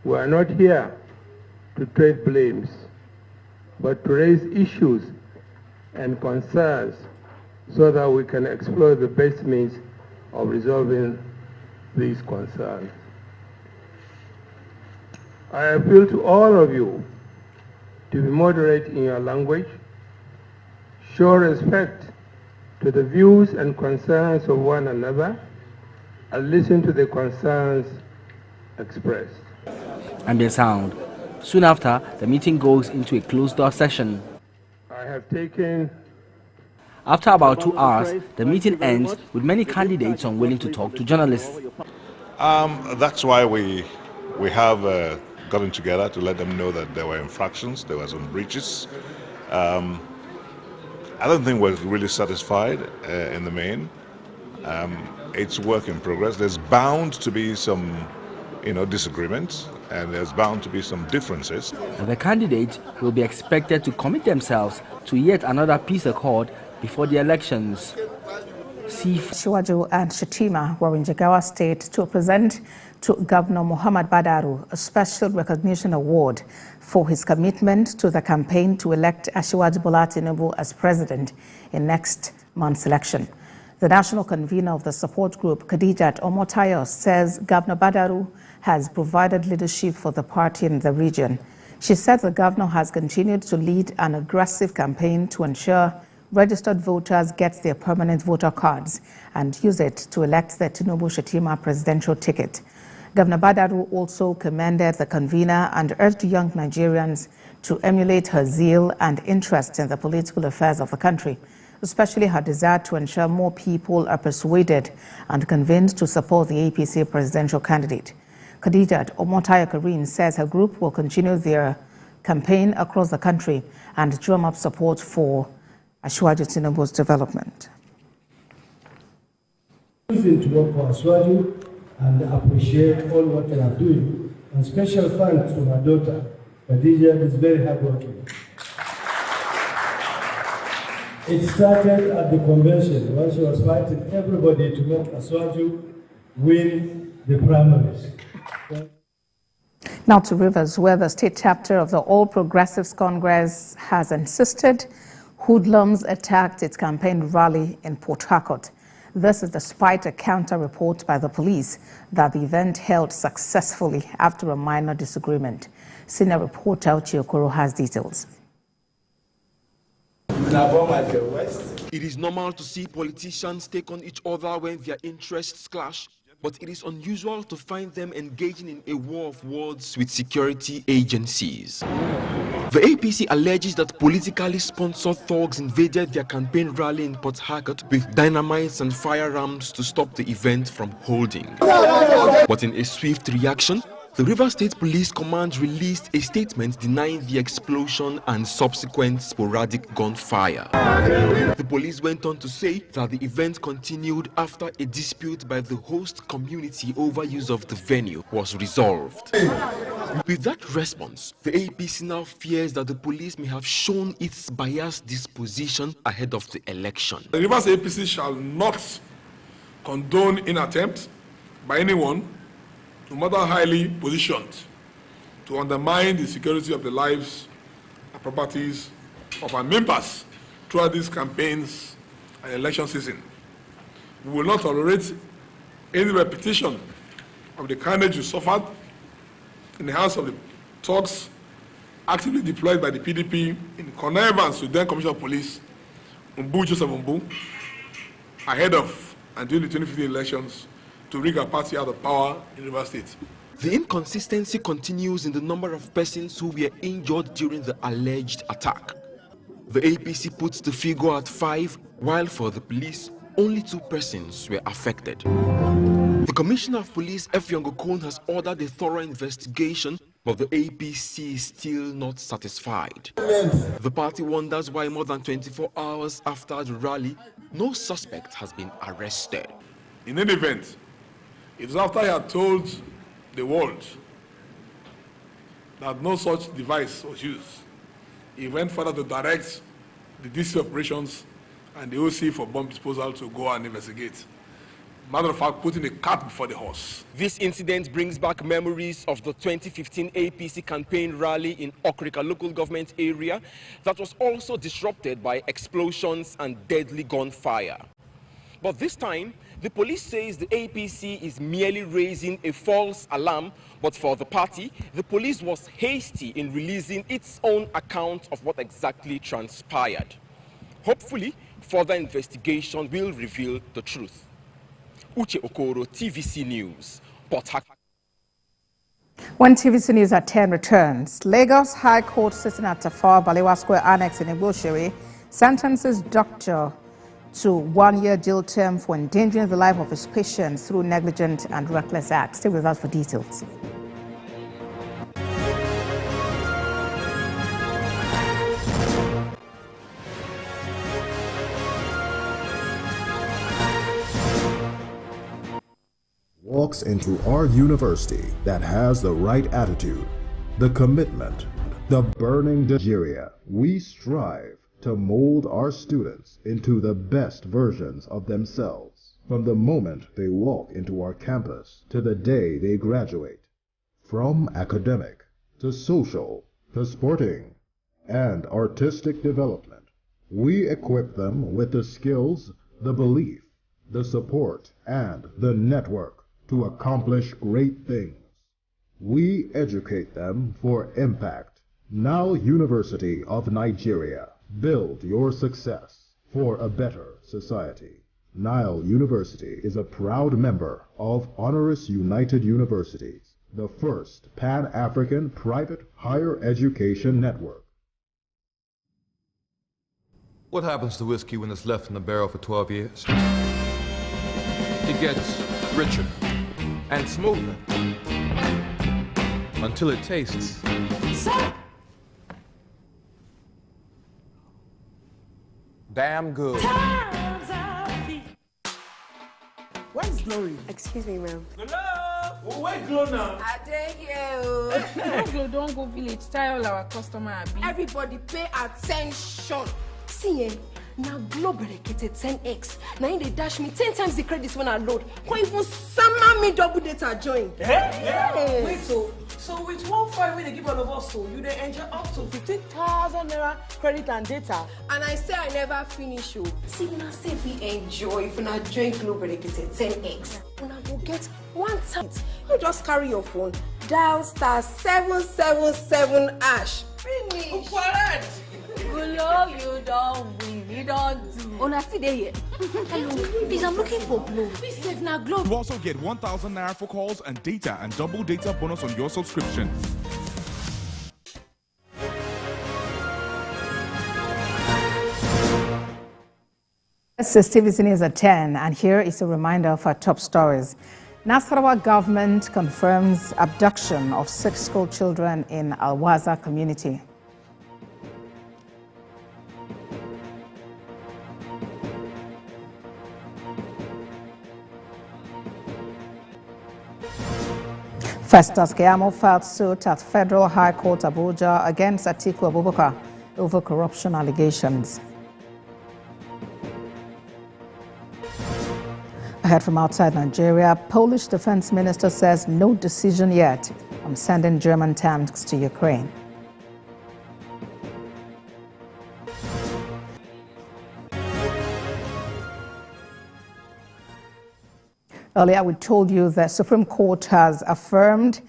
We are not here to trade blames, but to raise issues and concerns so that we can explore the best means of resolving these concerns. I appeal to all of you to be moderate in your language, show respect to the views and concerns of one another, and listen to the concerns expressed. Ambient sound. Soon after, the meeting goes into a closed-door session. I have taken... After about 2 hours, the meeting ends with many candidates unwilling to talk to journalists. That's why we have gotten together to let them know that there were infractions, there were some breaches. I don't think we're really satisfied in the main. It's work in progress. There's bound to be some, disagreements, and there's bound to be some differences. The candidates will be expected to commit themselves to yet another peace accord before the elections. Shiwaju and Shettima were in Jigawa State to present to Governor Muhammad Badaru a special recognition award for his commitment to the campaign to elect Asiwaju Bola Tinubu as president in next month's election. The national convener of the support group, Khadijat Omotayo, says Governor Badaru has provided leadership for the party in the region. She said the governor has continued to lead an aggressive campaign to ensure registered voters get their permanent voter cards and use it to elect the Tinubu-Shettima presidential ticket. Governor Badaru also commended the convener and urged young Nigerians to emulate her zeal and interest in the political affairs of the country, especially her desire to ensure more people are persuaded and convinced to support the APC presidential candidate. Khadijat Omotayo Karim says her group will continue their campaign across the country and drum up support for Asiwaju Tinubu's development. To work for Asiwaju and appreciate all what they are doing. And special thanks to my daughter, Khadija, is very hardworking. It started at the convention when she was fighting everybody to make Asiwaju win the primaries. Now to Rivers, where the state chapter of the All Progressives Congress has insisted hoodlums attacked its campaign rally in Port Harcourt. This is despite a counter report by the police that the event held successfully after a minor disagreement. Senior reporter Uche Okoro has details. It is normal to see politicians take on each other when their interests clash, but it is unusual to find them engaging in a war of words with security agencies. The APC alleges that politically sponsored thugs invaded their campaign rally in Port Harcourt with dynamites and firearms to stop the event from holding. But in a swift reaction, the Rivers State Police Command released a statement denying the explosion and subsequent sporadic gunfire. The police went on to say that the event continued after a dispute by the host community over use of the venue was resolved. With that response, the APC now fears that the police may have shown its biased disposition ahead of the election. The Rivers APC shall not condone an attempt by anyone, no matter highly positioned, to undermine the security of the lives and properties of our members throughout these campaigns and election season. We will not tolerate any repetition of the carnage we suffered in the hands of the thugs actively deployed by the PDP in connivance with then Commissioner of Police, Joseph Mbu, ahead of and during the 2015 elections to rig our party out of power in Rivers State. The inconsistency continues in the number of persons who were injured during the alleged attack. The APC puts the figure at 5, while for the police, only 2 persons were affected. The Commissioner of Police, F. Yongokon, has ordered a thorough investigation But the APC is still not satisfied. The party wonders why more than 24 hours after the rally, no suspect has been arrested. In any event, it was after he had told the world that no such device was used, he went further to direct the DC operations and the OC for bomb disposal to go and investigate. Matter of fact, putting the cart before the horse. This incident brings back memories of the 2015 APC campaign rally in Okrika local government area that was also disrupted by explosions and deadly gunfire. But this time, the police says the APC is merely raising a false alarm, but for the party, the police was hasty in releasing its own account of what exactly transpired. Hopefully, further investigation will reveal the truth. Uche Okoro, TVC News, Port Harcourt. When TVC News at 10 returns, Lagos High Court sitting at Tafawa Balewa Square Annex in Igboshiri sentences doctor to 1-year jail term for endangering the life of his patients through negligent and reckless acts. Stay with us for details. Walks into our university that has the right attitude, the commitment, the burning Nigeria. We strive to mold our students into the best versions of themselves from the moment they walk into our campus to the day they graduate. From academic to social to sporting and artistic development, we equip them with the skills, the belief, the support, and the network to accomplish great things. We educate them for impact. Now University of Nigeria. Build your success for a better society. Nile University is a proud member of Honoris United Universities, the first Pan-African private higher education network. What happens to whiskey when it's left in the barrel for 12 years? It gets richer and smoother until it tastes damn good. Where's Glory? Excuse me, ma'am. Hello? Where Glow now? I dare you. Glow, don't go village. Tell all our customer. Everybody pay attention. See, now Glow dedicated 10x. Now they dash me 10 times the credits when I load. Can't even summer me double data join. Yes. Wait, so with 1.5 when they give all of us, so you they enjoy up to 15,000 naira credit and data. And I say I never finish you. See, now say we enjoy if I join Glow dedicated 10x. When I go get one time, you just carry your phone, dial *777#. Finish. Correct. Glow, you don't win. You don't do. Oh, now see there here. Hello, please, I'm looking for Glow. Please save now Glow. You also get 1,000 naira for calls and data and double data bonus on your subscription. This is TVC News at 10, and here is a reminder of our top stories. Nasarawa government confirms abduction of 6 school children in Alwaza community. Festus Keyamo filed suit at Federal High Court Abuja against Atiku Abubakar over corruption allegations. Ahead from outside Nigeria, Polish defense minister says no decision yet on sending German tanks to Ukraine. Earlier, we told you the Supreme Court has affirmed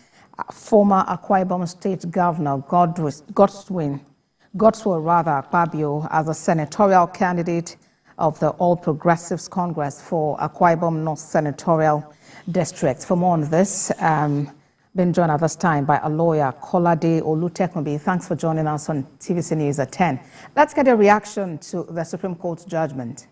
former Akwa Ibom State Governor Godswill Akpabio as a senatorial candidate of the All Progressives Congress for Akwa Ibom North Senatorial District. For more on this, been joined at this time by a lawyer, Kolade Olutekmobi. Thanks for joining us on TVC News at 10. Let's get a reaction to the Supreme Court's judgment.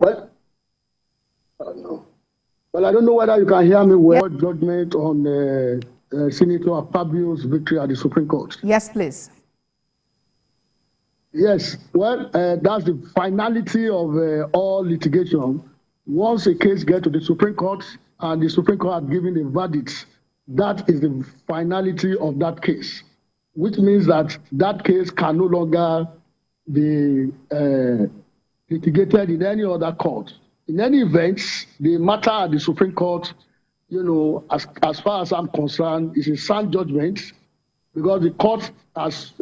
Well, no. Well, I don't know whether you can hear me well. Judgment on Senator Akpabio's victory at the Supreme Court. Yes, please. Yes, well, that's the finality of all litigation. Once a case gets to the Supreme Court and the Supreme Court has given a verdict, that is the finality of that case, which means that that case can no longer be litigated in any other court. In any event, the matter at the Supreme Court, you know, as far as I'm concerned, is a sound judgment because the court has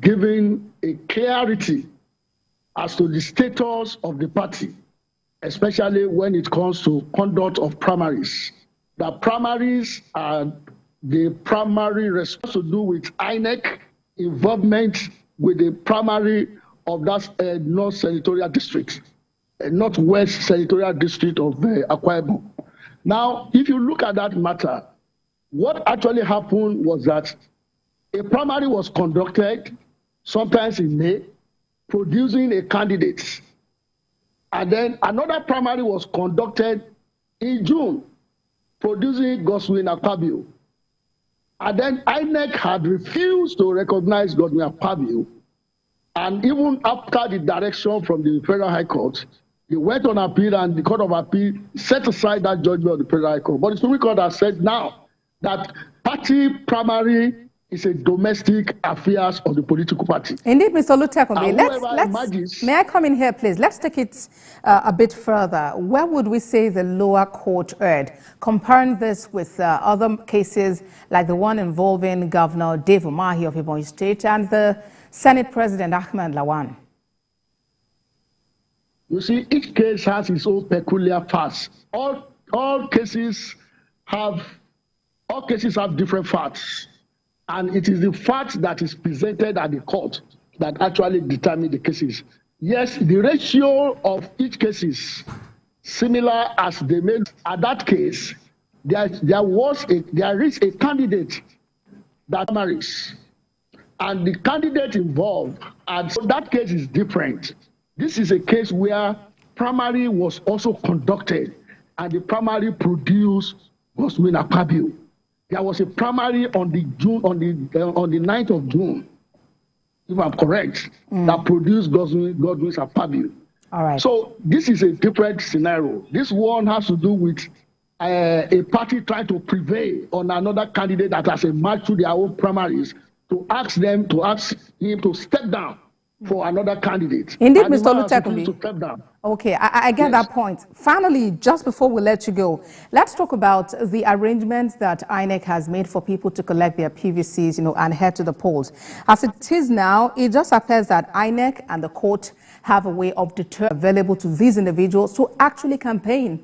given a clarity as to the status of the party, especially when it comes to conduct of primaries. The primaries are the primary response to do with INEC involvement with the primary of that North Senatorial District, Northwest Senatorial District of Akwa Ibom. Now, if you look at that matter, what actually happened was that a primary was conducted sometimes in May, producing a candidate. And then another primary was conducted in June, producing Godwin Akpabio. And then INEC had refused to recognize Godwin Akpabio. And even after the direction from the Federal High Court, they went on appeal and the Court of Appeal set aside that judgment of the Federal High Court. But the Supreme Court has said now that party primary is a domestic affairs of the political party. Indeed, Mr. Olutekunbi, may I come in here, please? Let's take it a bit further. Where would we say the lower court erred? Comparing this with other cases like the one involving Governor Dave Umahi of Ebonyi State and the Senate President Ahmed Lawan. You see, each case has its own peculiar facts. All cases have different facts. And it is the fact that is presented at the court that actually determine the cases. Yes, the ratio of each case is similar as they made at that case. There is a candidate that marries, and the candidate involved, and so that case is different. This is a case where primary was also conducted, and the primary produced Godwin Akpabio. There was a primary on the 9th of June, if I'm correct, that produced Godwin Akpabio. All right. So this is a different scenario. This one has to do with a party trying to prevail on another candidate that has a match to their own primaries to ask him to step down for another candidate. Indeed, Mr. Olutekunbi. Okay, I get that point. Finally, just before we let you go, let's talk about the arrangements that INEC has made for people to collect their PVCs, and head to the polls. As it is now, it just appears that INEC and the court have a way of deterring available to these individuals to actually campaign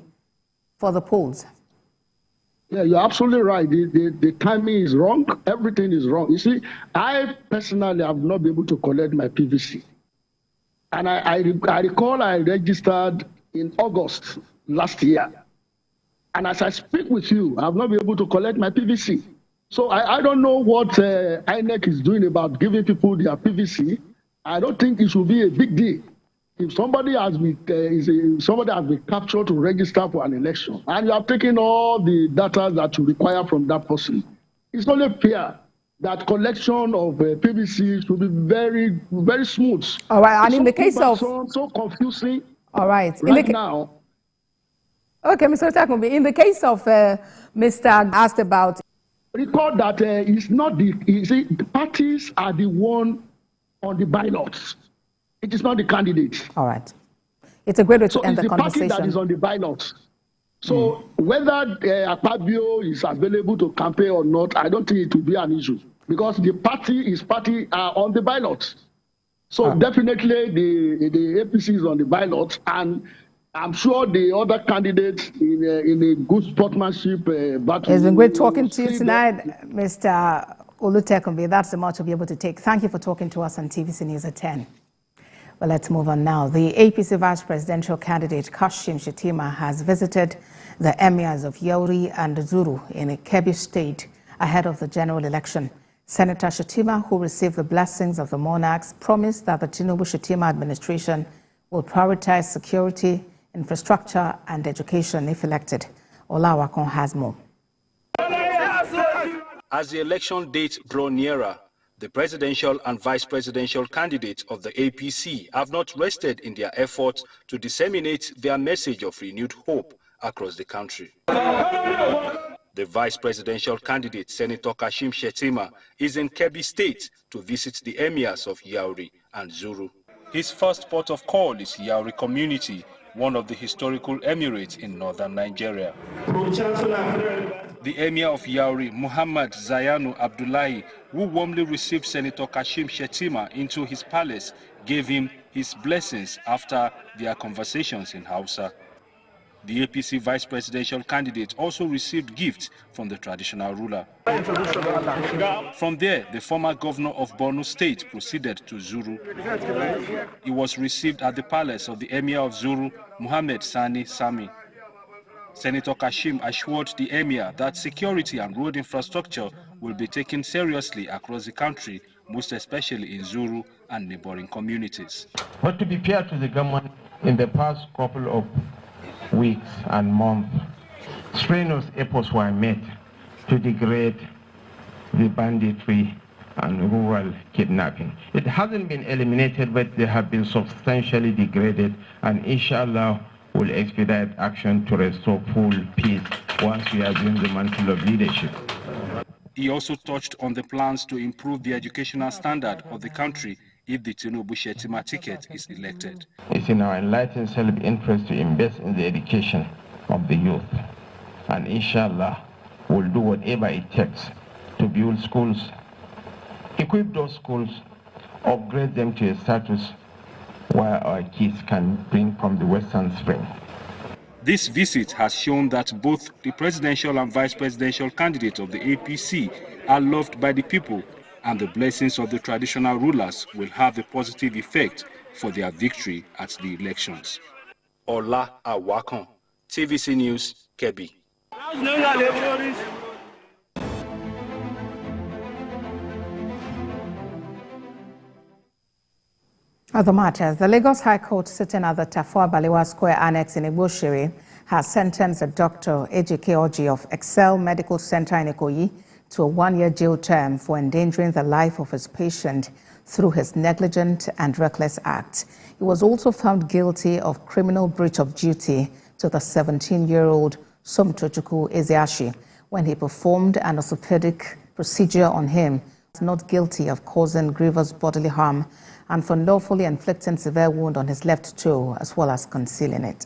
for the polls. Yeah, you're absolutely right. The timing is wrong. Everything is wrong. You see, I personally have not been able to collect my PVC. And I recall I registered in August last year. And as I speak with you, I have not been able to collect my PVC. So I don't know what INEC is doing about giving people their PVC. I don't think it should be a big deal. If somebody has been captured to register for an election, and you have taken all the data that you require from that person, it's only fair that collection of PVC should be very, very smooth. All right, and in the case of so confusing. All right, now. Okay, Mr. Olutekunbi, in the case of Mr. asked about. Recall that it's not the parties are the one on the bylaws. It is not the candidate. All right. It's a great way to end the conversation. It's the party that is on the bylaws. So whether Akpabio is available to campaign or not, I don't think it will be an issue because the party are on the bylaws. So definitely the APC is on the bylaws, and I'm sure the other candidates in a good sportsmanship battle. It's been great talking to you tonight, Mr. Olutekunbi. That's the much we'll be able to take. Thank you for talking to us on TVC News at 10. Well, let's move on now. The APC vice presidential candidate Kashim Shettima has visited the emirs of Yauri and Zuru in Kebbi State ahead of the general election. Senator Shettima, who received the blessings of the monarchs, promised that the Tinubu-Shettima administration will prioritize security, infrastructure, and education if elected. Olawakon has more. As the election dates draw nearer, the presidential and vice presidential candidates of the APC have not rested in their efforts to disseminate their message of renewed hope across the country. The vice presidential candidate, Senator Kashim Shettima, is in Kebbi State to visit the emirs of Yauri and Zuru. His first port of call is Yauri community, one of the historical emirates in northern Nigeria. The Emir of Yauri, Muhammad Zayanu Abdullahi, who warmly received Senator Kashim Shettima into his palace, gave him his blessings after their conversations in Hausa. The APC vice presidential candidate also received gifts from the traditional ruler. From there, the former governor of Borno State proceeded to Zuru. He was received at the palace of the Emir of Zuru, Muhammad Sani Sami. Senator Kashim assured the Emir that security and road infrastructure will be taken seriously across the country, most especially in Zuru and neighboring communities. But to be fair to the government, in the past couple of weeks and months, strenuous efforts were made to degrade the banditry and rural kidnapping. It hasn't been eliminated, but they have been substantially degraded, and inshallah will expedite action to restore full peace once we assume the mantle of leadership. He also touched on the plans to improve the educational standard of the country if the Tinubu Shettima ticket is elected. It's in our enlightened self-interest to invest in the education of the youth. And inshallah, we'll do whatever it takes to build schools, equip those schools, upgrade them to a status where our kids can bring from the Western Spring. This visit has shown that both the presidential and vice presidential candidates of the APC are loved by the people, and the blessings of the traditional rulers will have a positive effect for their victory at the elections. Ola Awakon, TVC News, Kebbi. Other matters. The Lagos High Court, sitting at the Tafawa Balewa Square Annex in Igboshiri, has sentenced a Dr. Ejike Oji of Excel Medical Center in Ikoyi to a 1-year jail term for endangering the life of his patient through his negligent and reckless act. He was also found guilty of criminal breach of duty to the 17-year-old Somtochukwu Ezeashi when he performed an orthopedic procedure on him. He was not guilty of causing grievous bodily harm and for lawfully inflicting severe wound on his left toe, as well as concealing it.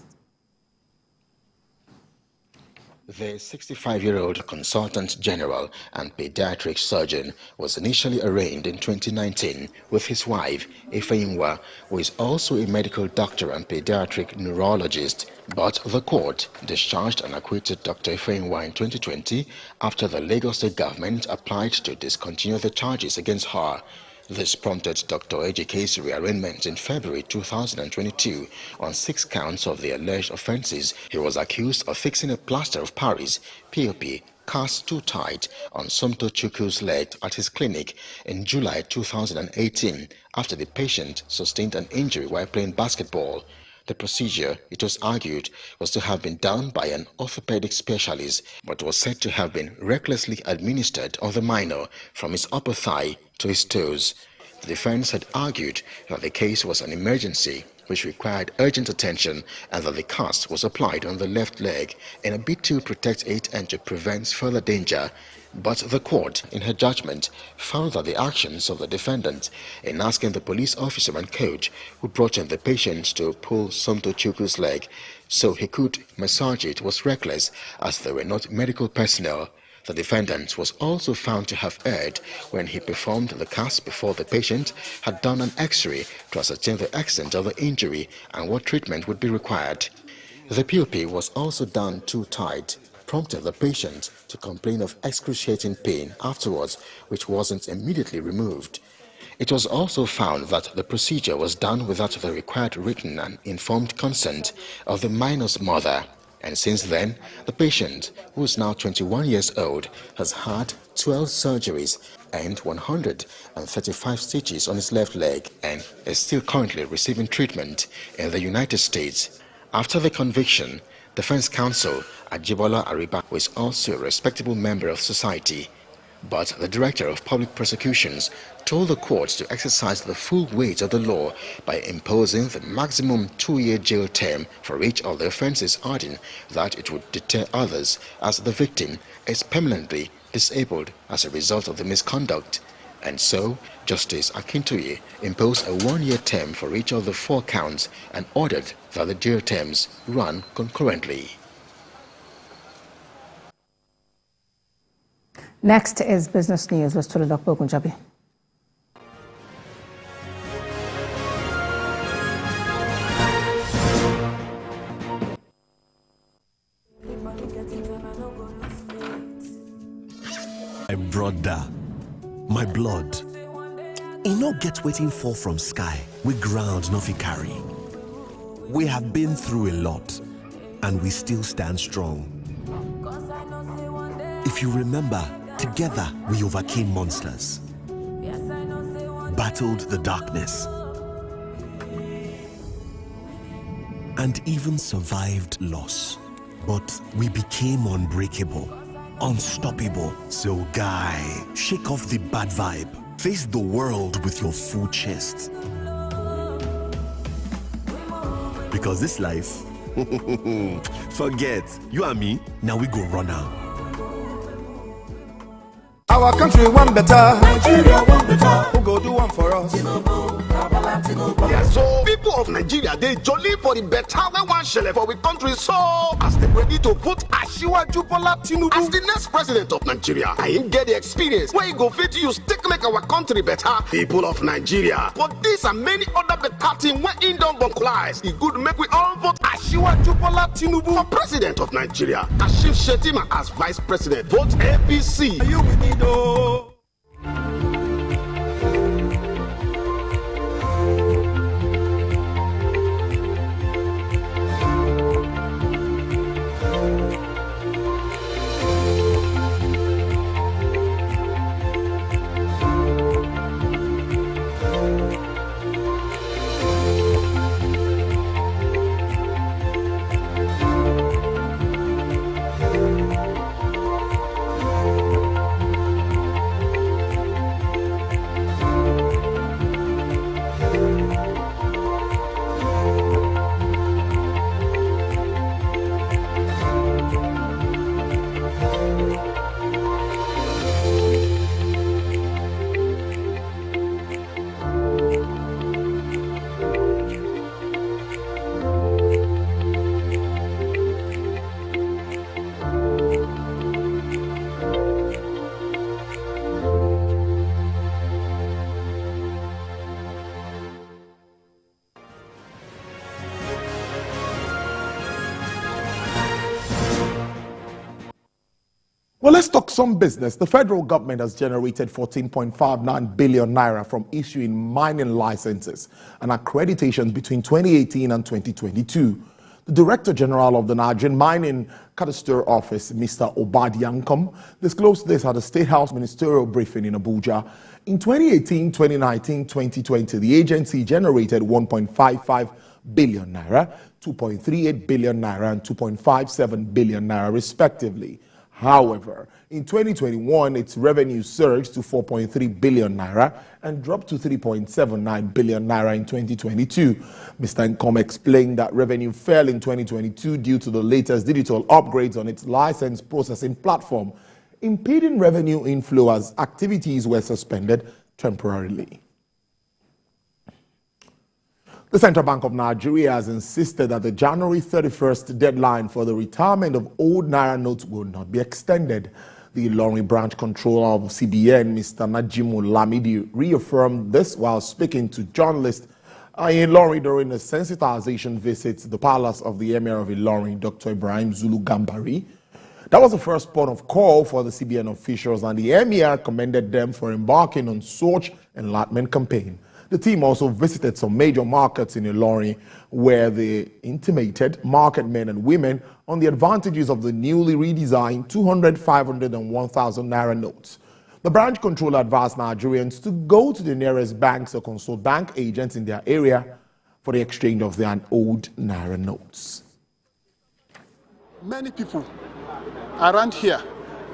The 65-year-old consultant general and pediatric surgeon was initially arraigned in 2019 with his wife, Ifeyinwa, who is also a medical doctor and pediatric neurologist. But the court discharged and acquitted Dr. Ifeyinwa in 2020 after the Lagos State government applied to discontinue the charges against her. This prompted Dr. Ejike's rearraignment in February 2022 on 6 counts of the alleged offences. He was accused of fixing a plaster of Paris, POP, cast too tight on Somtochukwu's leg at his clinic in July 2018 after the patient sustained an injury while playing basketball. The procedure, it was argued, was to have been done by an orthopedic specialist, but was said to have been recklessly administered on the minor from his upper thigh to his toes. The defense had argued that the case was an emergency which required urgent attention and that the cast was applied on the left leg in a bid to protect it and to prevent further danger. But the court, in her judgment, found that the actions of the defendant in asking the police officer and coach who brought in the patient to pull Somtochukwu's leg so he could massage it was reckless, as they were not medical personnel. The defendant was also found to have erred when he performed the cast before the patient had done an X-ray to ascertain the extent of the injury and what treatment would be required. The POP was also done too tight, prompted the patient to complain of excruciating pain afterwards, which wasn't immediately removed. It was also found that the procedure was done without the required written and informed consent of the minor's mother. And since then, the patient, who is now 21 years old, has had 12 surgeries and 135 stitches on his left leg and is still currently receiving treatment in the United States. After the conviction, Defense Counsel Ajibola Ariba, who is also a respectable member of society, but the Director of Public Prosecutions told the court to exercise the full weight of the law by imposing the maximum 2-year jail term for each of the offences, adding that it would deter others as the victim is permanently disabled as a result of the misconduct. And so, Justice Akintoye imposed a 1-year term for each of the 4 counts and ordered that the jail terms run concurrently. Next is business news with Tolulokbo Gunjabi. My brother, my blood, e no get waiting fall from sky, we ground no fit carry. We have been through a lot, and we still stand strong. If you remember, together we overcame monsters, battled the darkness, and even survived loss. But we became unbreakable, unstoppable. So guy, shake off the bad vibe. Face the world with your full chest. Because this life, forget, you and me, now we go run out. Our country one better, Nigeria one better. Who go do one for us? Yeah, so people of Nigeria, they jolly for the better we want shele for we country. So as they ready to vote Asiwaju Bola Tinubu as the next president of Nigeria, I ain't get the experience where you go fit use take make our country better. People of Nigeria, but this and many other better things when in don't bunkulize. It good make we all vote Asiwaju Bola Tinubu for president of Nigeria. Kashim Shettima as vice president. Vote APC. Are you with me though? Well, let's talk some business. The federal government has generated 14.59 billion naira from issuing mining licenses and accreditations between 2018 and 2022. The Director General of the Nigerian Mining Cadastre Office, Mr. Obadiankom, disclosed this at the State House ministerial briefing in Abuja. In 2018, 2019, 2020, the agency generated 1.55 billion naira, 2.38 billion naira, and 2.57 billion naira, respectively. However, in 2021, its revenue surged to 4.3 billion naira and dropped to 3.79 billion naira in 2022. Mr. Nkom explained that revenue fell in 2022 due to the latest digital upgrades on its license processing platform, impeding revenue inflow as activities were suspended temporarily. The Central Bank of Nigeria has insisted that the January 31st deadline for the retirement of old Naira notes will not be extended. The Ilorin branch controller of CBN, Mr. Najimu Lamidi, reaffirmed this while speaking to journalists in Ilorin during a sensitization visit to the palace of the Emir of Ilorin, Dr. Ibrahim Zulu Gambari. That was the first port of call for the CBN officials, and the Emir commended them for embarking on such enlightenment campaign. The team also visited some major markets in Ilorin, where they intimated market men and women on the advantages of the newly redesigned 200, 500 and 1,000 Naira notes. The branch controller advised Nigerians to go to the nearest banks or consult bank agents in their area for the exchange of their old Naira notes. Many people around here,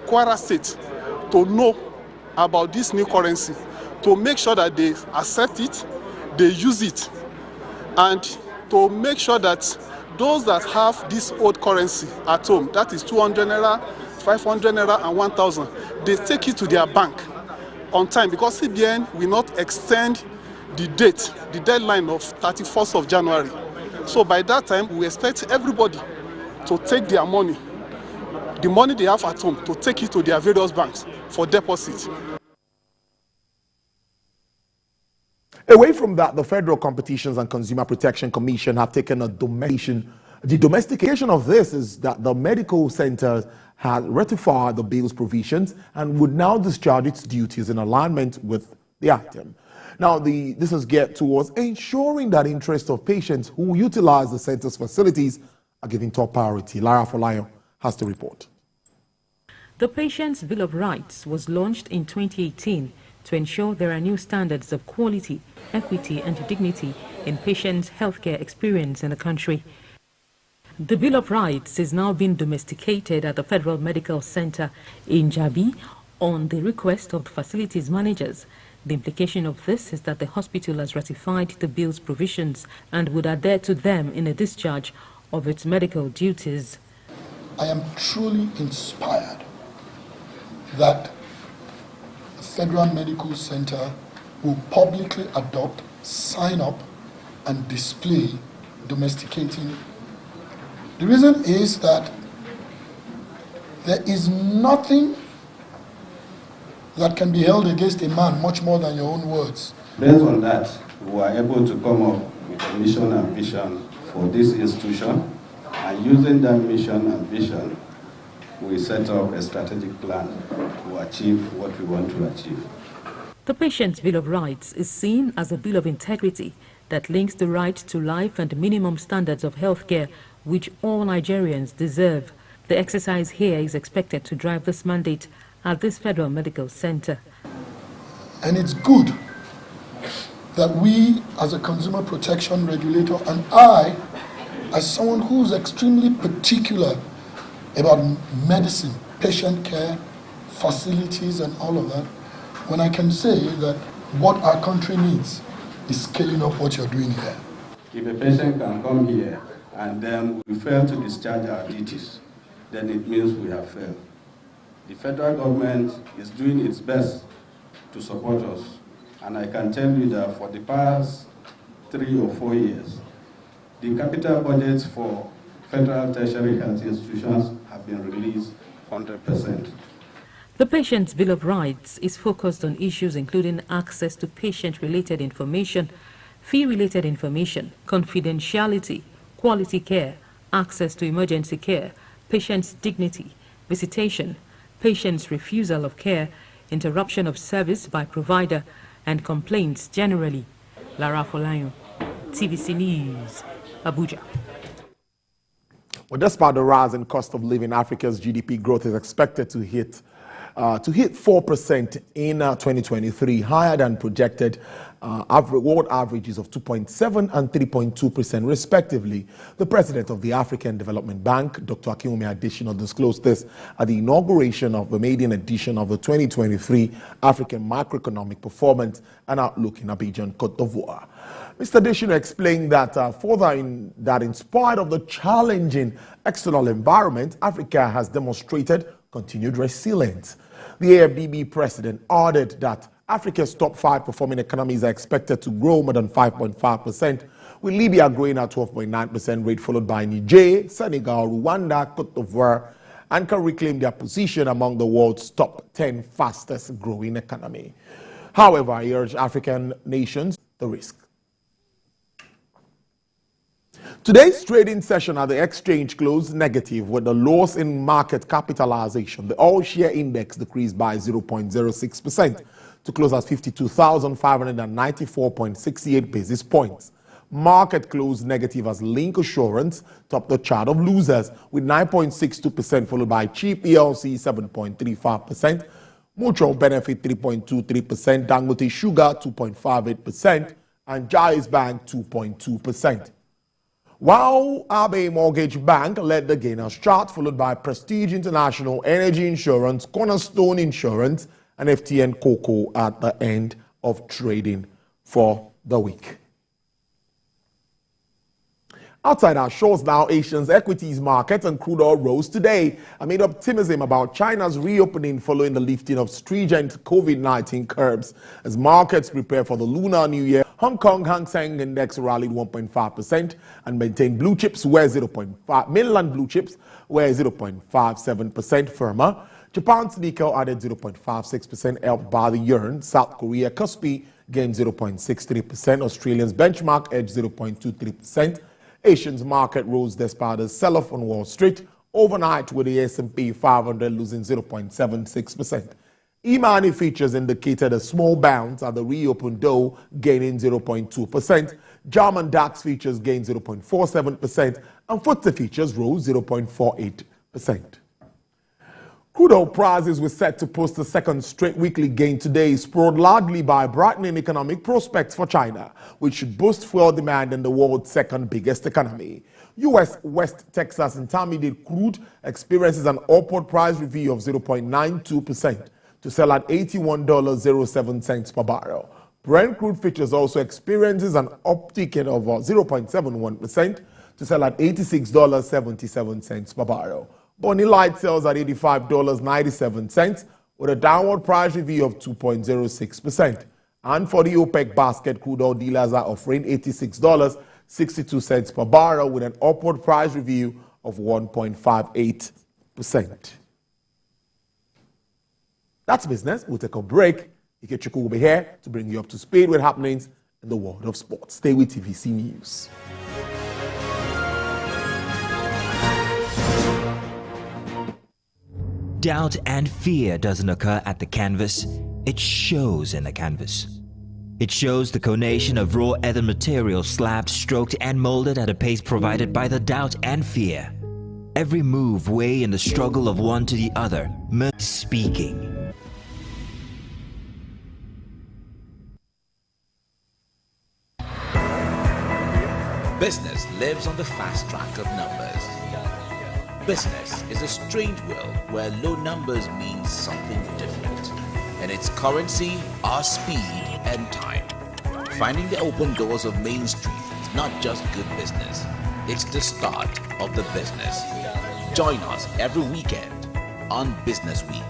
Kwara State, to know about this new currency, to make sure that they accept it, they use it, and to make sure that those that have this old currency at home, that is 200 Naira, 500 Naira and 1,000, they take it to their bank on time, because CBN will not extend the date, the deadline of 31st of January. So by that time, we expect everybody to take their money, the money they have at home, to take it to their various banks for deposit. Away from that, the Federal Competitions and Consumer Protection Commission have taken a domestication. The domestication of this is that the medical center has ratified the bill's provisions and would now discharge its duties in alignment with the item. Now, this is geared towards ensuring that interests of patients who utilize the center's facilities are given top priority. Lara Folayo has the report. The Patients' Bill of Rights was launched in 2018 to ensure there are new standards of quality, equity and dignity in patients' healthcare experience in the country. The Bill of Rights is now being domesticated at the Federal Medical Center in Jabi on the request of the facilities managers. The implication of this is that the hospital has ratified the bill's provisions and would adhere to them in a discharge of its medical duties. I am truly inspired that the Federal Medical Center will publicly adopt, sign up, and display domesticating. The reason is that there is nothing that can be held against a man much more than your own words. Based on that, we were able to come up with a mission and vision for this institution, and using that mission and vision, we set up a strategic plan to achieve what we want to achieve. The Patients' Bill of Rights is seen as a bill of integrity that links the right to life and minimum standards of healthcare which all Nigerians deserve. The exercise here is expected to drive this mandate at this Federal Medical Center. And it's good that we, as a consumer protection regulator, and I, as someone who's extremely particular about medicine, patient care, facilities, and all of that, when I can say that what our country needs is scaling up what you're doing here. If a patient can come here and then we fail to discharge our duties, then it means we have failed. The federal government is doing its best to support us, and I can tell you that for the past 3 or 4 years, the capital budgets for federal tertiary health institutions have been released 100%. The Patients' Bill of Rights is focused on issues including access to patient-related information, fee-related information, confidentiality, quality care, access to emergency care, patient's dignity, visitation, patient's refusal of care, interruption of service by provider, and complaints generally. Lara Folayo, TVC News, Abuja. Well, despite the rise in cost of living, Africa's GDP growth is expected to hit 4% in 2023, higher than projected world averages of 2.7 and 3.2% respectively. The president of the African Development Bank, Dr. Akinwumi Adesina, disclosed this at the inauguration of the maiden edition of the 2023 African Macroeconomic Performance and Outlook in Abidjan, Côte d'Ivoire. Mr. Adesina explained that in spite of the challenging external environment, Africa has demonstrated continued resilience. The AFDB president added that Africa's top 5 performing economies are expected to grow more than 5.5%, with Libya growing at 12.9% rate, followed by Niger, Senegal, Rwanda, Côte d'Ivoire, and can reclaim their position among the world's top 10 fastest growing economy. However, he urged African nations the risk. Today's trading session at the exchange closed negative with the loss in market capitalization. The all-share index decreased by 0.06% to close at 52,594.68 basis points. Market closed negative as Link Assurance topped the chart of losers with 9.62%, followed by Cheap ELC 7.35%, Mutual Benefit 3.23%, Dangote Sugar 2.58%, and Jais Bank 2.2%. While Abe Mortgage Bank led the gainers chart, followed by Prestige International, Energy Insurance, Cornerstone Insurance, and FTN Cocoa at the end of trading for the week. Outside our shores now, Asia's equities markets and crude oil rose today amid optimism about China's reopening following the lifting of stringent COVID-19 curbs. As markets prepare for the Lunar New Year, Hong Kong Hang Seng Index rallied 1.5% and maintained blue chips where 0.5, mainland blue chips were 0.57% firmer. Japan's Nikkei added 0.56%, helped by the yuan. South Korea Kospi gained 0.63%. Australia's benchmark edged 0.23%. Asians market rose despite a sell-off on Wall Street overnight, with the S&P 500 losing 0.76%. E-money features indicated a small bounce at the reopened Dow, gaining 0.2%. German DAX features gained 0.47%, and FTSE features rose 0.48%. Crude oil prices were set to post a second straight weekly gain today, spurred largely by brightening economic prospects for China, which should boost fuel demand in the world's second biggest economy. U.S. West Texas Intermediate crude experiences an upward price review of 0.92% to sell at $81.07 per barrel. Brent crude futures also experiences an uptick of 0.71% to sell at $86.77 per barrel. Bonny Light sells at $85.97 with a downward price review of 2.06%. And for the OPEC basket, crude oil dealers are offering $86.62 per barrel with an upward price review of 1.58%. That's business. We'll take a break. Ikechukwu will be here to bring you up to speed with happenings in the world of sports. Stay with TVC News. Doubt and fear doesn't occur at the canvas, it shows in the canvas. It shows the conation of raw earthen material slabbed, stroked and molded at a pace provided by the doubt and fear. Every move weigh in the struggle of one to the other, speaking. Business lives on the fast track of numbers. Business is a strange world where low numbers mean something different. And its currency are speed and time. Finding the open doors of Main Street is not just good business, it's the start of the business. Join us every weekend on Business Week.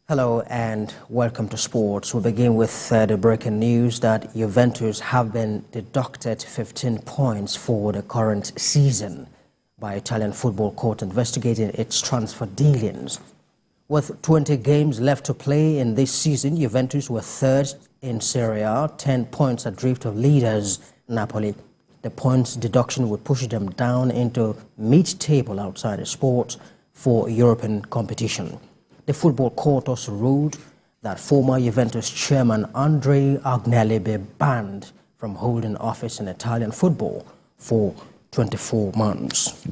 Hello and welcome to sports. We'll begin with the breaking news that Juventus have been deducted 15 points for the current season by Italian Football Court investigating its transfer dealings. With 20 games left to play in this season, Juventus were third in Serie A, 10 points adrift of leaders Napoli. The points deduction would push them down into mid-table outside the sport for European competition. The Football Court also ruled that former Juventus chairman Andrea Agnelli be banned from holding office in Italian football for 24 months.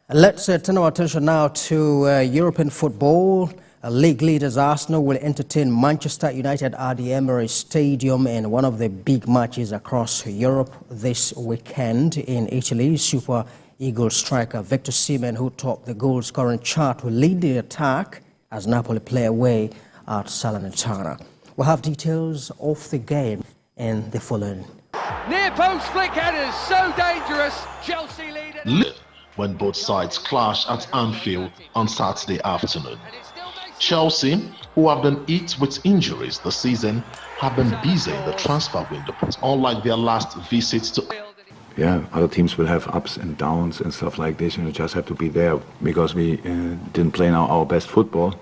Let's turn our attention now to European football. League leaders Arsenal will entertain Manchester United at the Emirates Stadium in one of the big matches across Europe this weekend. In Italy, Super Eagles striker Victor Osimhen, who topped the goal-scoring chart, will lead the attack as Napoli play away at Salernitana. We'll have details of the game in the following. Near post flick headers, so dangerous. Chelsea lead when both sides clash at Anfield on Saturday afternoon. Chelsea, who have been hit with injuries this season, have been busy in the transfer window, unlike their last visits to. Yeah, other teams will have ups and downs and stuff like this, and you just have to be there because we didn't play our best football.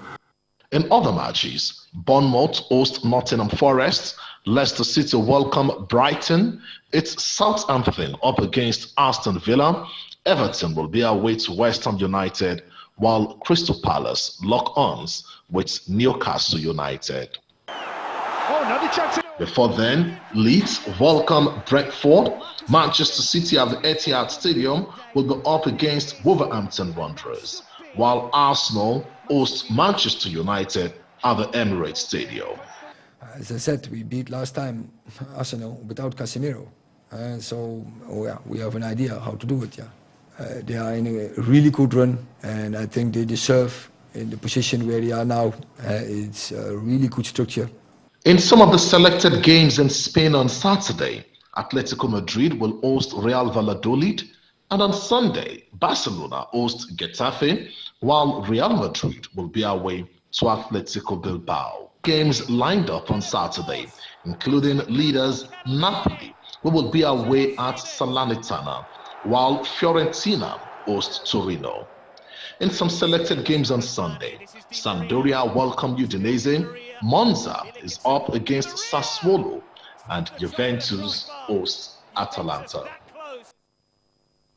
In other matches, Bournemouth host Nottingham Forest, Leicester City welcome Brighton. It's Southampton up against Aston Villa. Everton will be away to West Ham United, while Crystal Palace lock arms with Newcastle United. Before then, Leeds welcome Brentford. Manchester City at the Etihad Stadium will be up against Wolverhampton Wanderers, while Arsenal host Manchester United at the Emirates Stadium. As I said, we beat last time Arsenal without Casemiro. We have an idea how to do it. They are in a really good run, and I think they deserve in the position where they are now. It's a really good structure. In some of the selected games in Spain on Saturday, Atletico Madrid will host Real Valladolid, and on Sunday, Barcelona host Getafe, while Real Madrid will be away to Atletico Bilbao. Games lined up on Saturday, including leaders Napoli, who will be away at Salernitana, while Fiorentina host Torino. In some selected games on Sunday, Sampdoria welcome Udinese, Monza is up against Sassuolo, and Juventus hosts Atalanta.